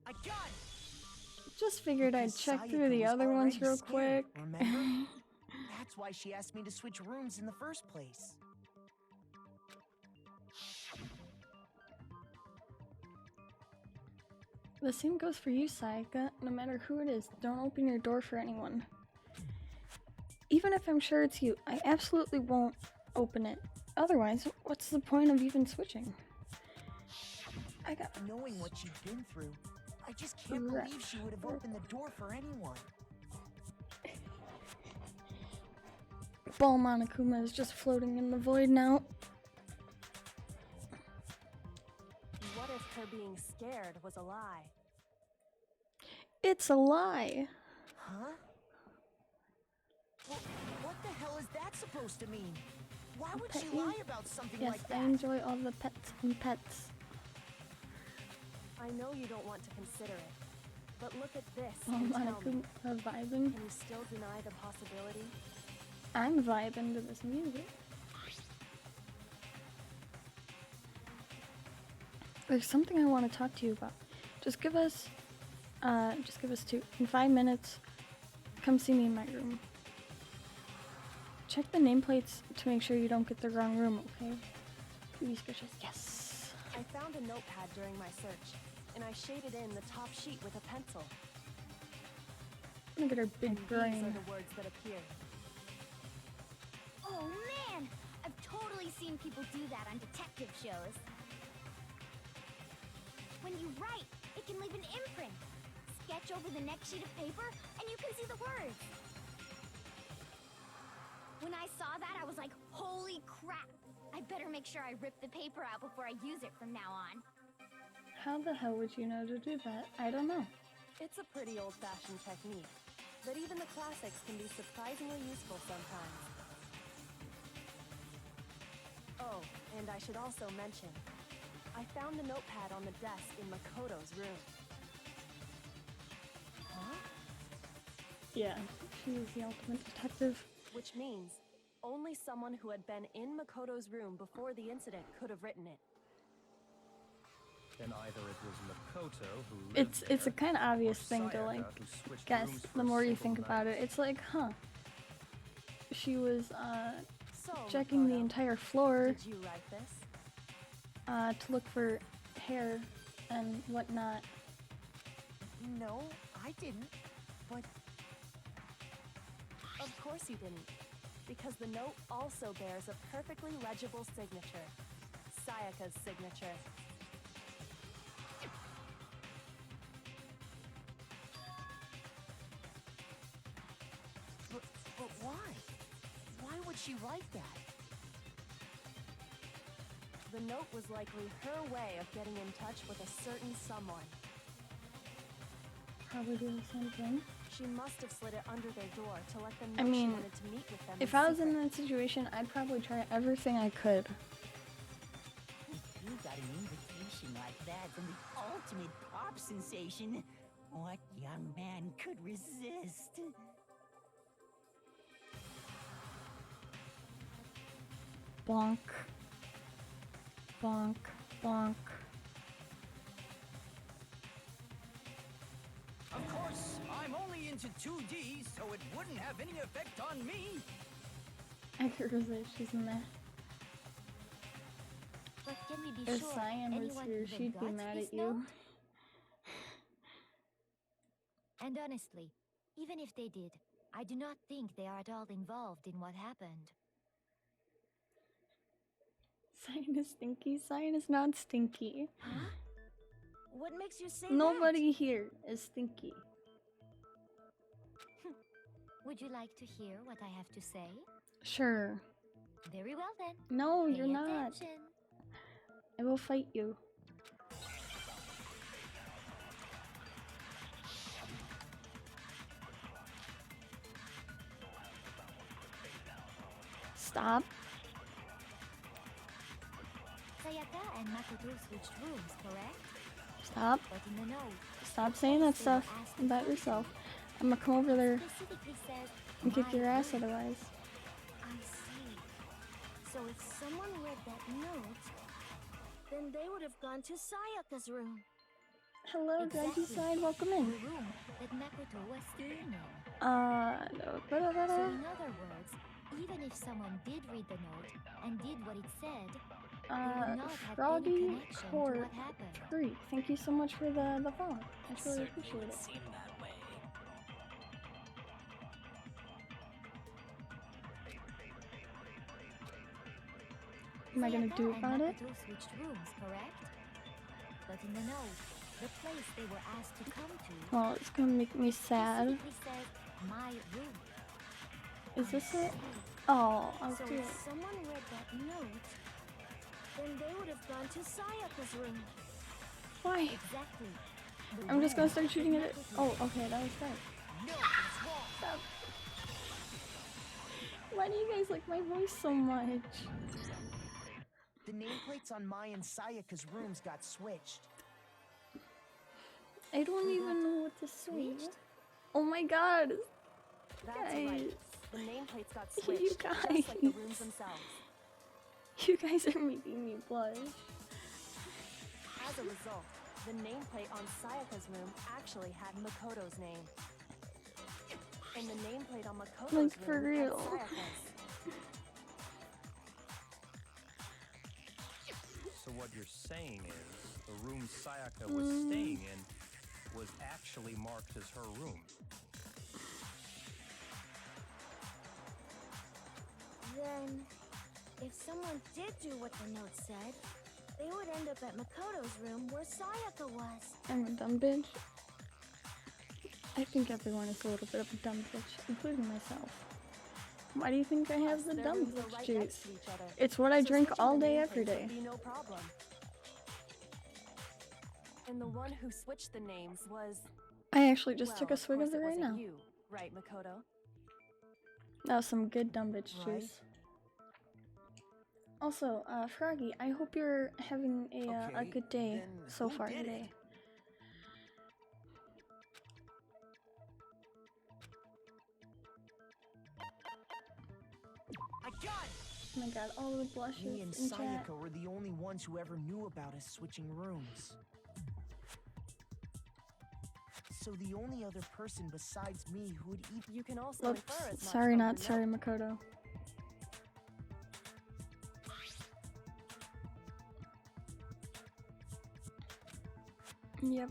I got it! Just figured I'd Because check Sayaka through the was other ones already real scared, quick. remember? That's why she asked me to switch rooms in the first place. The same goes for you, Sayaka. No matter who it is, don't open your door for anyone. Even if I'm sure it's you, I absolutely won't open it. Otherwise, what's the point of even switching? Knowing what she'd been through, I just can't believe she would have opened the door for anyone. Ball Monokuma is just floating in the void now. What if her being scared was a lie? It's a lie. Huh? What the hell is that supposed to mean? Why would she Petting? lie about something Yes, like I that? enjoy all the pets and pets. I know you don't want to consider it, but look at this Ball and tell me, Monokuma vibing. can you still deny the possibility? I'm vibing to this music. There's something I want to talk to you about. Just give us 2. In 5 minutes, come see me in my room. Check the nameplates to make sure you don't get the wrong room, okay? Please, gracious. Yes. I found a notepad during my search, and I shaded in the top sheet with a pencil. Look at her big And these brain. are the words that appear. Oh man! I've totally seen people do that on detective shows. When you write, it can leave an imprint. sketch over the next sheet of paper, and you can see the words. When I saw that, I was like, holy crap! I better make sure I rip the paper out before I use it from now on. How the hell would you know to do that? I don't know. It's a pretty old-fashioned technique, but even the classics can be surprisingly useful sometimes. Oh, and I should also mention, I found the notepad on the desk in Makoto's room. Huh? Yeah, she was the ultimate detective. Which means only someone who had been in Makoto's room before the incident could have written it. Then either it was Makoto who lived It's a there, kind of obvious or thing to Sayaka like who switched guess rooms for the a more you single think night. about it. It's like, huh. She was So, checking the Makoto, entire floor did you write this? to look for hair and whatnot. No, I didn't. But Of course you didn't, because the note also bears a perfectly legible signature. Sayaka's signature. but why? Why would she write that? The note was likely her way of getting in touch with a certain someone. Probably do the same thing. She must have slid it under their door to let them I know she mean, wanted to meet with them. If in I was in secret. that situation, I'd probably try everything I could. If you got an invitation like that from the ultimate pop sensation, what young man could resist? Bonk. Bonk. Bonk. Of course, I'm only into 2D, so it wouldn't have any effect on me. I could resist, she's in there. But can we be If sure Cyan was anyone here, even she'd be got mad this at you. note? And honestly, even if they did, I do not think they are at all involved in what happened. Cyan is stinky. Cyan is not stinky. Huh? What makes you say Nobody here is stinky. that? Would you like to hear what I have to say? Sure. Very well then. No, Pay you're not. attention. I will fight you. Stop. Sayaka and Makoto switched rooms, correct? Stop. But in the note, Stop saying that stuff about yourself. I'm gonna come over there specifically says and kick my your ass room. otherwise. I see. So if someone read that note, then they would have gone to Sayaka's room. Hello, Exactly. Grunty Side. Welcome in. The room that Makoto was staying in. No. So in other words, even if someone did read the note and did what it said, they would not have any Froggy connection to Court what happened. Tree. Thank you so much for the follow. I truly Certainly appreciate would it. seem that way. Am I gonna Sayaka do and about it? Makoto switched rooms, correct? But in the note, the place they were asked to come to Well, it's gonna make me sad. specifically says my room. Is this it? Oh, I'll So do if it. someone read that note, then they would have gone to Sayaka's room. Why? Exactly. The I'm just gonna room start shooting that at it. Makoto Oh, okay, that was right. No, it's wrong. Stop. Why do you guys like my voice so much? The nameplates on Mai and Sayaka's rooms got switched. I don't even know what to say. Oh my god. That's Guys. right. The nameplates got You switched, just like the guys. rooms themselves. You guys are making me blush. As a result, the nameplate on Sayaka's room actually had Makoto's name. And the nameplate on Makoto's Like, for room real. had Sayaka's. So what you're saying is, the room Sayaka was staying in was actually marked as her room. Then, if someone did do what the note said, they would end up at Makoto's room where Sayaka was. I'm a dumb bitch. I think everyone is a little bit of a dumb bitch, including myself. Why do you think I have the Their dumb rooms are bitch right juice? next to each other, It's what I so drink switching all the day, nameplates every day. would be no problem. And the one who switched the names was... I actually just well, took a swig course of it right wasn't now. you, right, Makoto? That was some good dumb bitch Right. juice. Also, Froggy, I hope you're having a Okay, good day then so who far did it? today. I got it! Oh my god, all the blushes Me and in chat. Sayaka were the only ones who ever knew about us switching rooms. So the only other person besides me who would even... You can also Whoops, infer as much sorry, from not the sorry, note. Makoto. Yep,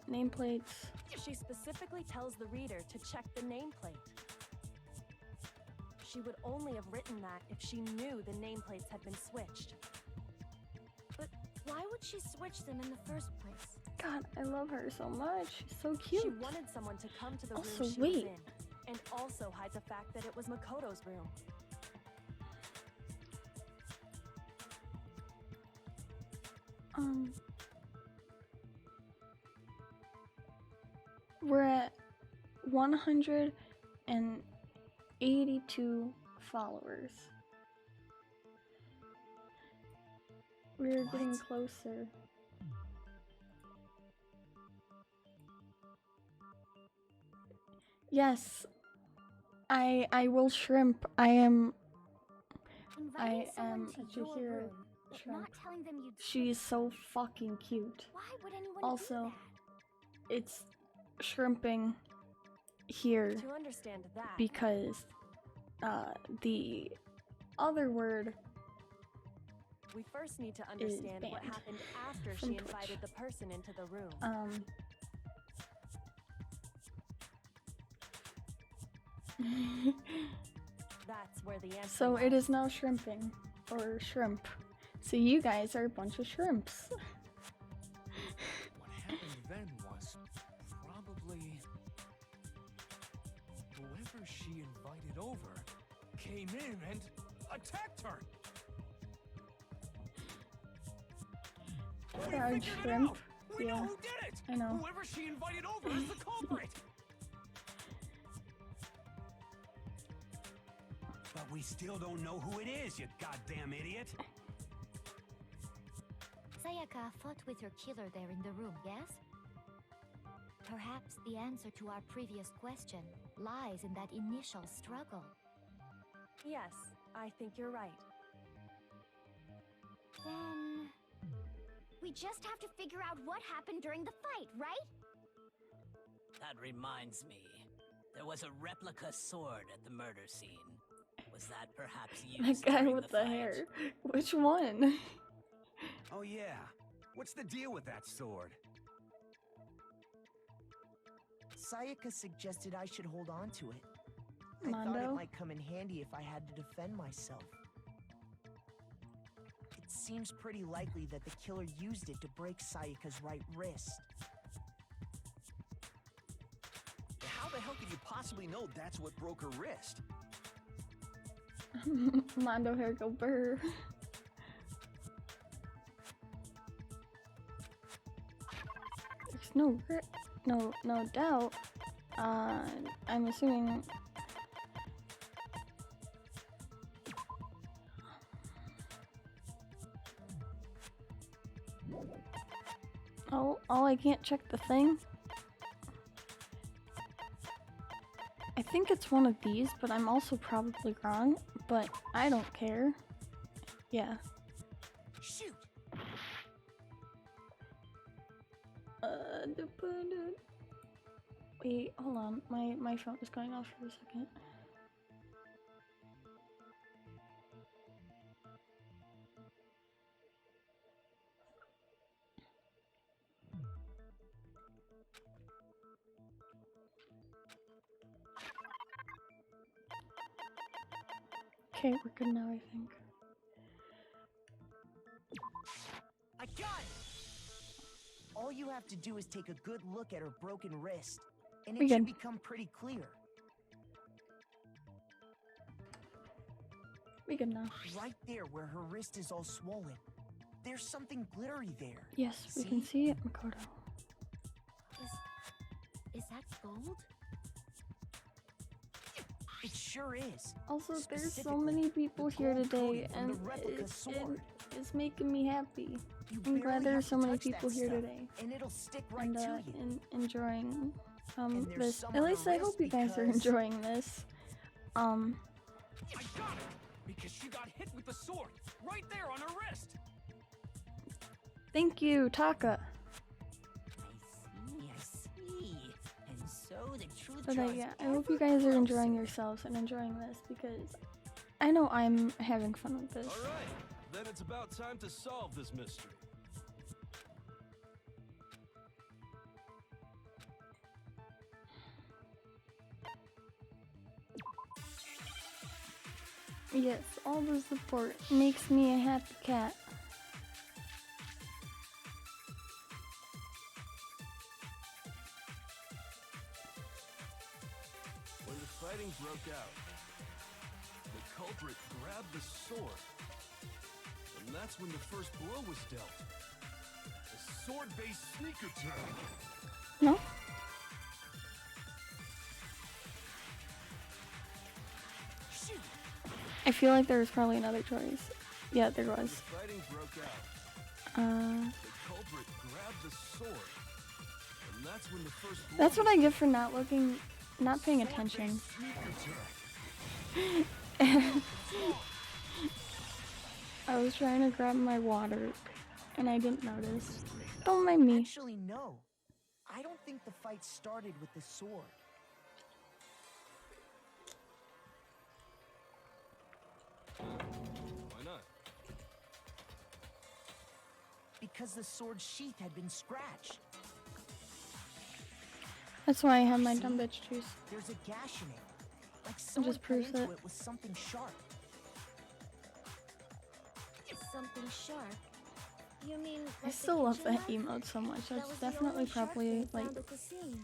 nameplates. She specifically tells the reader to check the nameplate. She would only have written that if she knew the nameplates had been switched. But why would she switch them in the first place? God, I love her so much. She's so cute. She wanted someone to come to the Also, room she wait. was in, and also hide the fact that it was Makoto's room. We're at 182 followers. We're getting closer. Yes, I will shrimp. I am Inviting someone to a your Chihiro room, but shrimp. not telling them you'd She is so fucking cute. Why would anyone Also, do that? it's shrimping here To understand that, because the other word we first need to understand what banned happened after from she Twitch. invited the person into the room. That's where the answer So lies. it is now shrimping, or shrimp. So you guys are a bunch of shrimps. What happened then was probably whoever she invited over came in and attacked her. We Fried figured it shrimp. out. We know Yeah, who did it. I know. Whoever she invited over is the culprit. But we still don't know who it is, you goddamn idiot. Sayaka fought with her killer there in the room, yes? Perhaps the answer to our previous question lies in that initial struggle. Yes, I think you're right. Then we just have to figure out what happened during the fight, right? That reminds me. There was a replica sword at the murder scene. Was that perhaps That used guy during with the fight? hair. Which one? Oh yeah. What's the deal with that sword? Sayaka suggested I should hold on to it. I thought Mondo? it might come in handy if I had to defend myself. It seems pretty likely that the killer used it to break Sayaka's right wrist. How the hell could you possibly know that's what broke her wrist? Mondo hair go burr. There's no doubt. I'm assuming. Oh, I can't check the thing. I think it's one of these, but I'm also probably wrong. But I don't care. Yeah. Shoot! Wait, hold on. My phone is going off for a second. Okay, we're good now, I think. I got it! All you have to do is take a good look at her broken wrist. and We it should good. become pretty clear. We good now. Right there where her wrist is all swollen. There's something glittery there. Yes, we can see it, Makoto. Is that gold? It sure is. Also, there's so Specifically, many people the here gold today, coating from and the replica sword. it's making me happy. You I'm glad barely there are have so to many touch that people here stuff, today. and it'll stick right And to you. enjoying And there's this. some At on least her I hope wrist you guys are because- enjoying this. I got it! Because she got hit with the sword, right there on her wrist! Thank you, Taka. I see. And so the truth But draws yeah, I hope you guys are enjoying yourselves and enjoying this because I know I'm having fun with this. All right, then it's about time to solve this mystery. Yes, all the support makes me a happy cat. When the fighting broke out, the culprit grabbed the sword. And that's when the first blow was dealt. A sword-based sneak attack. No? Shoot! I feel like there was probably another choice. Yeah, there When the was. fighting broke out, the culprit grabbed the sword. And that's when the first blow That's what was I get for not paying attention. sneak attack. I was trying to grab my water and I didn't notice. Don't mind me. Actually, no. I don't think the fight started with the sword. Why not? Because the sword's sheath had been scratched. That's why I have my dumb bitch juice. There's a gash in it. Like someone just cut proves into it. it with something sharp. Something sharp? You mean I like the still love kitchen that knife? emote so much. That That's was the definitely only sharp probably thing like found at the scene.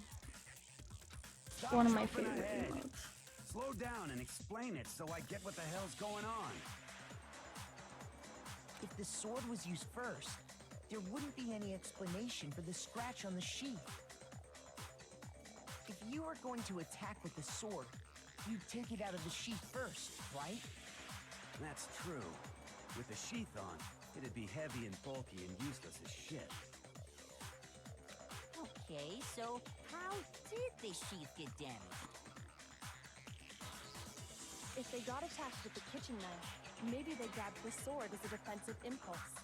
one of my Stop jumping favorite ahead. emotes. Slow down and explain it so I get what the hell's going on. If the sword was used first, there wouldn't be any explanation for the scratch on the sheath. If you were going to attack with the sword, you'd take it out of the sheath first, right? That's true. With the sheath on, it'd be heavy and bulky and useless as shit. Okay, so how did the sheath get damaged? If they got attacked with the kitchen knife, maybe they grabbed the sword as a defensive impulse.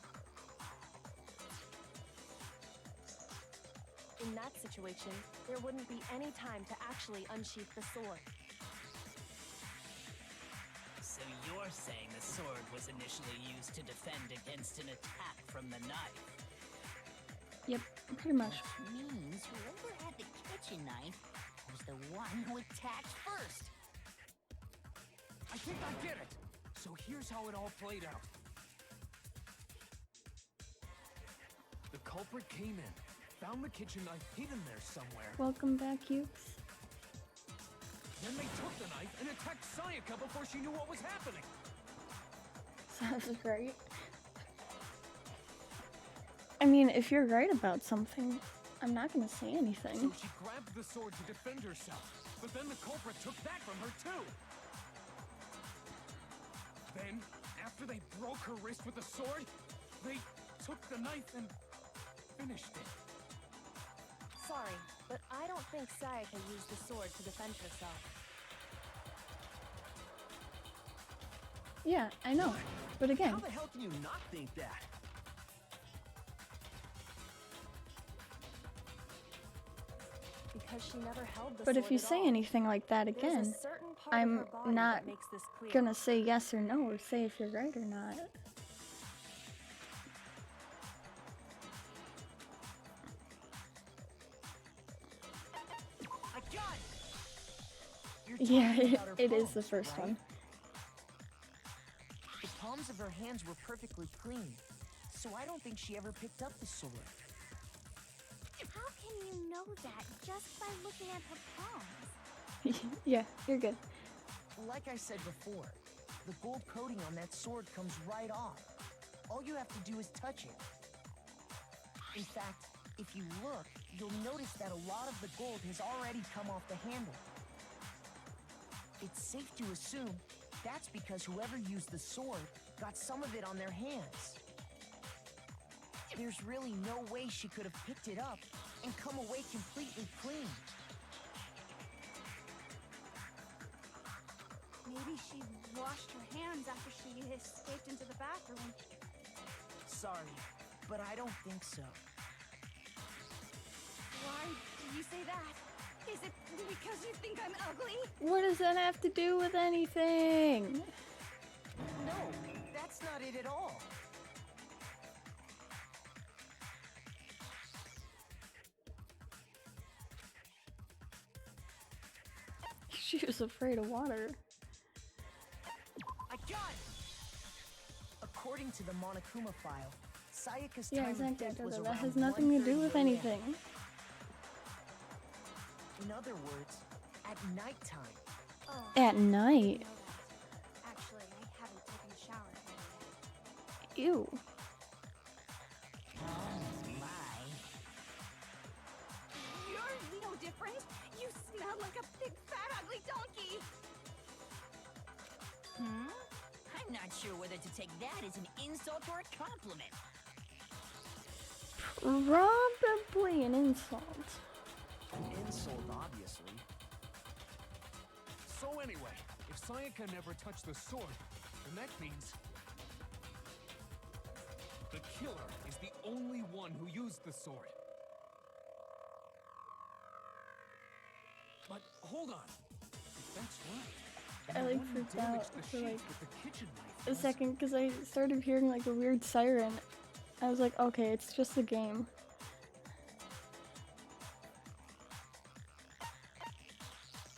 In that situation, there wouldn't be any time to actually unsheath the sword. So you're saying the sword was initially used to defend against an attack from the knife? Yep, pretty much. Which means whoever had the kitchen knife was the one who attacked first. I think I get it! So here's how it all played out. The culprit came in, found the kitchen knife hidden there somewhere. Welcome back, Ukes. Then they took the knife and attacked Sayaka before she knew what was happening. Sounds great. I mean, if you're right about something, I'm not gonna say So anything. she grabbed the sword to defend herself, but then the culprit took that from her too. Then, after they broke her wrist with the sword, they took the knife and finished it. Sorry, but I don't think Sayaka used the sword to defend herself. Yeah, I know. But again, How the hell can you not think that? Because she never held the but sword if you at say all. anything like that There's a again, certain part of I'm her body not that makes this clear. gonna say yes or no or say if you're right or not. I got it! You're Yeah, talking about her it is palms, the first right? one. The palms of her hands were perfectly clean, so I don't think she ever picked up the sword. How can you know that just by looking at her palms? Yeah, you're good. Like I said before, the gold coating on that sword comes right off. All you have to do is touch it. In fact, if you look, you'll notice that a lot of the gold has already come off the handle. It's safe to assume that's because whoever used the sword got some of it on their hands. There's really no way she could have picked it up and come away completely clean. Maybe she washed her hands after she escaped into the bathroom. Sorry, but I don't think so. Why do you say that? Is it because you think I'm ugly? What does that have to do with anything? No, that's not it at all. She was afraid of water. I got it! According to the Monokuma file, Sayaka's Yeah, time of exactly. death was That around has nothing to do 1:30 with a.m. anything. In other words, at nighttime. Oh, At night. actually, I haven't taken a shower yet. Ew. My. You're no different. You smell like a big, fat, ugly donkey. I'm not sure whether to take that as an insult or a compliment. Probably an insult. Insult, obviously. So anyway, if Sayaka never touched the sword, then that means the killer is the only one who used the sword. But hold on. If that's right, I the like one who freaked damaged out the for sheet like with the kitchen knife a was- second because I started hearing like a weird siren. I was like, okay, it's just a game.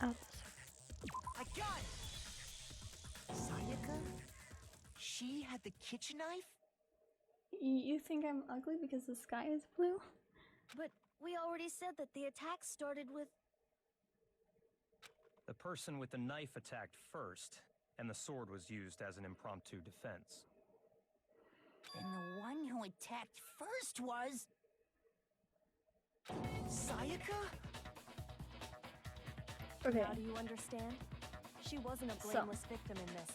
Oh. I got it! Sayaka? She had the kitchen knife? You think I'm ugly because the sky is blue? But we already said that the attack started with... The person with the knife attacked first, and the sword was used as an impromptu defense. And the one who attacked first was... Sayaka? Okay. Now do you understand? She wasn't a So. blameless victim in this.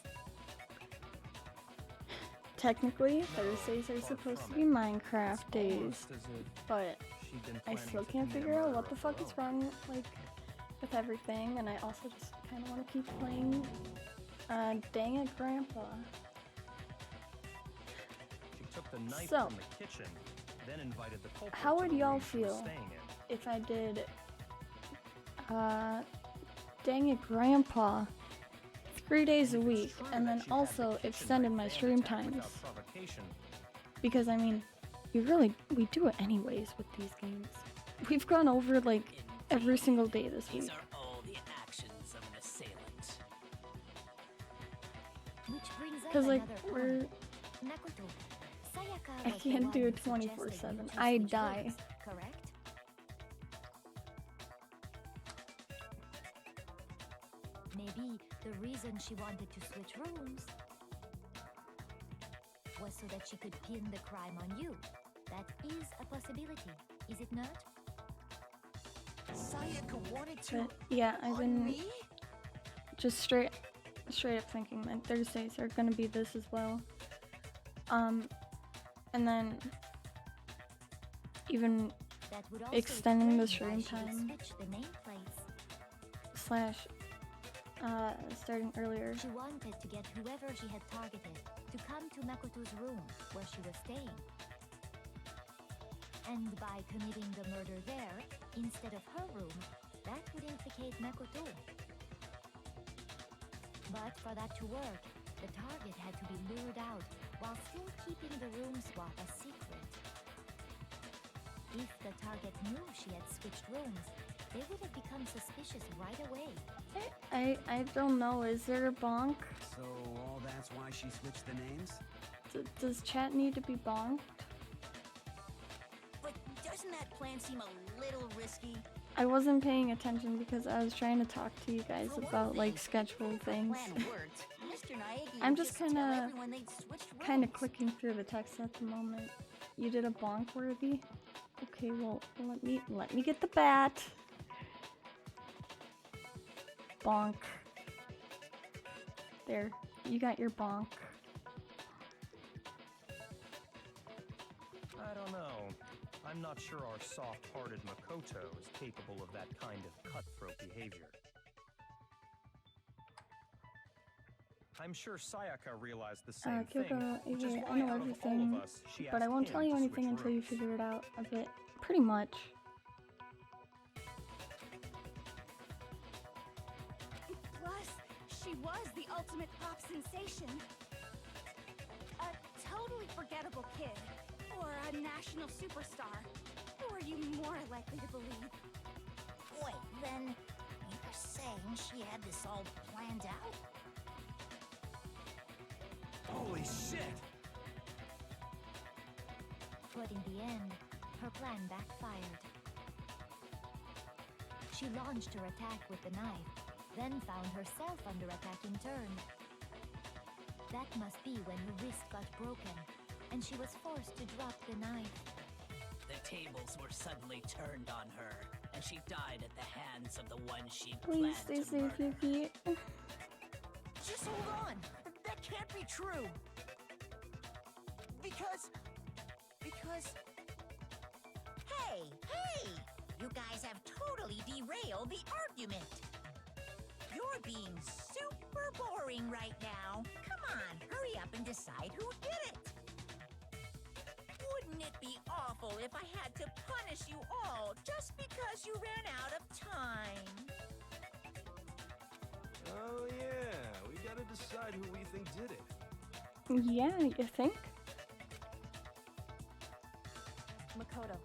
Technically, Thursdays are supposed to be Minecraft days, Almost as if but she'd been I planning still to can't commit a figure out murder what the of fuck her is own. wrong, like, with everything, and I also just kind of want to keep playing, Dang It Grandpa. She took the knife So. from the kitchen, then invited the culprit How to would the y'all room she was feel staying in. if I did, Dang It Grandpa 3 days a And if it's week, true and that then she had the also kitchen extended knife my and stream attacked times. without provocation, Because, I mean, we do it anyways with these games. We've gone over, like, every single day this These week. are all the actions of an assailant. Which brings up 'Cause, like, another we're... point. Makoto, Sayaka I was the can't one do who it suggested 24/7. you two I switch die. rooms, correct? Maybe the reason she wanted to switch rooms was so that she could pin the crime on you. That is a possibility, is it not? Sayaka wanted to But, yeah, I've on been me? just straight up thinking that Thursdays are gonna be this as well. And then even That would also extending the explain why stream she would time switch the nameplates. slash starting earlier. She wanted to get whoever she had targeted to come to Makoto's room where she was staying. And by committing the murder there, instead of her room, that would implicate Makoto. But for that to work, the target had to be lured out while still keeping the room swap a secret. If the target knew she had switched rooms, they would have become suspicious right away. I don't know, is there a bonk? So all that's why she switched the names? Does chat need to be bonked? But doesn't Doesn't that plan seem a little risky? I wasn't paying attention because I was trying to talk to you guys about like schedule things. I'm just kind of clicking through the text at the moment. You did a bonk worthy? Okay, well let me get the bat. Bonk. There, you got your bonk. I don't know. I'm not sure our soft-hearted Makoto is capable of that kind of cutthroat behavior. I'm sure Sayaka realized the same thing, which is I why know out of everything, all of us, she but I asked won't him tell you to anything switch until you rooms. figure it out a bit. Pretty much. Plus, she was the ultimate pop sensation. A totally forgettable kid. Or a national superstar. Who are you more likely to believe? Wait, then you're saying she had this all planned out? Holy shit! But in the end, her plan backfired. She launched her attack with the knife, then found herself under attack in turn. That must be when her wrist got broken, and she was forced to drop the knife. The tables were suddenly turned on her, and she died at the hands of the one she Please planned stay to safe, murder. Yuki. Just hold on. That can't be true. Because... Hey! You guys have totally derailed the argument. You're being super boring right now. Come on, hurry up and decide who did it. Wouldn't it be awful if I had to punish you all just because you ran out of time? Oh yeah, we gotta decide who we think did it. Yeah, you think? Makoto,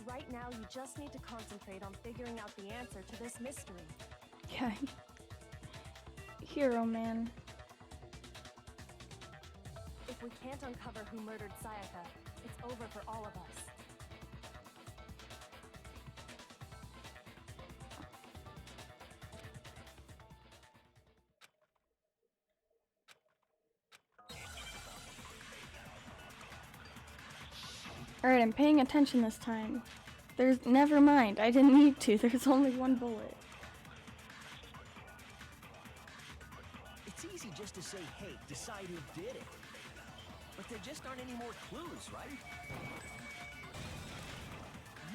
right now you just need to concentrate on figuring out the answer to this mystery. Yeah. Hero man. If we can't uncover who murdered Sayaka, it's over for all of us. Alright, I'm paying attention this time. Never mind, I didn't need to. There's only one bullet. It's easy just to say, hey, decide who did it. But there just aren't any more clues, right?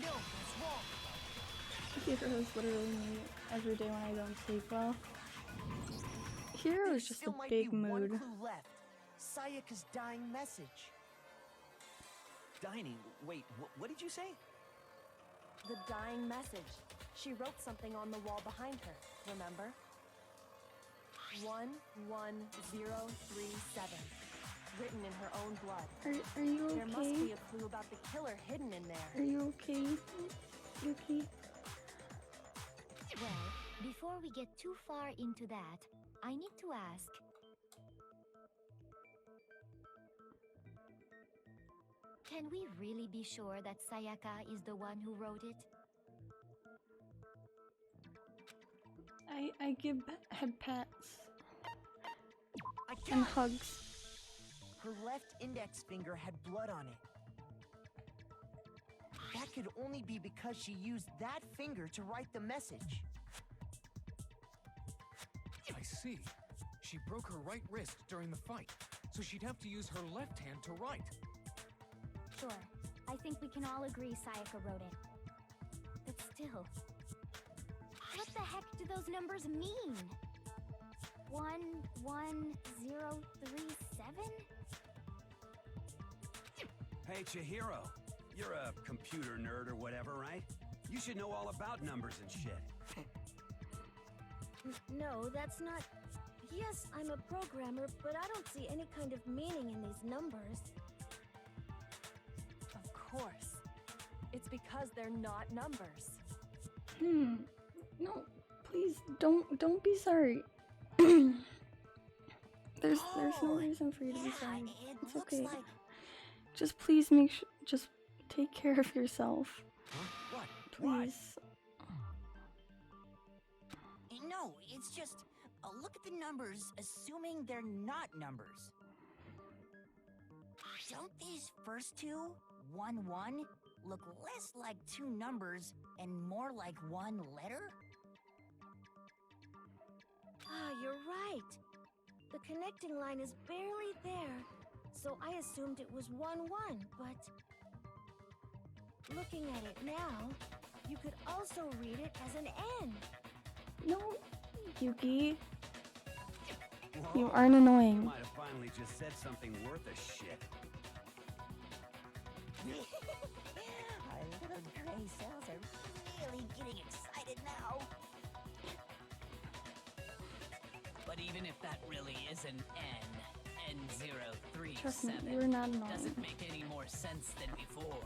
No, that's wrong. Heroes literally me every day when I don't sleep well. Hero is just a Still might big be one mood. clue left. Sayaka's dying message. Dining, wait, what did you say? The dying message. She wrote something on the wall behind her, remember? 11037. Written in her own blood. Are you okay? There must be a clue about the killer hidden in there. Are you okay, Yuki? Well, before we get too far into that, I need to ask. Can we really be sure that Sayaka is the one who wrote it? I give head pats I and got it. hugs. Her left index finger had blood on it. That could only be because she used that finger to write the message. I see. She broke her right wrist during the fight, so she'd have to use her left hand to write. Sure. I think we can all agree Sayaka wrote it. But still, what the heck do those numbers mean? 11037? Hey, Chihiro. You're a computer nerd or whatever, right? You should know all about numbers and shit. No, that's not... Yes, I'm a programmer, but I don't see any kind of meaning in these numbers. Of course. It's because they're not numbers. No, please don't be sorry. There's no reason for you to be sorry. It's okay. Just please just take care of yourself. Huh? What? Please. No, it's just look at the numbers, assuming they're not numbers. Don't these first two, 1 1, look less like two numbers and more like one letter? Ah, you're right. The connecting line is barely there, so I assumed it was 1 1, but looking at it now, you could also read it as an N. No, Yuki. Whoa, You aren't annoying. Might have finally just said something worth a shit. Our little gray cells are really getting excited now. But even if that really is an N037, Trust me, you're not annoying. doesn't make any more sense than before.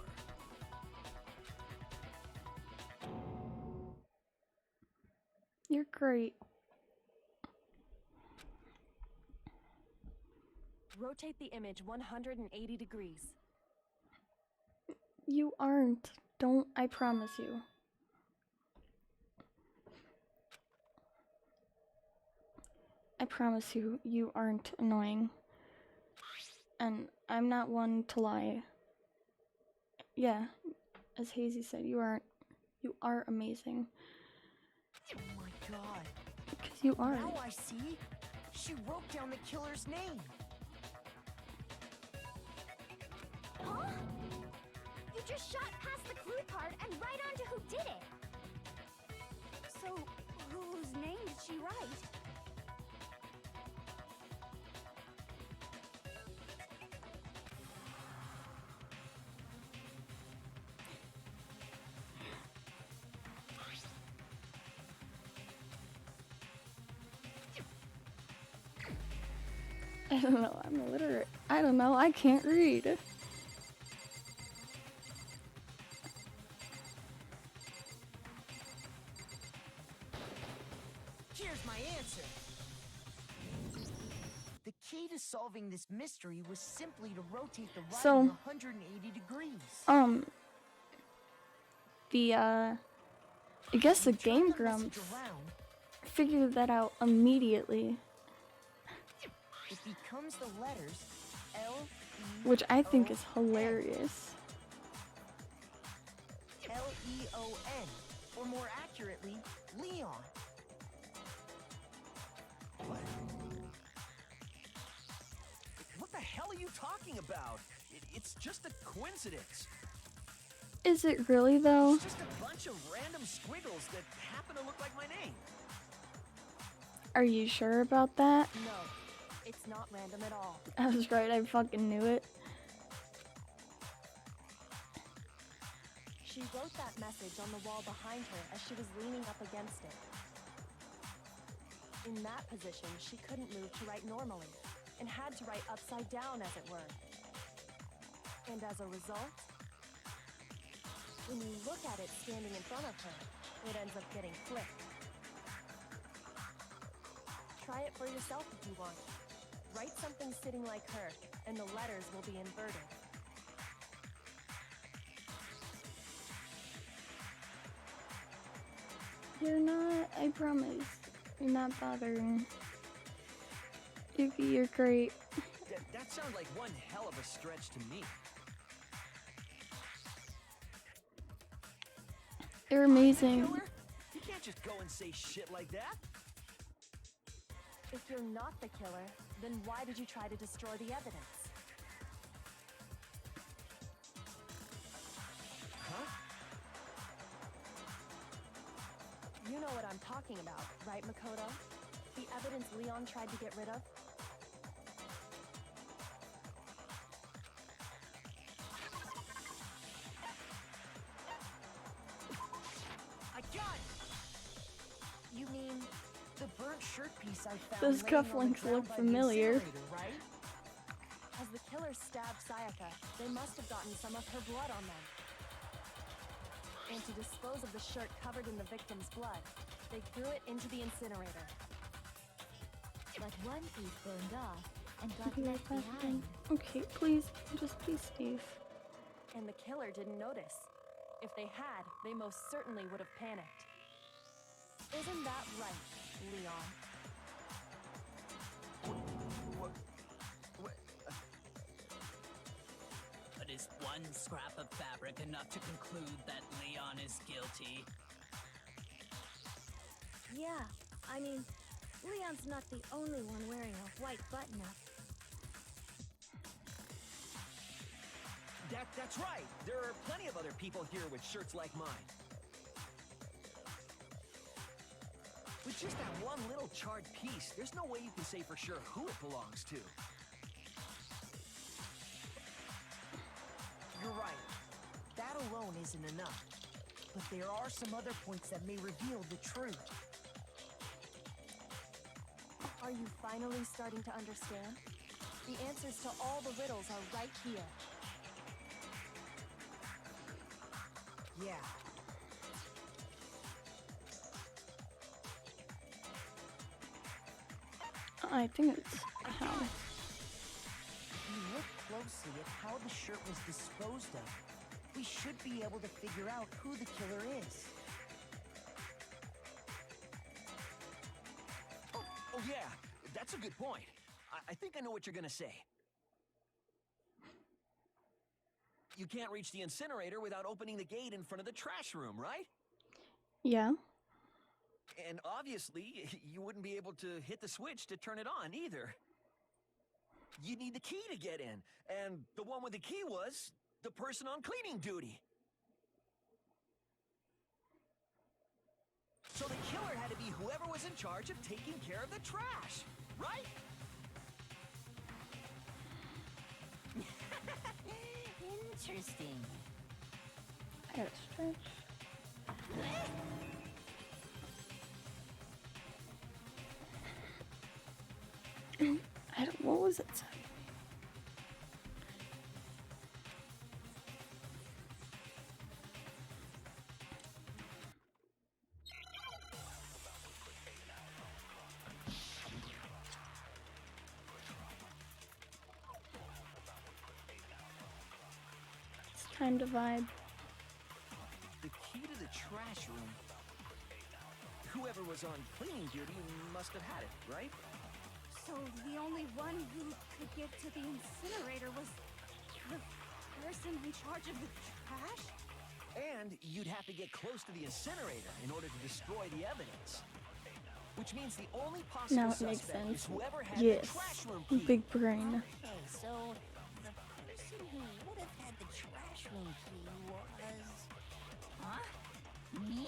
You're great. Rotate the image 180 degrees. You aren't. Don't, I promise you. I promise you, you aren't annoying. And I'm not one to lie. Yeah, as Hazy said, you are amazing. Oh my god. Because you are. Now I see. She wrote down the killer's name. Huh? You just shot past the clue card and right onto who did it. So, whose name did she write? I don't know, I'm illiterate. I don't know, I can't read. Here's my answer. The key to solving this mystery was simply to rotate the writing So, 180 degrees. I guess the Game Turn the message Grumps around, figured that out immediately, it becomes the letters L-E-O-N. which I think is hilarious. L-E-O-N, or more accurately, Leon. What the hell are you talking about? It's just a coincidence. Is it really though? It's just a bunch of random squiggles that happen to look like my name. Are you sure about that? No, it's not random at all. I was right, I fucking knew it. She wrote that message on the wall behind her as she was leaning up against it. In that position, she couldn't move to write normally, and had to write upside down, as it were. And as a result, when you look at it standing in front of her, it ends up getting flipped. Try it for yourself if you want. Write something sitting like her, and the letters will be inverted. You're not, I promise. You're not bothering. Yuki, you're great. That sounds like one hell of a stretch to me. You're amazing. Killer? You can't just go and say shit like that. If you're not the killer, then why did you try to destroy the evidence? Huh? You know what I'm talking about, right, Makoto? The evidence Leon tried to get rid of? I got it! You mean the burnt shirt piece I found Those laying on the cufflinks ground look by the familiar. incinerator, right? As the killer stabbed Sayaka, they must have gotten some of her blood on them. And to dispose of the shirt covered in the victim's blood, they threw it into the incinerator. But one piece burned off and got Be right left back behind. then. Okay, please, just please, Steve. And the killer didn't notice. If they had, they most certainly would have panicked. Isn't that right, Leon? But is one scrap of fabric enough to conclude that Leon is guilty? Yeah, I mean, Leon's not the only one wearing a white button-up. That's right. There are plenty of other people here with shirts like mine. With just that one little charred piece, there's no way you can say for sure who it belongs to. You're right. That alone isn't enough. But there are some other points that may reveal the truth. Are you finally starting to understand? The answers to all the riddles are right here. Yeah. I think it's how. If you look closely at how the shirt was disposed of, we should be able to figure out who the killer is. Oh yeah, that's a good point. I think I know what you're gonna say. You can't reach the incinerator without opening the gate in front of the trash room, right? Yeah. And obviously, you wouldn't be able to hit the switch to turn it on either. You need the key to get in, and the one with the key was the person on cleaning duty. So the killer had to be whoever was in charge of taking care of the trash, right? Interesting. I gotta stretch. I don't. What was it? It's time to vibe. The key to the trash room. Whoever was on cleaning duty must have had it, right? So the only one who could get to the incinerator was the person in charge of the trash? And you'd have to get close to the incinerator in order to destroy the evidence. Which means the only possible Now it makes suspect sense. is whoever had Yes. the trash room key. Big brain. Okay, so the person who would have had the trash room key was... Huh? Me?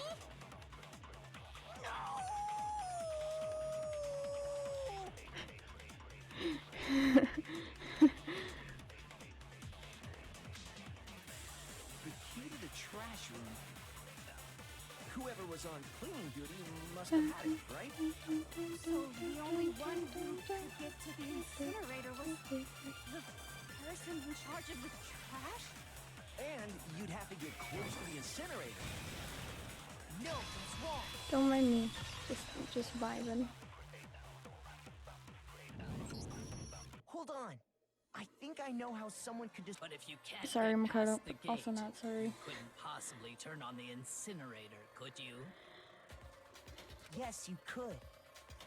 The key to the trash room. Whoever was on cleaning duty must have had it, right? So the only one who could get to the incinerator was the person in charge of the trash? And you'd have to get close to the incinerator. No, it's wrong. Don't mind me. Just vibing. Hold on. I think I know how someone could just... But if you can't Sorry, get Mikado. past the gate, Also not sorry. you couldn't possibly turn on the incinerator, could you? Yes, you could.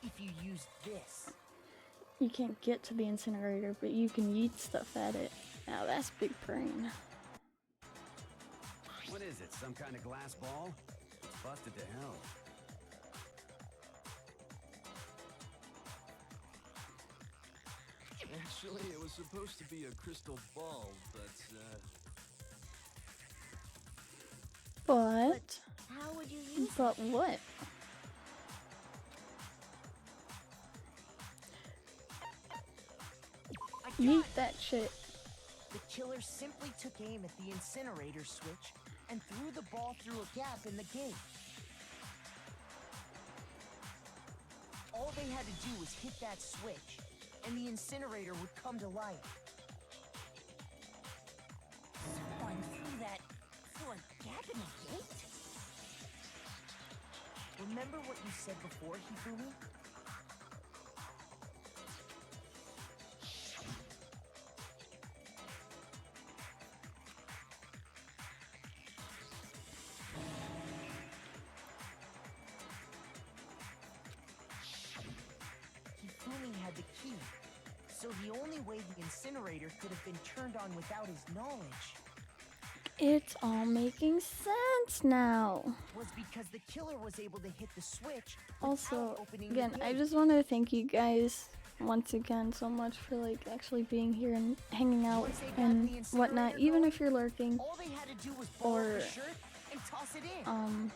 If you used this. You can't get to the incinerator, but you can yeet stuff at it. Now that's big brain. What is it, some kind of glass ball? It's busted to hell. Actually, it was supposed to be a crystal ball, but, But How would you use but what? Yeet that shit. The killer simply took aim at the incinerator switch and threw the ball through a gap in the gate. All they had to do was hit that switch, and the incinerator would come to life. Someone threw that through a gap in the gate? Remember what you said before, Hifumi? key. So the only way the incinerator could have been turned on without his knowledge It's all making sense now. was because the killer was able to hit the switch Also, without opening again, the I gate. just want to thank you guys once again so much for like actually being here and hanging out Once they got and the incinerator whatnot, even going, if you're lurking all they had to do was ball up or the shirt and toss it in.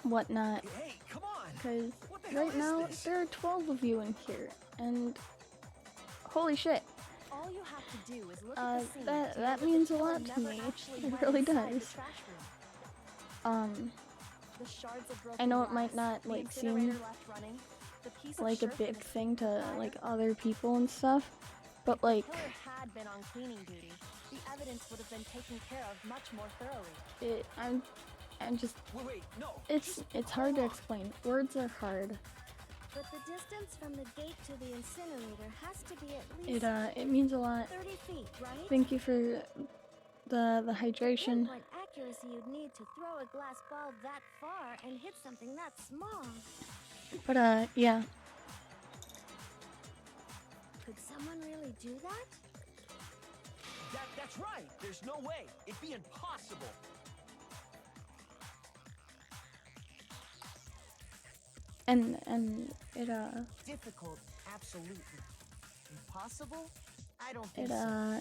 whatnot. Hey, come on! Because What the hell right is now this? there are 12 of you in here, and holy shit, All you have to do is look at the scene to know that the means a killer lot to never me. actually It went really inside the does. trash room. The shards of broken I know it might glass, not the like incinerator seem left running, the piece of like a shirt big with a thing to fire. like other people and stuff, but like If the killer had been on cleaning duty, the evidence would have been taken care of much more thoroughly. I'm just Wait, no. it's hard to explain. Words are hard. But the distance from the gate to the incinerator has to be at least It means a lot. 30 feet, right? Thank you for the hydration. Pinpoint accuracy you'd need to throw a glass ball that far and hit something that small. But yeah. Could someone really do that? That's right. There's no way. It'd be impossible. And it Difficult, absolutely. Impossible? I don't think it so.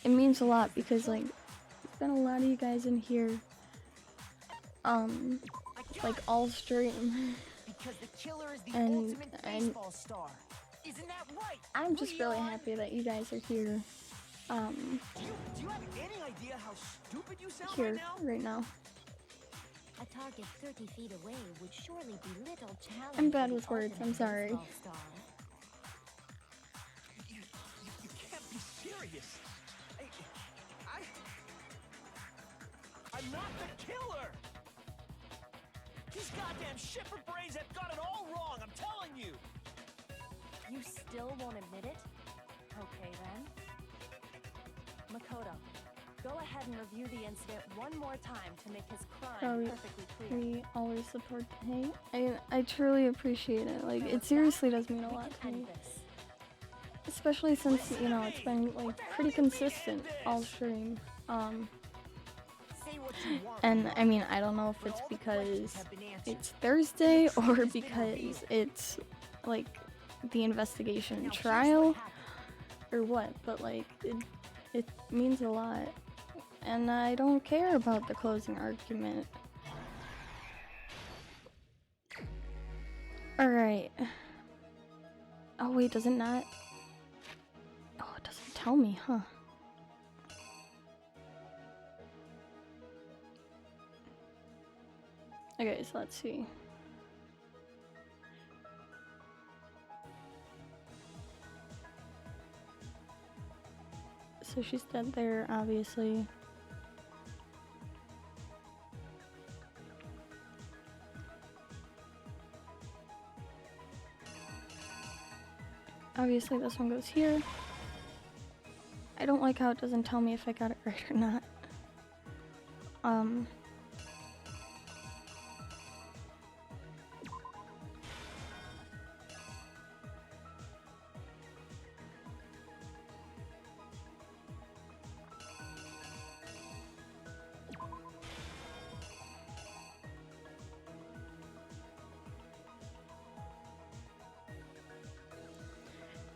it means a lot because like there's been a lot of you guys in here like all stream. Because the killer is the And ultimate baseball star. Isn't that right? I'm just really Leon? happy that you guys are here. Do you have any idea how stupid you sound Here right now? right now. A target 30 feet away would surely be little challenge. I'm bad for the with words, I'm ultimate sorry. baseball star. You can't be serious. I'm not the killer. These goddamn shipper brains have got it all wrong. I'm telling you. You still won't admit it? Okay then. Makoto, go ahead and review the incident one more time to make his crime perfectly clear. We always support the hate. I truly appreciate it. Like it seriously does mean a lot to me. Especially since, you know, it's been like pretty consistent all stream. Say what you want. And I mean, I don't know if it's because it's Thursday or because it's like the investigation trial or what, but like it means a lot. And I don't care about the closing argument. Alright. Oh wait, does it not? Oh, it doesn't tell me, huh? Okay, so let's see. So she's dead there, obviously. Obviously this one goes here. I don't like how it doesn't tell me if I got it right or not.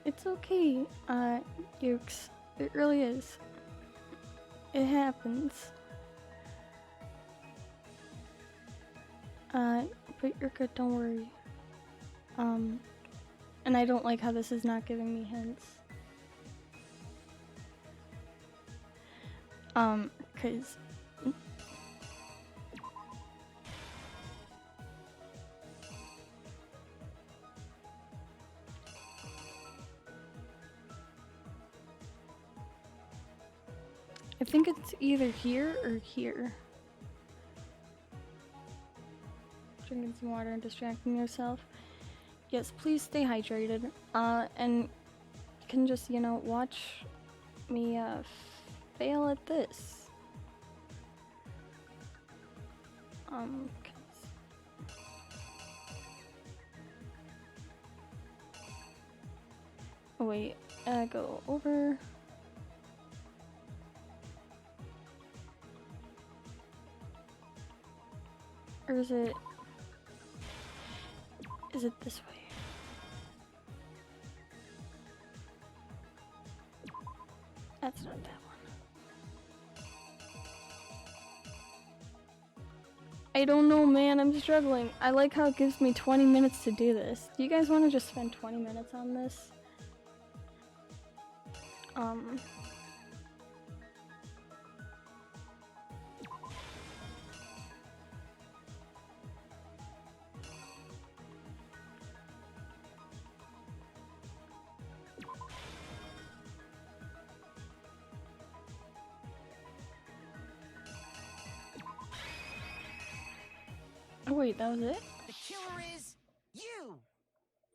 It's okay, Ukes. It really is. It happens. But you're good, don't worry. And I don't like how this is not giving me hints. 'Cause I think it's either here or here. Drinking some water and distracting yourself. Yes, please stay hydrated. And you can just, you know, watch me fail at this. 'Cause Oh wait, go over. Or is it this way? That's not that one. I don't know, man. I'm struggling. I like how it gives me 20 minutes to do this. Do you guys want to just spend 20 minutes on this? Oh wait, that was it? The killer is you!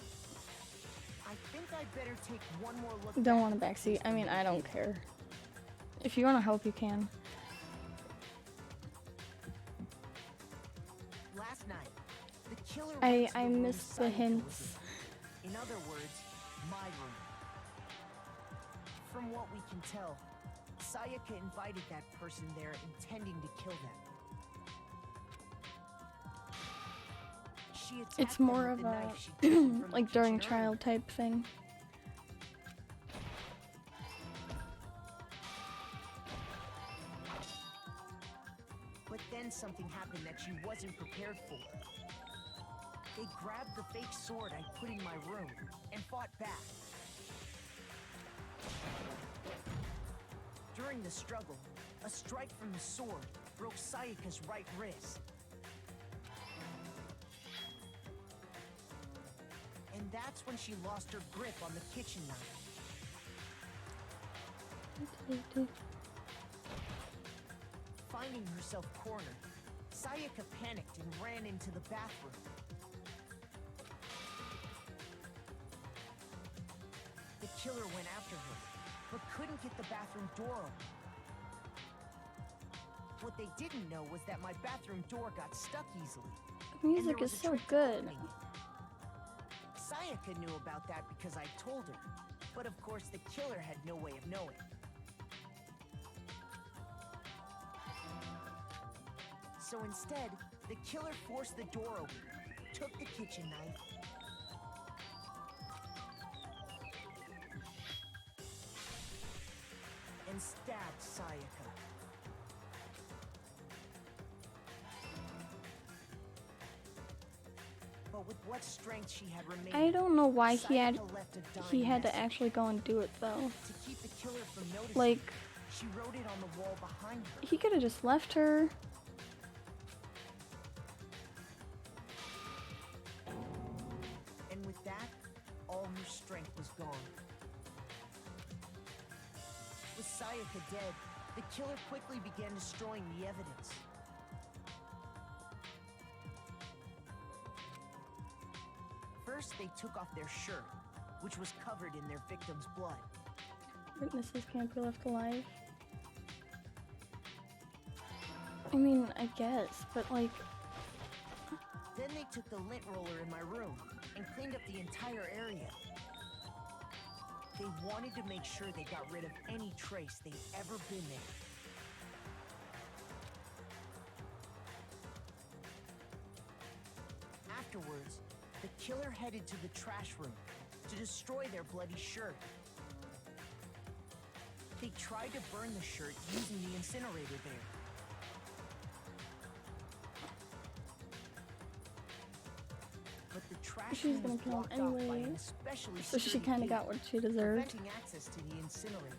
I think I'd better take one more look. Don't want a backseat. I mean, I don't care. If you want to help, you can. Last night, the killer I missed the hints. In other words, my room. From what we can tell, Sayaka invited that person there intending to kill them. She attacked It's them more with of the a knife she taken from like the during kitchen trial earlier. type thing. But then something happened that she wasn't prepared for. They grabbed the fake sword I put in my room and fought back. During the struggle, a strike from the sword broke Sayaka's right wrist. And that's when she lost her grip on the kitchen knife. Finding herself cornered, Sayaka panicked and ran into the bathroom. The killer went after her, but couldn't get the bathroom door open. What they didn't know was that my bathroom door got stuck easily. The music is so good. Sayaka knew about that because I told her, but of course the killer had no way of knowing. So instead, the killer forced the door open, took the kitchen knife, and stabbed Sayaka. But with what strength she had remaining, I don't know why he had Sayaka left a dying to message. actually go and do it though. To keep the killer from noticing, Like, she wrote it on the wall behind her. he could have just left her. And with that, all her strength was gone. With Sayaka dead, the killer quickly began destroying the evidence. First, they took off their shirt, which was covered in their victim's blood. Witnesses can't be left alive. I mean, I guess, but like, Then they took the lint roller in my room and cleaned up the entire area. They wanted to make sure they got rid of any trace they'd ever been there. Afterwards, the killer headed to the trash room to destroy their bloody shirt. They tried to burn the shirt using the incinerator there. But the trash she's room gonna was kill him blocked off by anyway. an especially So she sturdy kind of gate, got what she deserved. preventing access to the incinerator.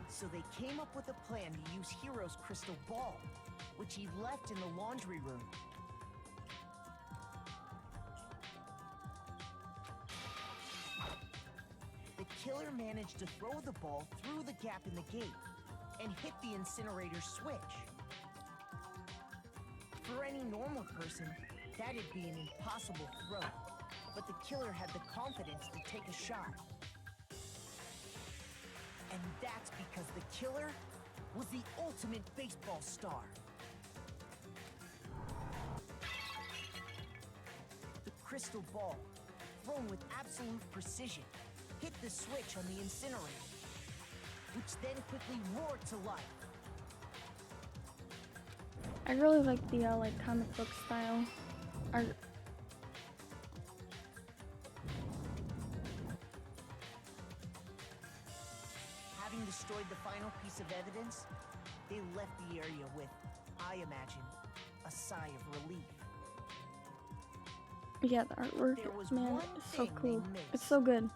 So they came up with a plan to use Hero's crystal ball, which he left in the laundry room. The killer managed to throw the ball through the gap in the gate and hit the incinerator switch. For any normal person, that'd be an impossible throw, but the killer had the confidence to take a shot. And that's because the killer was the ultimate baseball star. crystal ball, thrown with absolute precision, hit the switch on the incinerator, which then quickly roared to life. I really like the like comic book style art. Having destroyed the final piece of evidence, they left the area with, I imagine, a sigh of relief. Yeah, the artwork, There was man, one it's so thing cool. they missed. It's so good.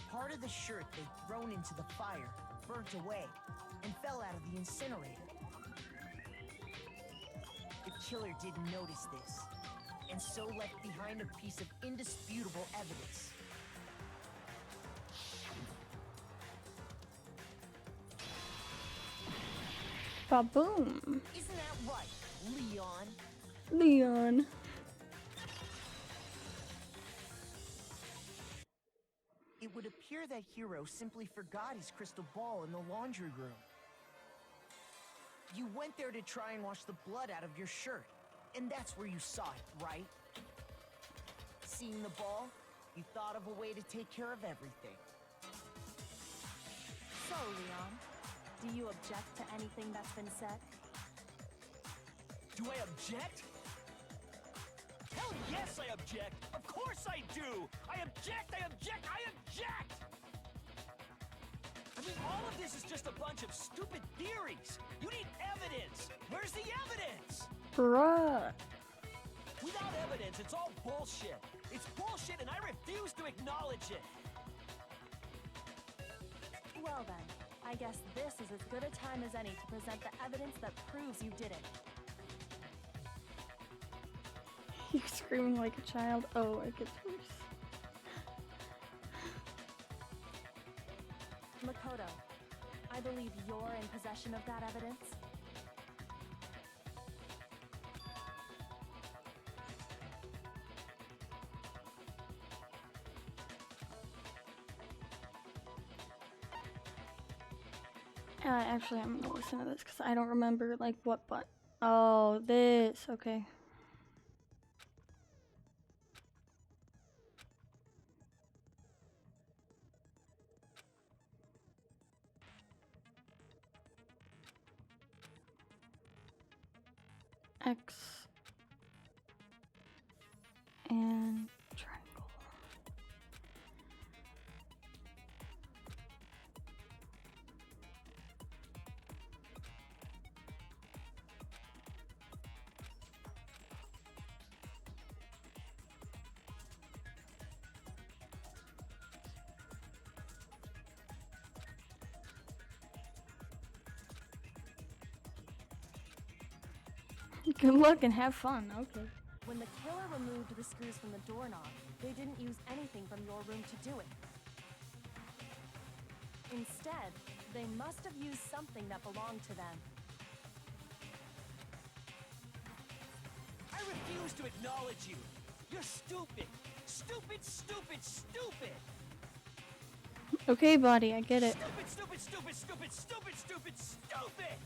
Part of the shirt they'd thrown into the fire burnt away and fell out of the incinerator. The killer didn't notice this, and so left behind a piece of indisputable evidence. Ba-boom! Isn't that right, Leon? Leon. It would appear that Hero simply forgot his crystal ball in the laundry room. You went there to try and wash the blood out of your shirt, and that's where you saw it, right? Seeing the ball, you thought of a way to take care of everything. So, Leon, do you object to anything that's been said? Do I object? Hell yes, I object! Of course I do! I object! I object! I object! I mean, all of this is just a bunch of stupid theories! You need evidence! Where's the evidence? Bruh. Without evidence, it's all bullshit! It's bullshit and I refuse to acknowledge it! Well then, I guess this is as good a time as any to present the evidence that proves you did it. You're screaming like a child. Oh, it gets worse. Makoto, I believe you're in possession of that evidence. Actually, I'm gonna listen to this because I don't remember like what but. Oh, this. Okay. X and triangle. Good luck and have fun. Okay. When the killer removed the screws from the doorknob, they didn't use anything from your room to do it. Instead, they must have used something that belonged to them. I refuse to acknowledge you! You're stupid! Stupid, stupid, stupid! Okay, buddy, I get it. Stupid, stupid, stupid, stupid, stupid, stupid, stupid!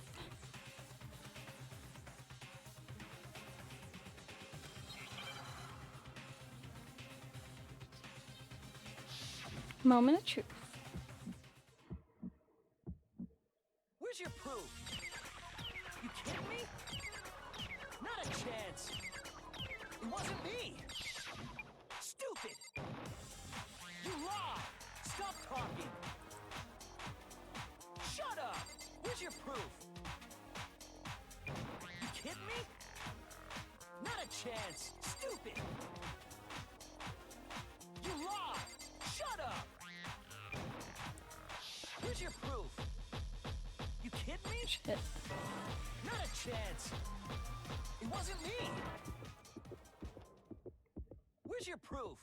Moment of truth. Where's your proof? You kidding me? Not a chance! It wasn't me! Stupid! You lie! Stop talking! Shut up! Where's your proof? You kidding me? Not a chance! Stupid! You lie! Shut up! Where's your proof? You kidding me? Shit. Not a chance! It wasn't me! Where's your proof?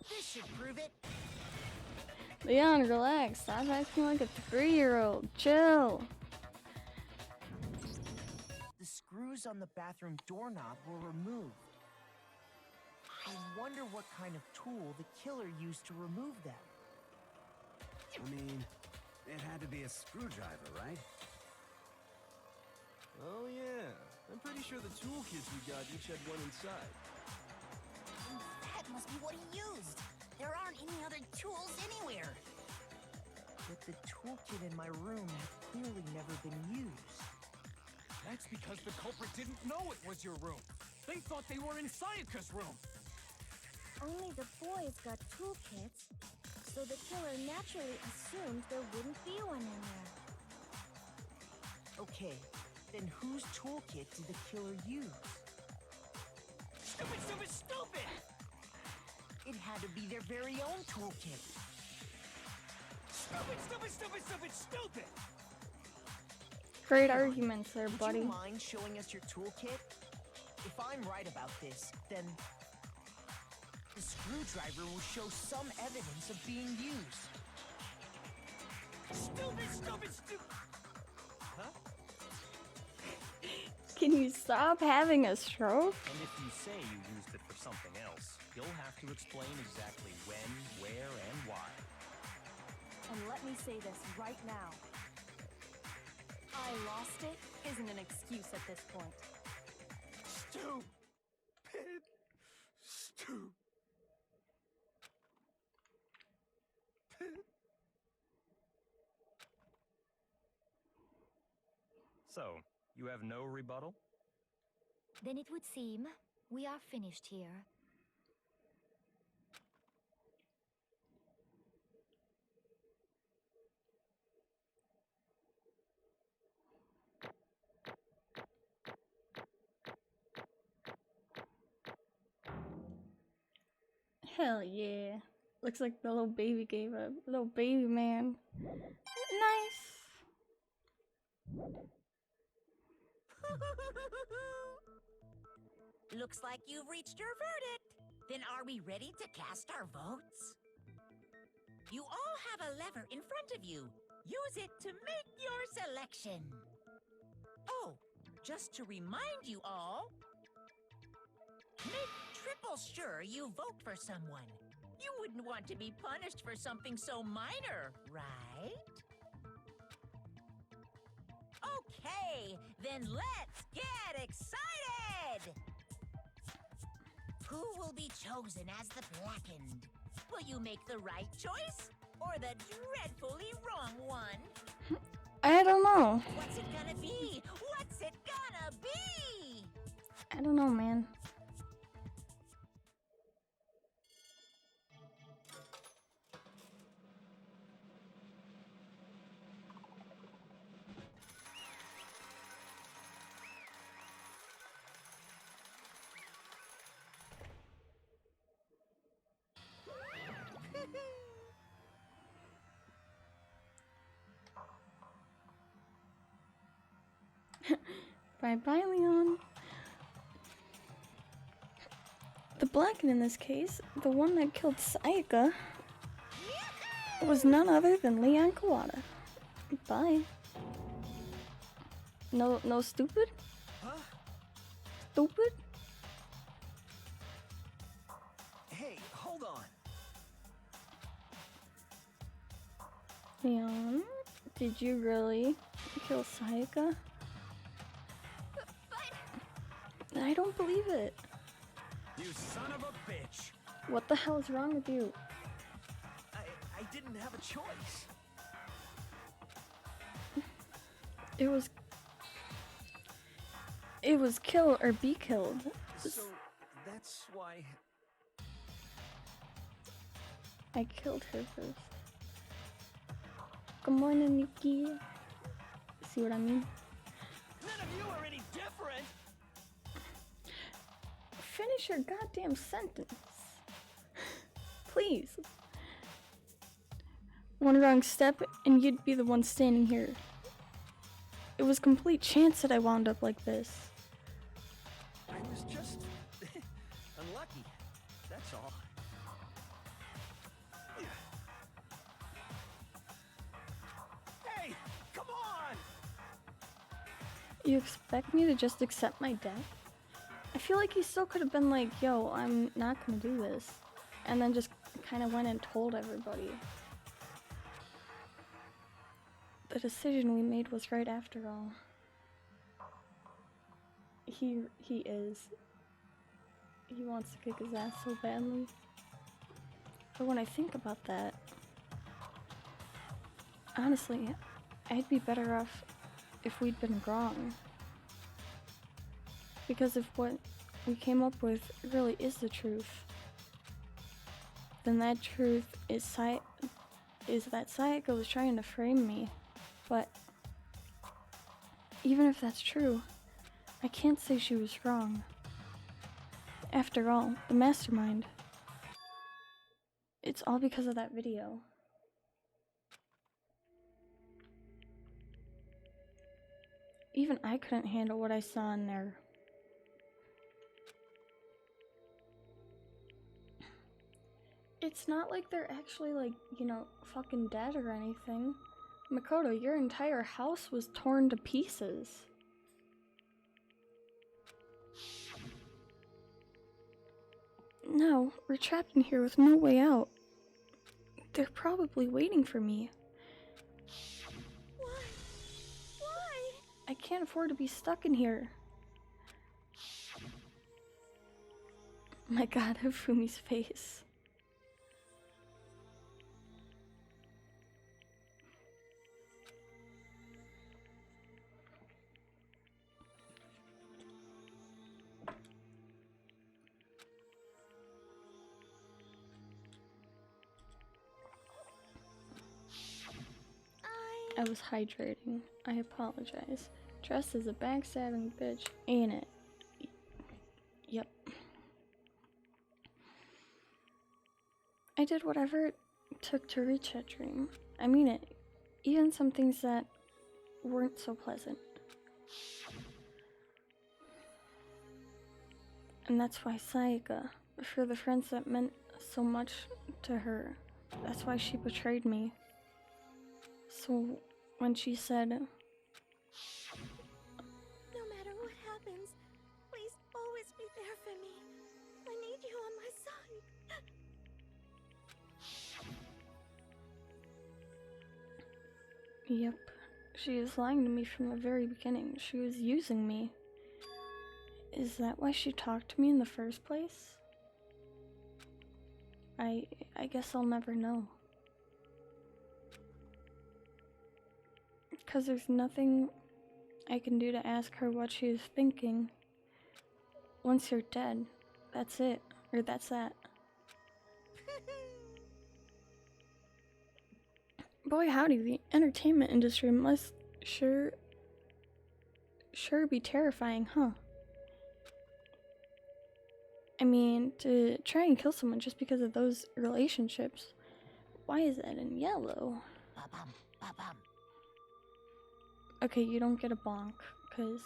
This should prove it. Leon, relax. Stop acting like a 3-year-old. Chill. The screws on the bathroom doorknob were removed. I wonder what kind of tool the killer used to remove them. I mean, it had to be a screwdriver, right? Oh yeah, I'm pretty sure the toolkits we got each had one inside. That must be what he used. There aren't any other tools anywhere. But the toolkit in my room had clearly never been used. That's because the culprit didn't know it was your room. They thought they were in Sayaka's room. Only the boys got toolkits, so the killer naturally assumed there wouldn't be one in there. Okay, then whose toolkit did the killer use? Stupid, stupid, stupid! It had to be their very own toolkit. Stupid, stupid, stupid, stupid, stupid! Great arguments there, Would buddy. you mind showing us your toolkit? If I'm right about this, then the screwdriver will show some evidence of being used. Stupid, stupid, stupid! Huh? Can you stop having a stroke? And if you say you used it for something else, you'll have to explain exactly when, where, and why. And let me say this right now. I lost it isn't an excuse at this point. Stupid. Stupid. So, you have no rebuttal? Then it would seem we are finished here. Hell yeah. Looks like the little baby gave up. Little baby man. Nice. Looks like you've reached your verdict. Then are we ready to cast our votes? You all have a lever in front of you. Use it to make your selection. Oh, just to remind you all, make triple sure you vote for someone. You wouldn't want to be punished for something so minor, right? Okay, then let's get excited! Who will be chosen as the blackened? Will you make the right choice or the dreadfully wrong one? I don't know. What's it gonna be? What's it gonna be? I don't know, man. Bye-bye, Leon. The Blacken in this case, the one that killed Sayaka, was none other than Leon Kawada. Bye. No stupid? Huh? Stupid? Hey, hold on. Leon, did you really kill Sayaka? I don't believe it. You son of a bitch! What the hell is wrong with you? I didn't have a choice. It was kill or be killed. So that's why. I killed her first. Good morning, Nikki. See what I mean? None of you are any different. Finish your goddamn sentence. Please. One wrong step and you'd be the one standing here. It was complete chance that I wound up like this. I was just unlucky. That's all. Hey, come on! You expect me to just accept my death? I feel like he still could have been like, yo, I'm not gonna do this. And then just kind of went and told everybody. The decision we made was right after all. He is. He wants to kick his ass so badly. But when I think about that, honestly, I'd be better off if we'd been wrong. Because if what we came up with really is the truth, then that truth is that Sayaka was trying to frame me. But even if that's true, I can't say she was wrong. After all, the mastermind. It's all because of that video. Even I couldn't handle what I saw in there. It's not like they're actually, like, you know, fucking dead or anything. Makoto, your entire house was torn to pieces. No, we're trapped in here with no way out. They're probably waiting for me. Why? Why? I can't afford to be stuck in here. My god, Hifumi's face. I was hydrating. I apologize. Dressed as a backstabbing bitch, ain't it? Yep. I did whatever it took to reach that dream. I mean it. Even some things that weren't so pleasant. And that's why Sayaka, for the friends that meant so much to her, that's why she betrayed me. So when she said, no matter what happens, please always be there for me. I need you on my side. yep, she is lying to me from the very beginning. She was using me. Is that why she talked to me in the first place? I guess I'll never know. Because there's nothing I can do to ask her what she is thinking. Once you're dead, that's it. Or that's that. Boy howdy, the entertainment industry must sure be terrifying, huh? I mean, to try and kill someone just because of those relationships. Why is that in yellow? Ba-bum, ba-bum. Okay, you don't get a bonk, because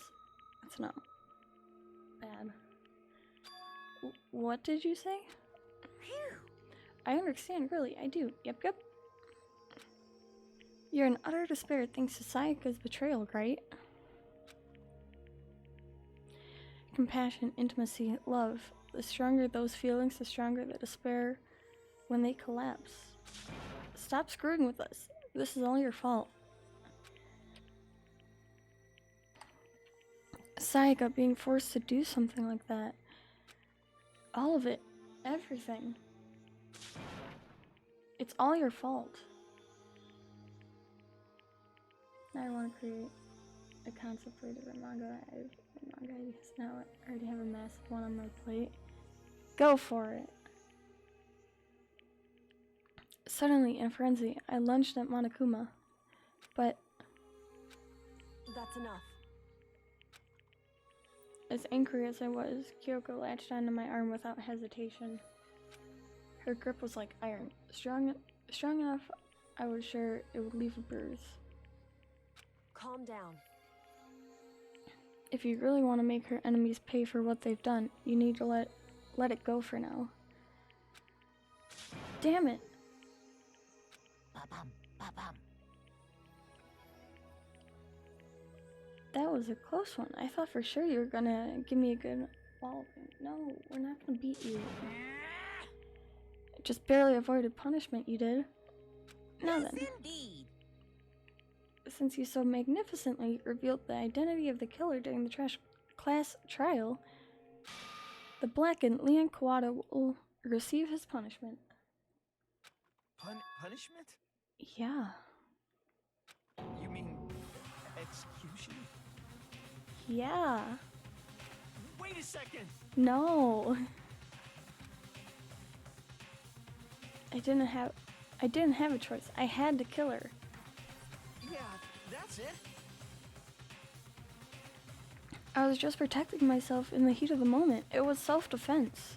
that's not bad. What did you say? Phew. I understand, really, I do. Yep. You're in utter despair thanks to Sayaka's betrayal, right? Compassion, intimacy, love. The stronger those feelings, the stronger the despair when they collapse. Stop screwing with us. This is all your fault. Sayaka being forced to do something like that. All of it. Everything. It's all your fault. I want to create a concept for a different manga. Because now I already have a massive one on my plate. Go for it. Suddenly, in a frenzy, I lunged at Monokuma. But That's enough. as angry as I was, Kyoko latched onto my arm without hesitation. Her grip was like iron, strong enough I was sure it would leave a bruise. Calm down. If you really want to make her enemies pay for what they've done, you need to let it go for now. Damn it! Ba-bum, ba-bum. That was a close one. I thought for sure you were gonna give me a good walloping. No, we're not gonna beat you. Just barely avoided punishment, you did. Now Yes, then. indeed. Since you so magnificently revealed the identity of the killer during the trash class trial, the blackened Leon Kawada will receive his punishment. Punishment? Yeah. You mean execution? Yeah. Wait a second! No. I didn't have a choice. I had to kill her. Yeah, that's it. I was just protecting myself in the heat of the moment. It was self-defense.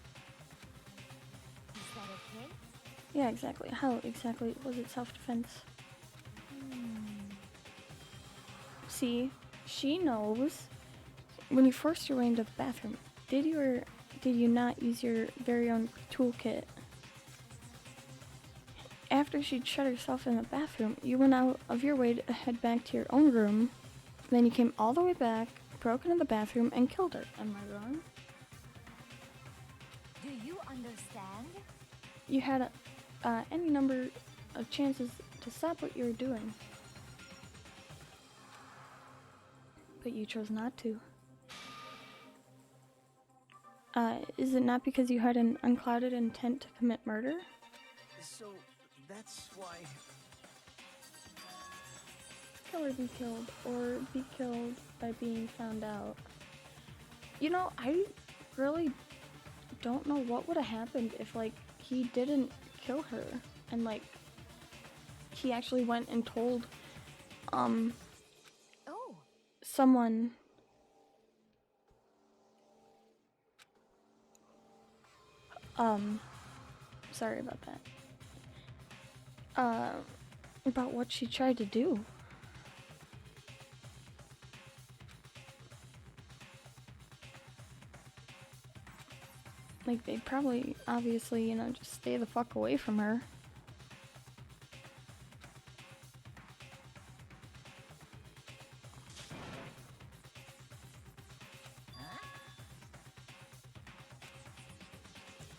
Is that okay? Yeah, exactly. How exactly was it self-defense? See, she knows. When you forced your way into the bathroom, did you or did you not use your very own toolkit? After she'd shut herself in the bathroom, you went out of your way to head back to your own room. Then you came all the way back, broke into the bathroom, and killed her. Am I wrong? Do you understand? You had any number of chances to stop what you were doing. But you chose not to. Is it not because you had an unclouded intent to commit murder? So that's why. Kill or be killed, or be killed by being found out. You know, I really don't know what would have happened if, like, he didn't kill her and, like, he actually went and told, someone. Sorry about that. About what she tried to do. Like, they'd probably, obviously, you know, just stay the fuck away from her.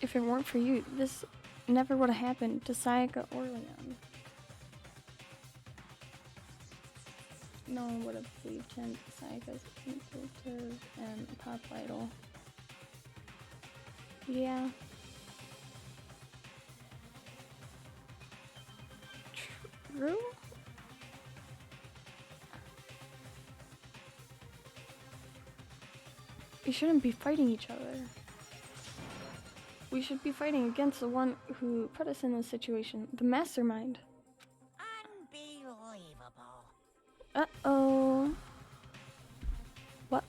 If it weren't for you, this never would have happened to Sayaka or Leon. No one would have believed him. Sayaka's manipulative and a pop idol. Yeah. True? We shouldn't be fighting each other. We should be fighting against the one who put us in this situation, the mastermind. Unbelievable. Uh-oh. What?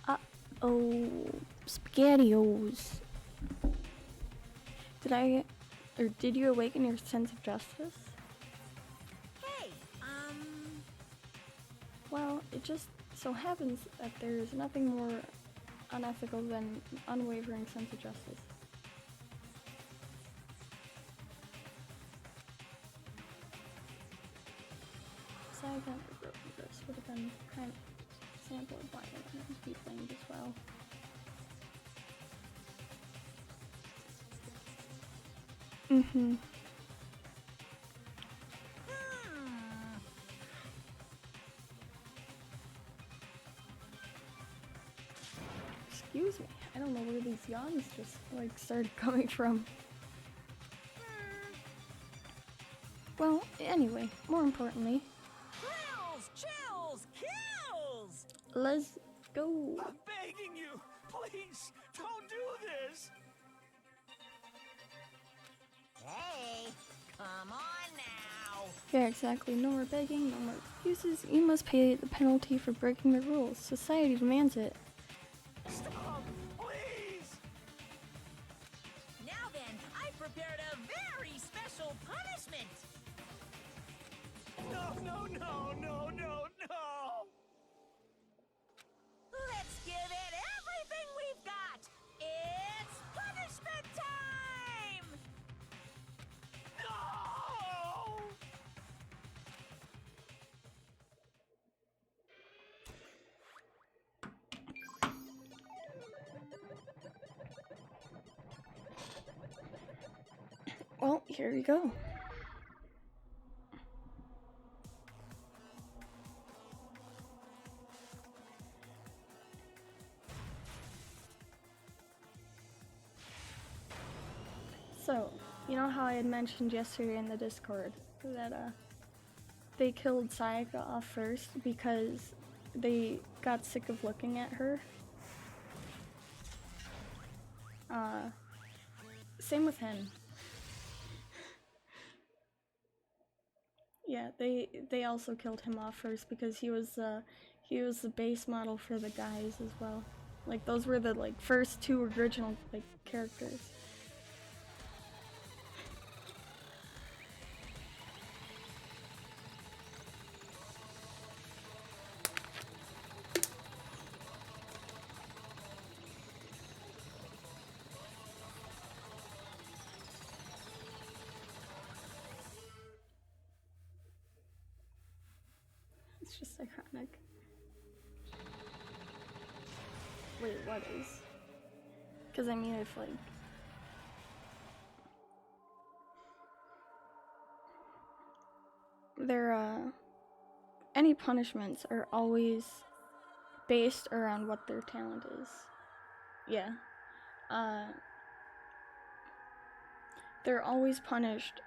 Uh-oh. SpaghettiOs. Did you awaken your sense of justice? Hey, Well, it just so happens that there's nothing more unethical than unwavering sense of justice. Sayaka and her broken wrist would have been kind of sample of why I wouldn't be blamed as well. Mm-hmm. Excuse me, I don't know where these yawns just, like, started coming from. Well, anyway, more importantly, Kills! Chills! Kills! let's go. I'm begging you! Please, don't do this! hey, come on now. Yeah, exactly. No more begging, no more excuses. You must pay the penalty for breaking the rules. Society demands it. Stop! Please! Now then, I prepared a very special punishment. No! Let's give it everything we've got. It's punishment time! No! Well, here we go. Also, you know how I had mentioned yesterday in the Discord that they killed Sayaka off first because they got sick of looking at her? Same with him. Yeah, they also killed him off first because he was the base model for the guys as well. Like those were the like first two original like characters. It's just iconic. Wait, what is? Because I mean, if like any punishments are always based around what their talent is. Yeah. They're always punished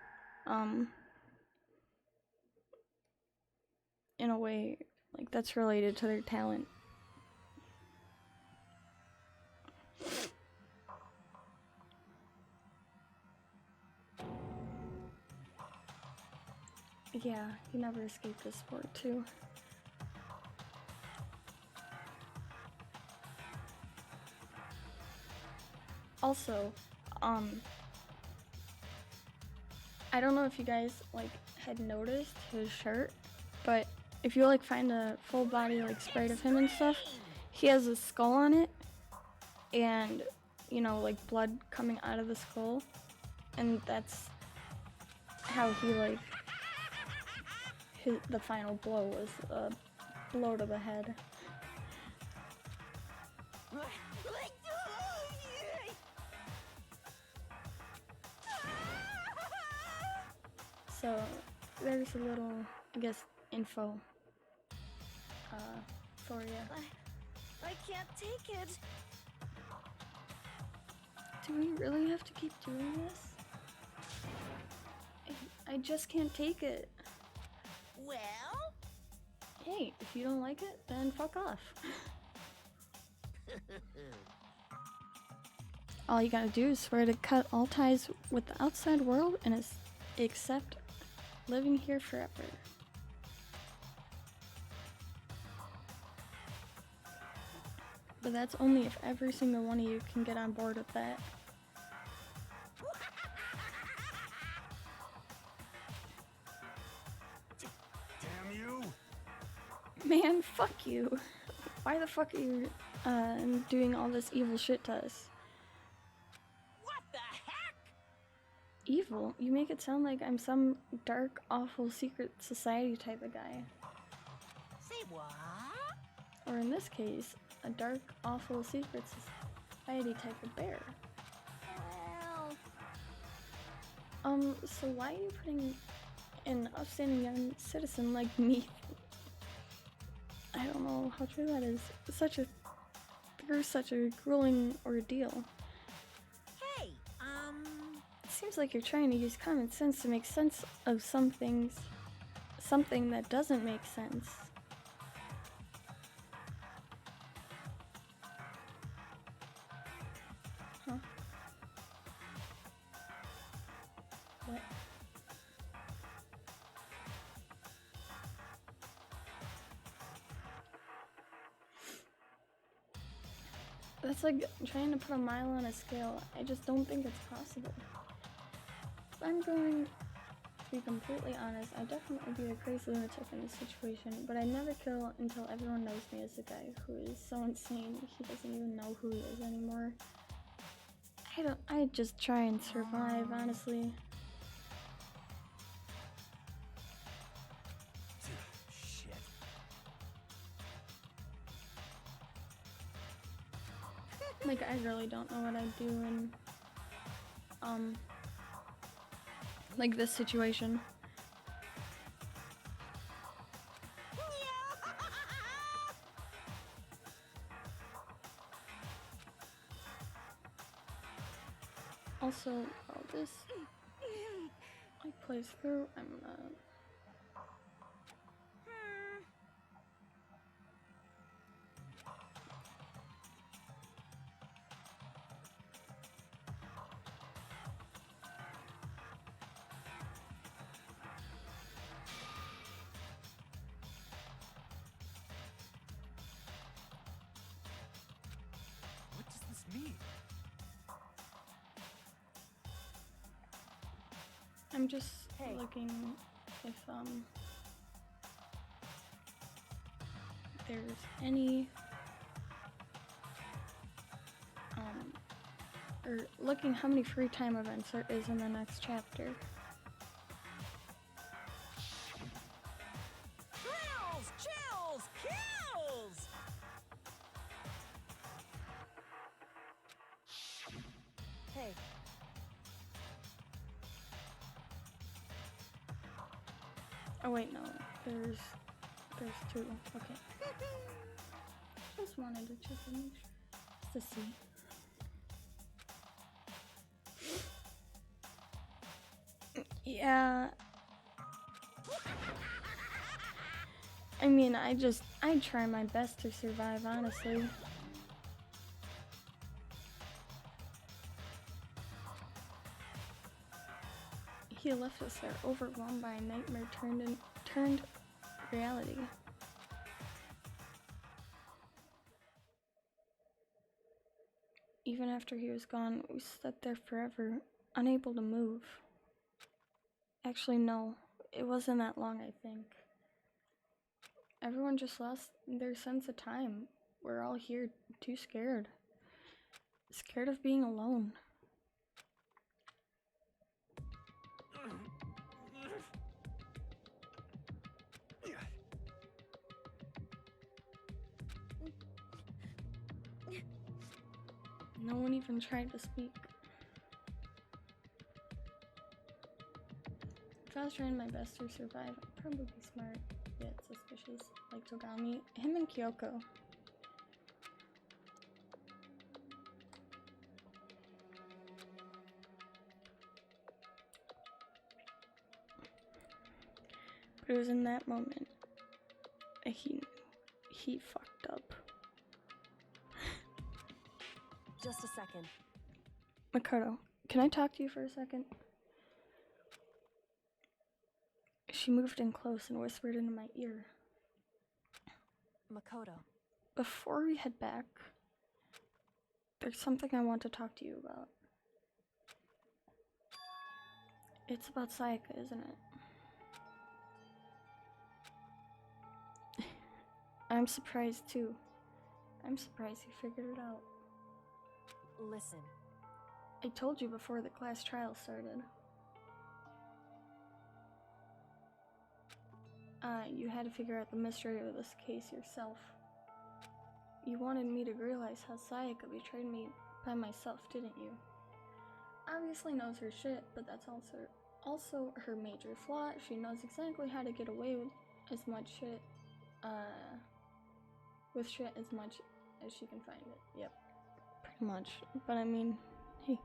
in a way like that's related to their talent. Yeah, you never escape this sport too. Also, I don't know if you guys like had noticed his shirt, but if you like find a full body like sprite of him and stuff, he has a skull on it, and you know like blood coming out of the skull, and that's how he like the final blow was a blow to the head. So there's a little, I guess, info for you. I can't take it. Do we really have to keep doing this? I just can't take it. Well? Hey, if you don't like it, then fuck off. All you gotta do is swear to cut all ties with the outside world and accept living here forever. But that's only if every single one of you can get on board with that. Damn you! Man, fuck you. Why the fuck are you doing all this evil shit to us? What the heck? Evil? You make it sound like I'm some dark, awful secret society type of guy. Say what? Or in this case, a dark, awful secret society type of bear. Well... So why are you putting an upstanding young citizen like me? I don't know how true that is. Through such a grueling ordeal. Hey, It seems like you're trying to use common sense to make sense of something that doesn't make sense. Huh? What? That's like trying to put a mile on a scale. I just don't think it's possible. If I'm going to be completely honest, I'd definitely be a crazy lunatic in this situation, but I never kill until everyone knows me as a guy who is so insane he doesn't even know who he is anymore. I just try and survive, honestly. Shit. Like, I really don't know what I'd do in, like this situation. Also, while this like plays through, I'm gonna What does this mean? I'm just looking if there's any or looking how many free time events there is in the next chapter. Thrills, chills, kills! Hey. Oh wait, no, there's two. Okay. Just wanted to check and make sure. Just to see. Yeah. I mean, I try my best to survive, honestly. He left us there, overwhelmed by a nightmare turned reality. Even after he was gone, we sat there forever, unable to move. Actually, no, it wasn't that long, I think. Everyone just lost their sense of time. We're all here, too scared. Scared of being alone. No one even tried to speak. If I was trying my best to survive, I'd probably be smart, yet suspicious, like Togami. Him and Kyoko. But it was in that moment that he fucked up. Just a second. Makoto, can I talk to you for a second? She moved in close and whispered into my ear. Makoto. Before we head back, there's something I want to talk to you about. It's about Sayaka, isn't it? I'm surprised too. I'm surprised you figured it out. Listen. I told you before the class trial started. You had to figure out the mystery of this case yourself. You wanted me to realize how Sayaka betrayed me by myself, didn't you? Obviously knows her shit, but that's also her major flaw. She knows exactly how to get away with as much shit, as much as she can find it. Yep, pretty much. But I mean, hey.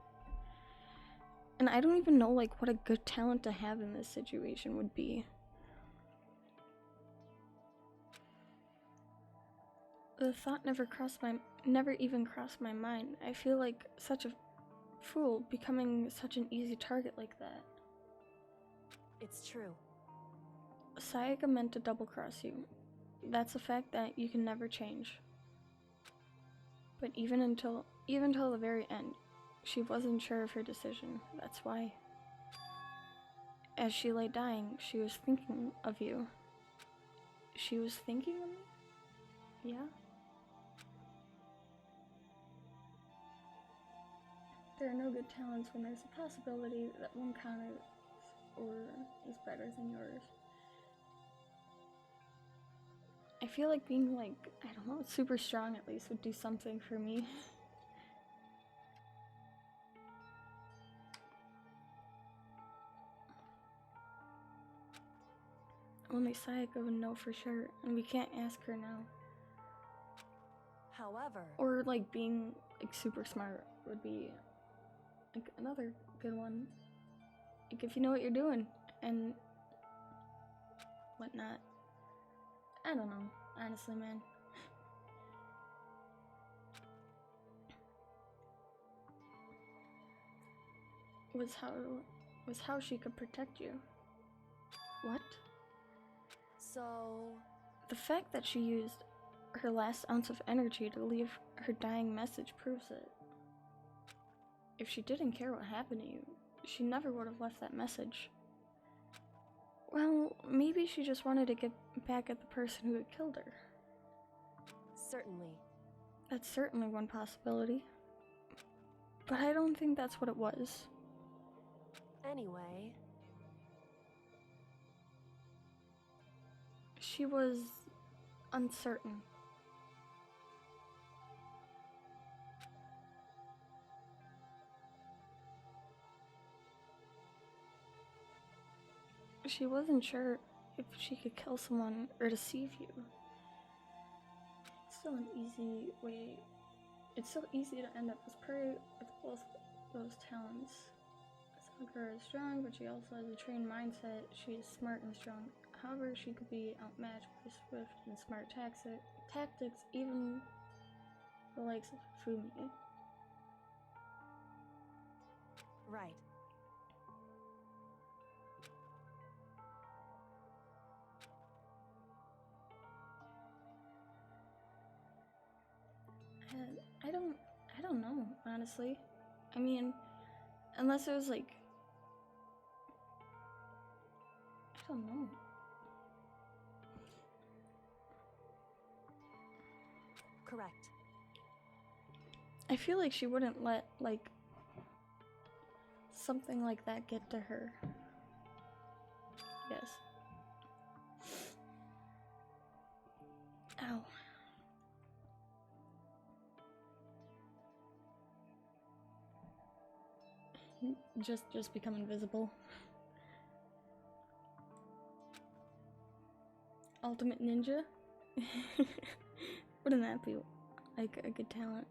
And I don't even know, like, what a good talent to have in this situation would be. The thought never even crossed my mind. I feel like such a fool becoming such an easy target like that. It's true. Sayaka meant to double-cross you. That's a fact that you can never change. But even until the very end, she wasn't sure of her decision. That's why. As she lay dying, she was thinking of you. She was thinking of me? Yeah? There are no good talents when there's a possibility that one counters or is better than yours. I feel like being, like, I don't know, super strong at least would do something for me. Only Sayaka would know for sure, and we can't ask her now. However... Or, like, being, like, super smart would be like another good one. Like if you know what you're doing and whatnot. I don't know, honestly, man. Was how she could protect you. What? So... The fact that she used her last ounce of energy to leave her dying message proves it. If she didn't care what happened to you, she never would have left that message. Well, maybe she just wanted to get back at the person who had killed her. Certainly. That's certainly one possibility. But I don't think that's what it was. Anyway... She was uncertain. She wasn't sure if she could kill someone or deceive you. It's still an easy way. It's so easy to end up as prey with both those talents. Sakura is strong, but she also has a trained mindset. She is smart and strong. However, she could be outmatched by swift and smart tactics, even the likes of Fumi. Right. I don't know, honestly. I mean, unless it was like, I don't know. Correct. I feel like she wouldn't let, like, something like that get to her. Yes. Ow. Just become invisible. Ultimate ninja? Wouldn't that be like a good talent?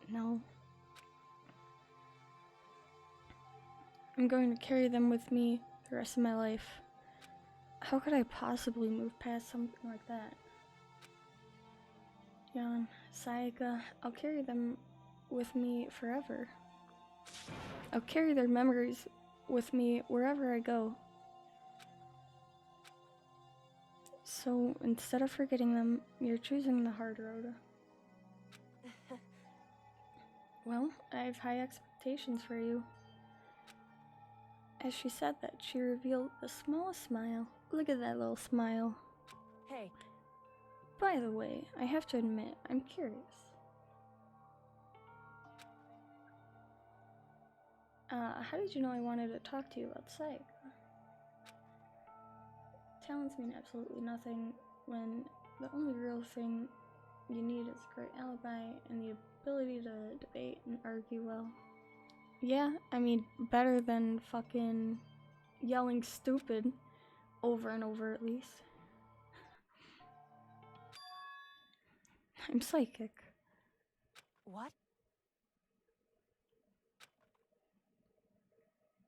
No. I'm going to carry them with me the rest of my life. How could I possibly move past something like that? Yan, Sayaka, I'll carry them with me forever. I'll carry their memories with me wherever I go. So instead of forgetting them, you're choosing the hard road. Well, I have high expectations for you. As she said that, she revealed the smallest smile. Look at that little smile. Hey. By the way, I have to admit, I'm curious. How did you know I wanted to talk to you about psych? Talents mean absolutely nothing when the only real thing you need is a great alibi and the ability to debate and argue well. Yeah, I mean, better than fucking yelling stupid over and over at least. I'm psychic. What?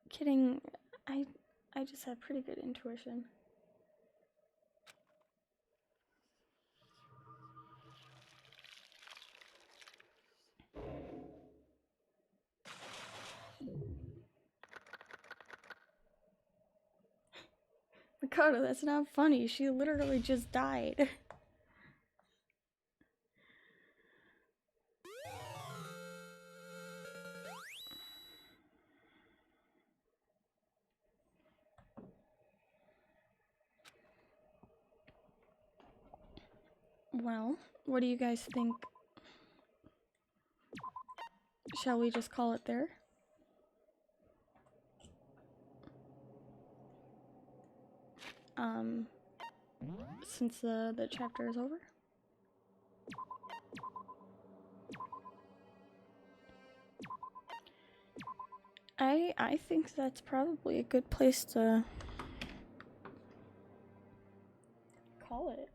Kidding. I just have pretty good intuition. Dakota, that's not funny. She literally just died. Well, what do you guys think? Shall we just call it there? Since the chapter is over? I think that's probably a good place to call it.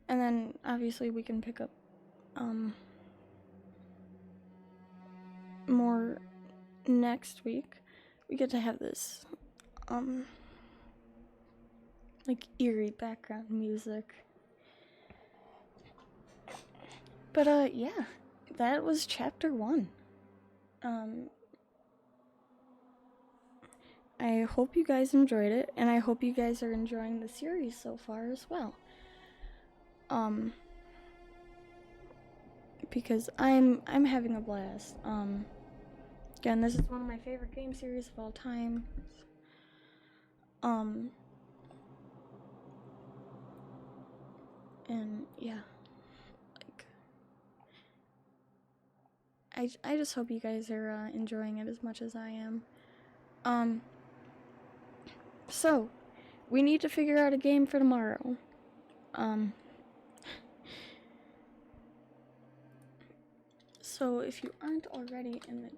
And then obviously we can pick up more next week. We get to have this like eerie background music. But yeah, that was chapter 1. I hope you guys enjoyed it, and I hope you guys are enjoying the series so far as well. Because I'm having a blast. Again, this is one of my favorite game series of all time. And yeah, like I just hope you guys are enjoying it as much as I am. So we need to figure out a game for tomorrow. So if you aren't already in the,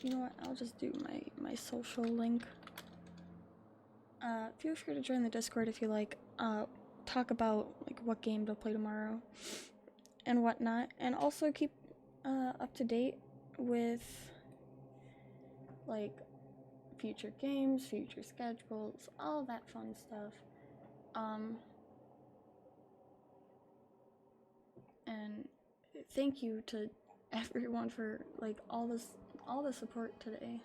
you know what, I'll just do my social link. Feel free to join the Discord if you like. Talk about like what game to play tomorrow and whatnot, and also keep up to date with like future games, future schedules, all that fun stuff. And thank you to everyone for like all the support today.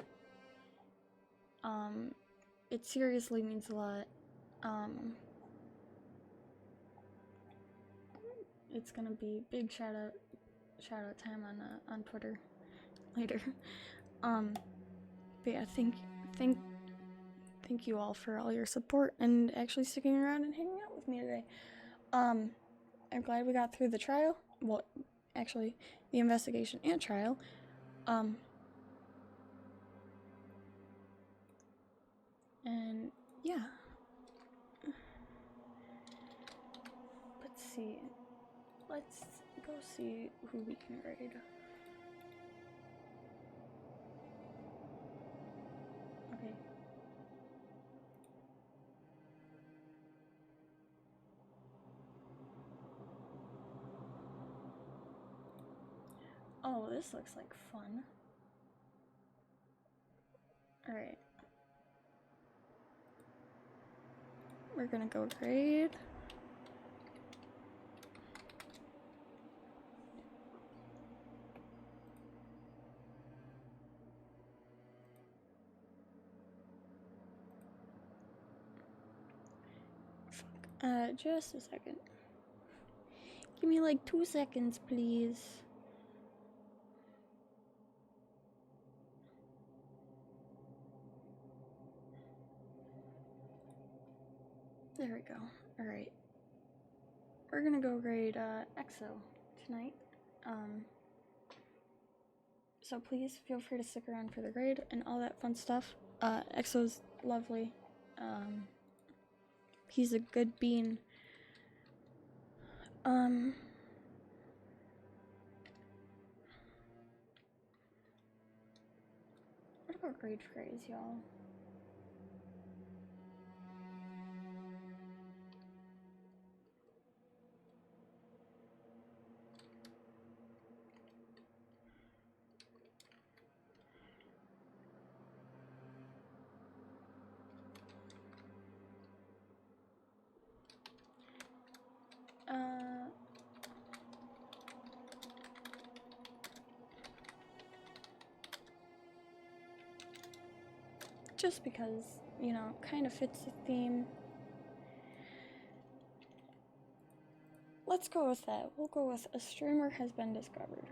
It seriously means a lot. It's gonna be big shout out time on Twitter later. But yeah, thank you all for all your support and actually sticking around and hanging out with me today. I'm glad we got through the trial. Well, actually, the investigation and trial. And yeah. Let's see. Let's go see who we can raid. Okay. Oh, this looks like fun. Alright. We're gonna go raid. Just a second. Give me like 2 seconds, please. There we go. Alright. We're gonna go raid EXO tonight. So please feel free to stick around for the raid and all that fun stuff. EXO's lovely. He's a good bean. What about grade phrase, y'all? Just because, you know, kind of fits the theme. Let's go with that. We'll go with a streamer has been discovered.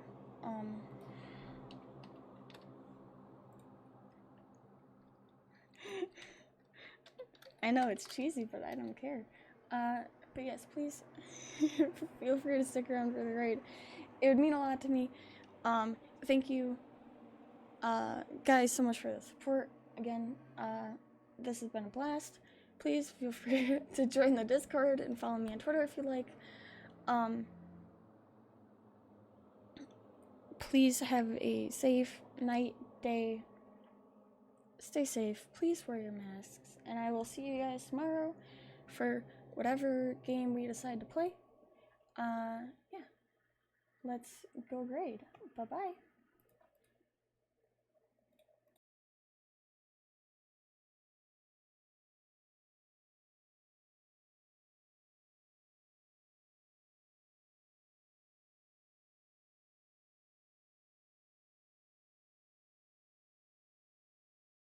I know it's cheesy, but I don't care. But yes, please feel free to stick around for the raid. It would mean a lot to me. Thank you, guys, so much for the support. Again, this has been a blast. Please feel free to join the Discord and follow me on Twitter if you like. Please have a safe night, day. Stay safe. Please wear your masks. And I will see you guys tomorrow for whatever game we decide to play. Yeah. Let's go grade. Bye bye.